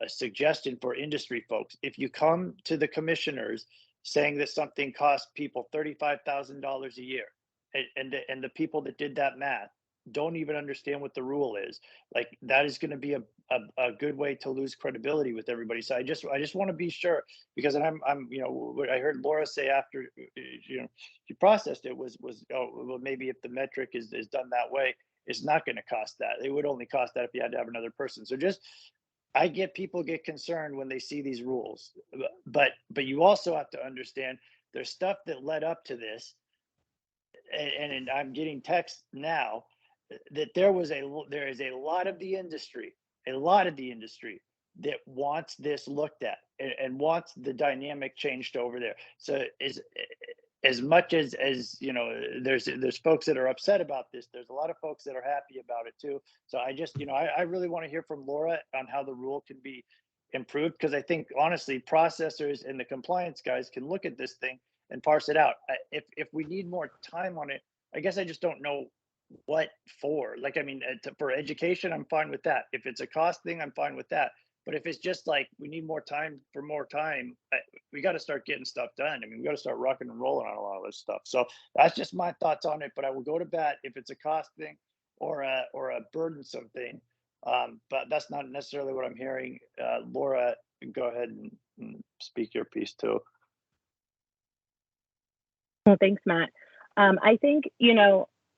suggestion for industry folks. If you come to the commissioners saying that something costs people $35,000 a year, and the people that did that math don't even understand what the rule is, like that is going to be a good way to lose credibility with everybody. So I just want to be sure, because I'm what I heard Laura say after she processed it was well, maybe if the metric is done that way, it's not going to cost that. It would only cost that if you had to have another person. So I get people get concerned when they see these rules, but you also have to understand there's stuff that led up to this, and I'm getting text now that there is a lot of the industry, that wants this looked at and wants the dynamic changed over there. So as much as there's folks that are upset about this, there's a lot of folks that are happy about it too. So I just, I really want to hear from Laura on how the rule can be improved, because I think honestly processors and the compliance guys can look at this thing and parse it out. If we need more time on it, I guess I just don't know what for. Like, I mean, for education, I'm fine with that. If it's a cost thing, I'm fine with that. But if it's just like we need more time for more time, we got to start getting stuff done. I mean, we got to start rocking and rolling on a lot of this stuff. So that's just my thoughts on it. But I will go to bat if it's a cost thing or a burdensome thing. But that's not necessarily what I'm hearing. Laura, go ahead and speak your piece too. Well, thanks, Matt. I think,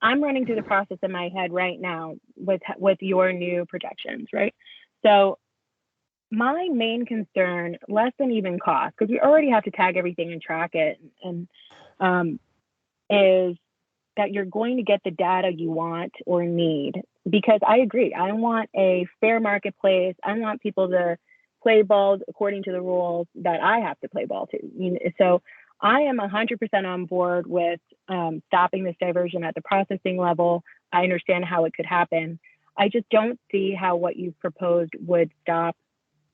I'm running through the process in my head right now with your new projections, right? So my main concern, less than even cost, because we already have to tag everything and track it, and is that you're going to get the data you want or need. Because I agree, I want a fair marketplace. I want people to play ball according to the rules that I have to play ball to. So I am 100% on board with stopping this diversion at the processing level. I understand how it could happen. I just don't see how what you've proposed would stop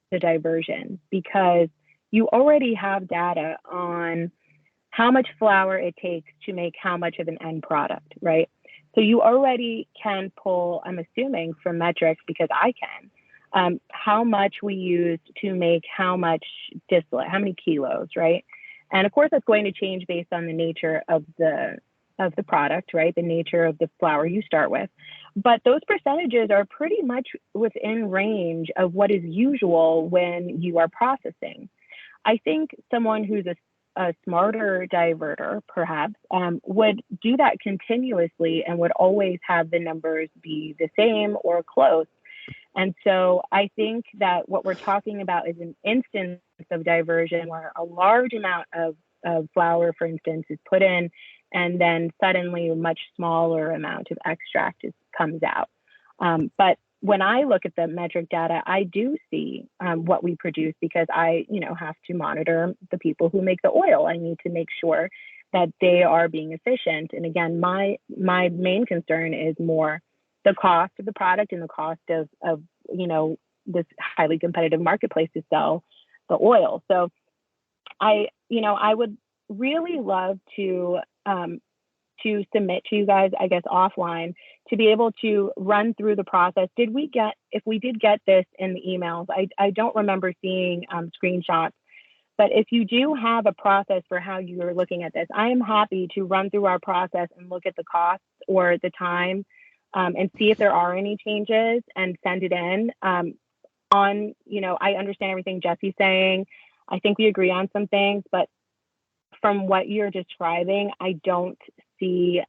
the diversion, because you already have data on how much flour it takes to make how much of an end product, right? So you already can pull, I'm assuming from metrics, because I can, how much we use to make how much distillate, how many kilos, right? And of course, that's going to change based on the nature of the product, right? The nature of the flour you start with. But those percentages are pretty much within range of what is usual when you are processing. I think someone who's a smarter diverter, perhaps, would do that continuously and would always have the numbers be the same or close. And so I think that what we're talking about is an instance of diversion where a large amount of flour, for instance, is put in, and then suddenly a much smaller amount of extract comes out. But when I look at the metric data, I do see what we produce, because I, have to monitor the people who make the oil. I need to make sure that they are being efficient. And again, my main concern is more the cost of the product and the cost of this highly competitive marketplace to sell the oil. So I would really love to submit to you guys, I guess, offline, to be able to run through the process. If we did get this in the emails, I don't remember seeing screenshots, but if you do have a process for how you are looking at this, I am happy to run through our process and look at the costs or the time, and see if there are any changes and send it in. I understand everything Jesse's saying. I think we agree on some things, but from what you're describing, I don't see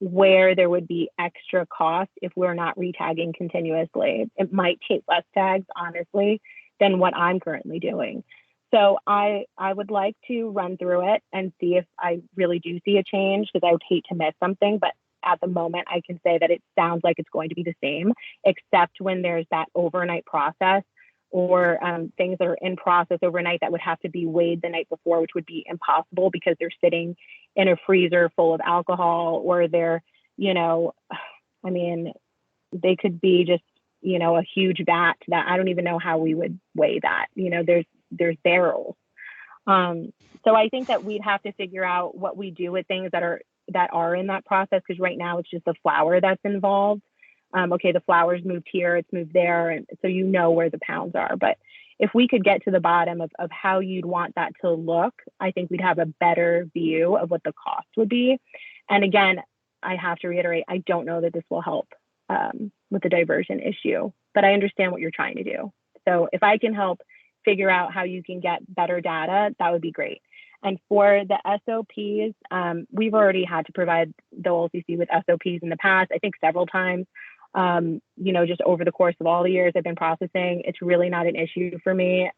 where there would be extra cost if we're not retagging continuously. It might take less tags, honestly, than what I'm currently doing. So I would like to run through it and see if I really do see a change, because I would hate to miss something. But at the moment, I can say that it sounds like it's going to be the same, except when there's that overnight process, or things that are in process overnight that would have to be weighed the night before, which would be impossible because they're sitting in a freezer full of alcohol, or they're, they could be just, a huge vat that I don't even know how we would weigh that. There's barrels. So I think that we'd have to figure out what we do with things that are in that process, because right now it's just the flour that's involved. Okay, the flour's moved here, it's moved there, and so where the pounds are. But if we could get to the bottom of how you'd want that to look, I think we'd have a better view of what the cost would be. And again, I have to reiterate, I don't know that this will help with the diversion issue, but I understand what you're trying to do. So if I can help figure out how you can get better data, that would be great. And for the SOPs, we've already had to provide the OLCC with SOPs in the past, I think several times. You know, just over the course of all the years I've been processing, it's really not an issue for me.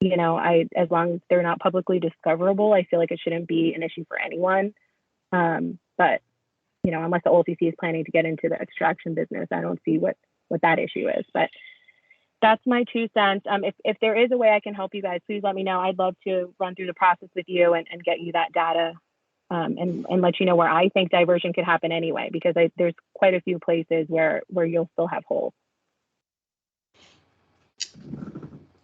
You know, as long as they're not publicly discoverable, I feel like it shouldn't be an issue for anyone. But, you know, unless the OLCC is planning to get into the extraction business, I don't see what that issue is. But that's my 2 cents. If there is a way I can help you guys, please let me know. I'd love to run through the process with you and get you that data, and let you know where I think diversion could happen anyway, because there's quite a few places where you'll still have holes.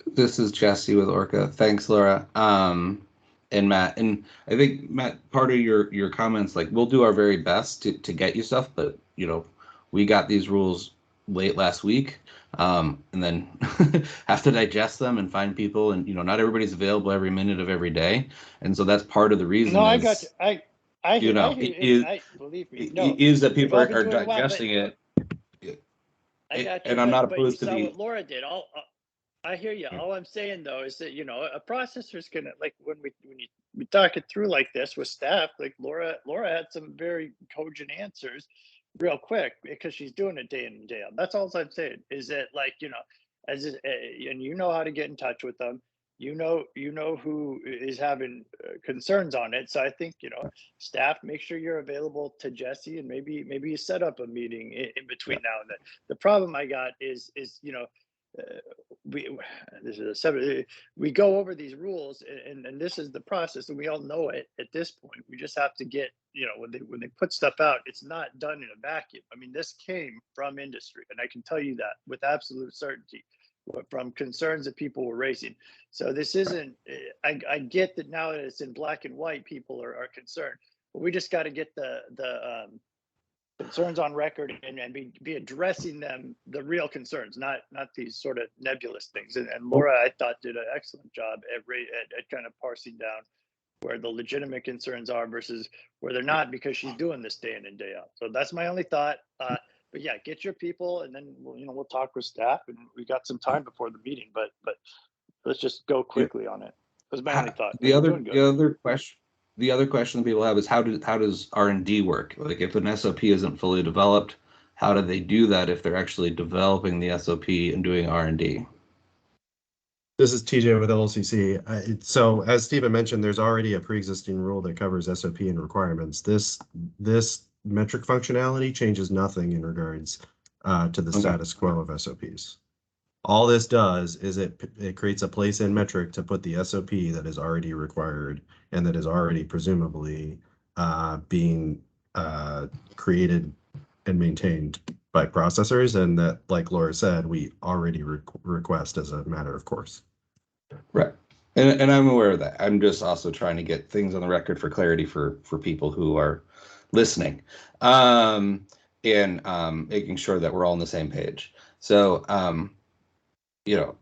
This is Jesse with Orca. Thanks, Laura. And Matt. And I think, Matt, part of your comments, like, we'll do our very best to get you stuff, but, you know, we got these rules late last week, and then have to digest them and find people, and, you know, not everybody's available every minute of every day. And so that's part of the reason. No, I got you. I you know, believe me. No, is that people we've all been are doing well, digesting it. I got you. And I'm not but opposed you to saw the. what Laura did. I hear you. All I'm saying though is that, you know, a processor's gonna, like, when we talk it through like this with staff, like Laura had some very cogent answers real quick because she's doing it day in and day out. That's all I'm saying, is that, like, you know, and you know how to get in touch with them. You know who is having concerns on it. So I think, you know, staff, make sure you're available to Jesse, and maybe you set up a meeting in between now and then. The problem I got is you know, we go over these rules, and this is the process, and we all know it at this point. We just have to get, you know, when they put stuff out, it's not done in a vacuum. I mean, this came from industry, and I can tell you that with absolute certainty, from concerns that people were raising. So this isn't, I get that now that it's in black and white, people are concerned, but we just got to get the concerns on record and be addressing them, the real concerns, not these sort of nebulous things. And Laura, I thought, did an excellent job at kind of parsing down where the legitimate concerns are versus where they're not, because she's doing this day in and day out. So that's my only thought. But yeah, get your people, and then we'll talk with staff, and we got some time before the meeting, but let's just go quickly on it. That's my only thought. The other question people have is how does R&D work? Like, if an SOP isn't fully developed, how do they do that if they're actually developing the SOP and doing R&D? This is TJ with OLCC. So as Stephen mentioned, there's already a pre-existing rule that covers SOP and requirements. This metric functionality changes nothing in regards to the status quo of SOPs. All this does is it creates a place in metric to put the SOP that is already required and that is already presumably being created and maintained by processors, and that, like Laura said, we already request as a matter of course. Right. And I'm aware of that. I'm just also trying to get things on the record for clarity for people who are listening, and making sure that we're all on the same page. So, you know,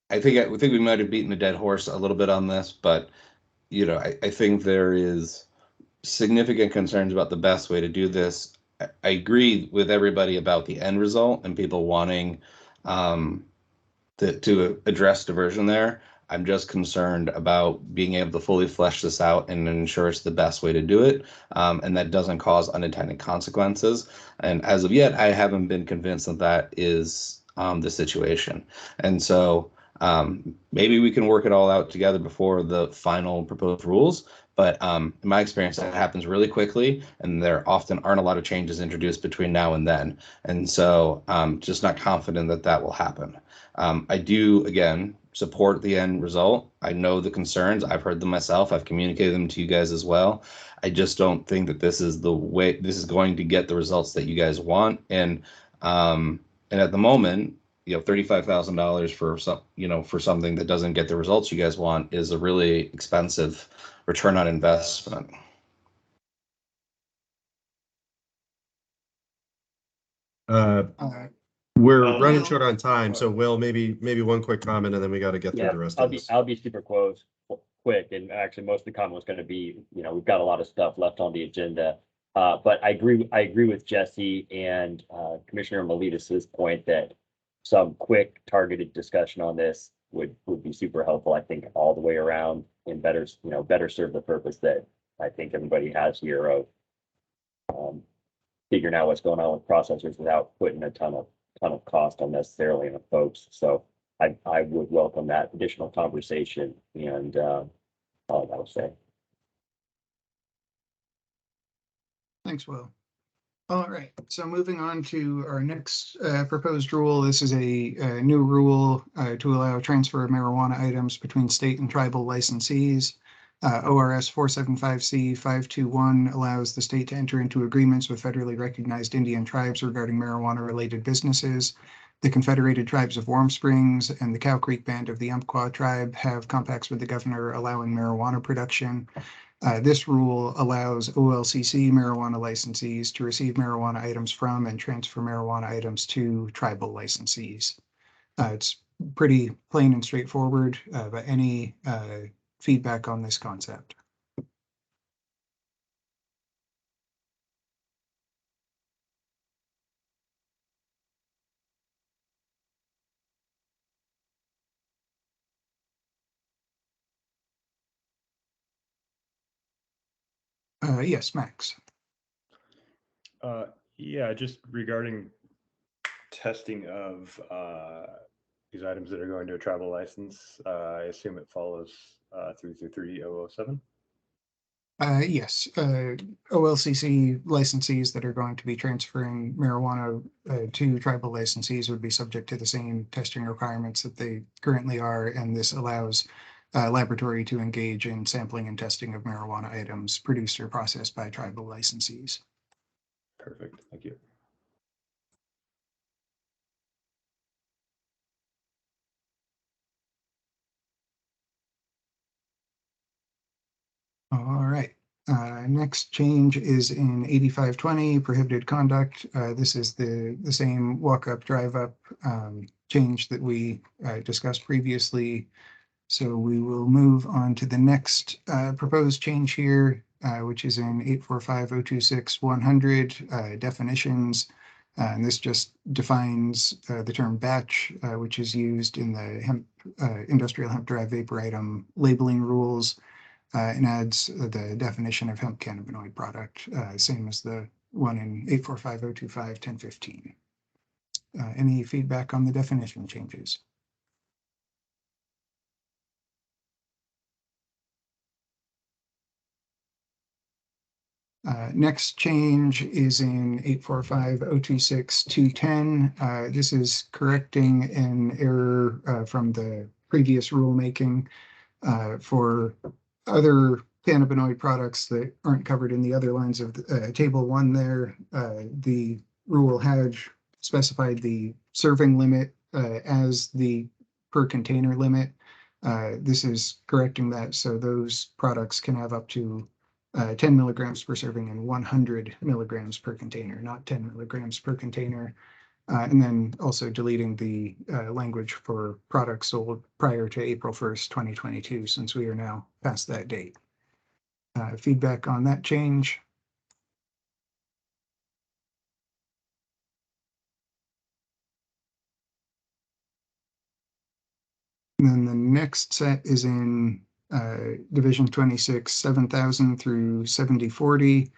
I think we might have beaten a dead horse a little bit on this, but, you know, I think there is significant concerns about the best way to do this. I agree with everybody about the end result and people wanting to address diversion there. I'm just concerned about being able to fully flesh this out and ensure it's the best way to do it, and that doesn't cause unintended consequences. And as of yet, I haven't been convinced that is the situation. And so maybe we can work it all out together before the final proposed rules. But in my experience, that happens really quickly, and there often aren't a lot of changes introduced between now and then. And so just not confident that will happen. I do, again, support the end result. I know the concerns. I've heard them myself. I've communicated them to you guys as well. I just don't think that this is the way, this is going to get the results that you guys want. And at the moment, you know, $35,000 for for something that doesn't get the results you guys want is a really expensive return on investment. We're running short on time, so Will, maybe one quick comment, and then we got to get through the rest of this. I'll be super quick, and actually most of the comment was going to be, you know, we've got a lot of stuff left on the agenda, but I agree with Jesse and Commissioner Melidis's point that some quick targeted discussion on this would be super helpful, I think, all the way around, and better serve the purpose that I think everybody has here of figuring out what's going on with processors without putting a ton of cost unnecessarily on folks. So I would welcome that additional conversation, and all I would say. Thanks, Will. All right, so moving on to our next proposed rule. This is a new rule to allow transfer of marijuana items between state and tribal licensees. ORS 475C 521 allows the state to enter into agreements with federally recognized Indian tribes regarding marijuana-related businesses. The Confederated Tribes of Warm Springs and the Cow Creek Band of the Umpqua Tribe have compacts with the governor allowing marijuana production. This rule allows OLCC marijuana licensees to receive marijuana items from and transfer marijuana items to tribal licensees. It's pretty plain and straightforward, but any feedback on this concept? Yes, Max. Yeah, just regarding testing of these items that are going to a travel license, I assume it follows through 3007? Yes, OLCC licensees that are going to be transferring marijuana to tribal licensees would be subject to the same testing requirements that they currently are, and this allows laboratory to engage in sampling and testing of marijuana items produced or processed by tribal licensees. Perfect, thank you. All right. Next change is in 8520 prohibited conduct. This is the same walk up, drive up change that we discussed previously. So we will move on to the next proposed change here, which is in 845-026-100 definitions. And this just defines the term batch, which is used in the hemp, industrial hemp derived vapor item labeling rules. And adds the definition of hemp cannabinoid product, same as the one in 845-025-1015. Any feedback on the definition changes? Next change is in 845-026-210. This is correcting an error from the previous rulemaking for other cannabinoid products that aren't covered in the other lines of table 1 there. The rule had specified the serving limit as the per container limit. This is correcting that, so those products can have up to 10 milligrams per serving and 100 milligrams per container, not 10 milligrams per container. And then also deleting the language for products sold prior to April 1st, 2022, since we are now past that date. Feedback on that change? And then the next set is in Division 26, 7,000 through 7040.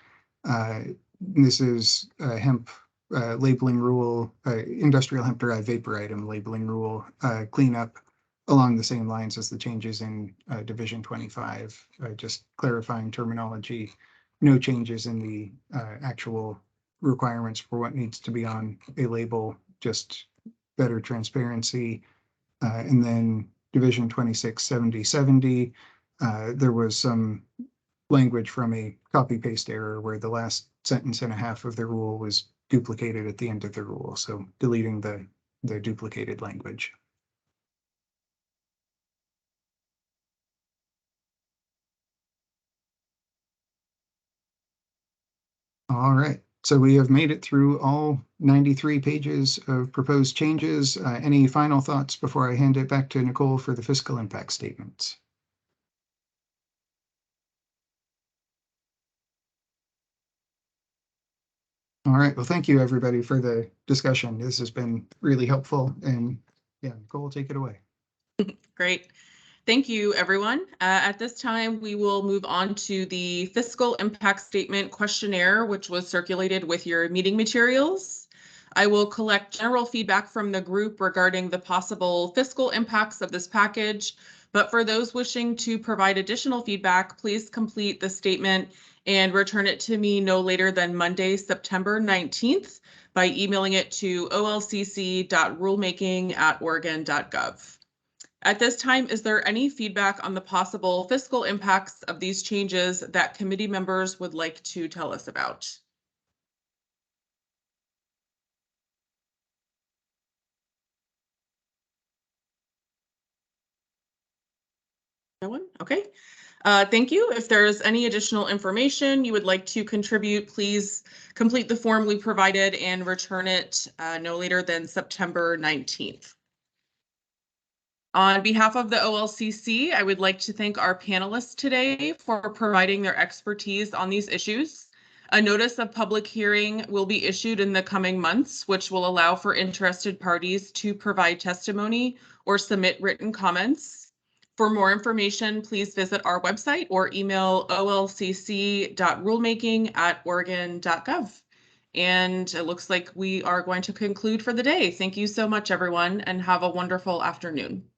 This is hemp labeling rule, industrial hemp derived vapor item labeling rule, cleanup along the same lines as the changes in Division 25, just clarifying terminology, no changes in the actual requirements for what needs to be on a label, just better transparency. And then Division 26, 7070, there was some language from a copy paste error where the last sentence and a half of the rule was duplicated at the end of the rule. So deleting the duplicated language. All right, so we have made it through all 93 pages of proposed changes. Any final thoughts before I hand it back to Nicole for the fiscal impact statements? All right, well, thank you everybody for the discussion. This has been really helpful, and yeah, Nicole, take it away. Great. Thank you, everyone. At this time, we will move on to the fiscal impact statement questionnaire, which was circulated with your meeting materials. I will collect general feedback from the group regarding the possible fiscal impacts of this package. But for those wishing to provide additional feedback, please complete the statement and return it to me no later than Monday, September 19th by emailing it to olcc.rulemaking@oregon.gov. At this time, is there any feedback on the possible fiscal impacts of these changes that committee members would like to tell us about? No one? Okay. Thank you. If there's any additional information you would like to contribute, please complete the form we provided and return it no later than September 19th. On behalf of the OLCC, I would like to thank our panelists today for providing their expertise on these issues. A notice of public hearing will be issued in the coming months, which will allow for interested parties to provide testimony or submit written comments. For more information, please visit our website or email olcc.rulemaking@oregon.gov. And it looks like we are going to conclude for the day. Thank you so much, everyone, and have a wonderful afternoon.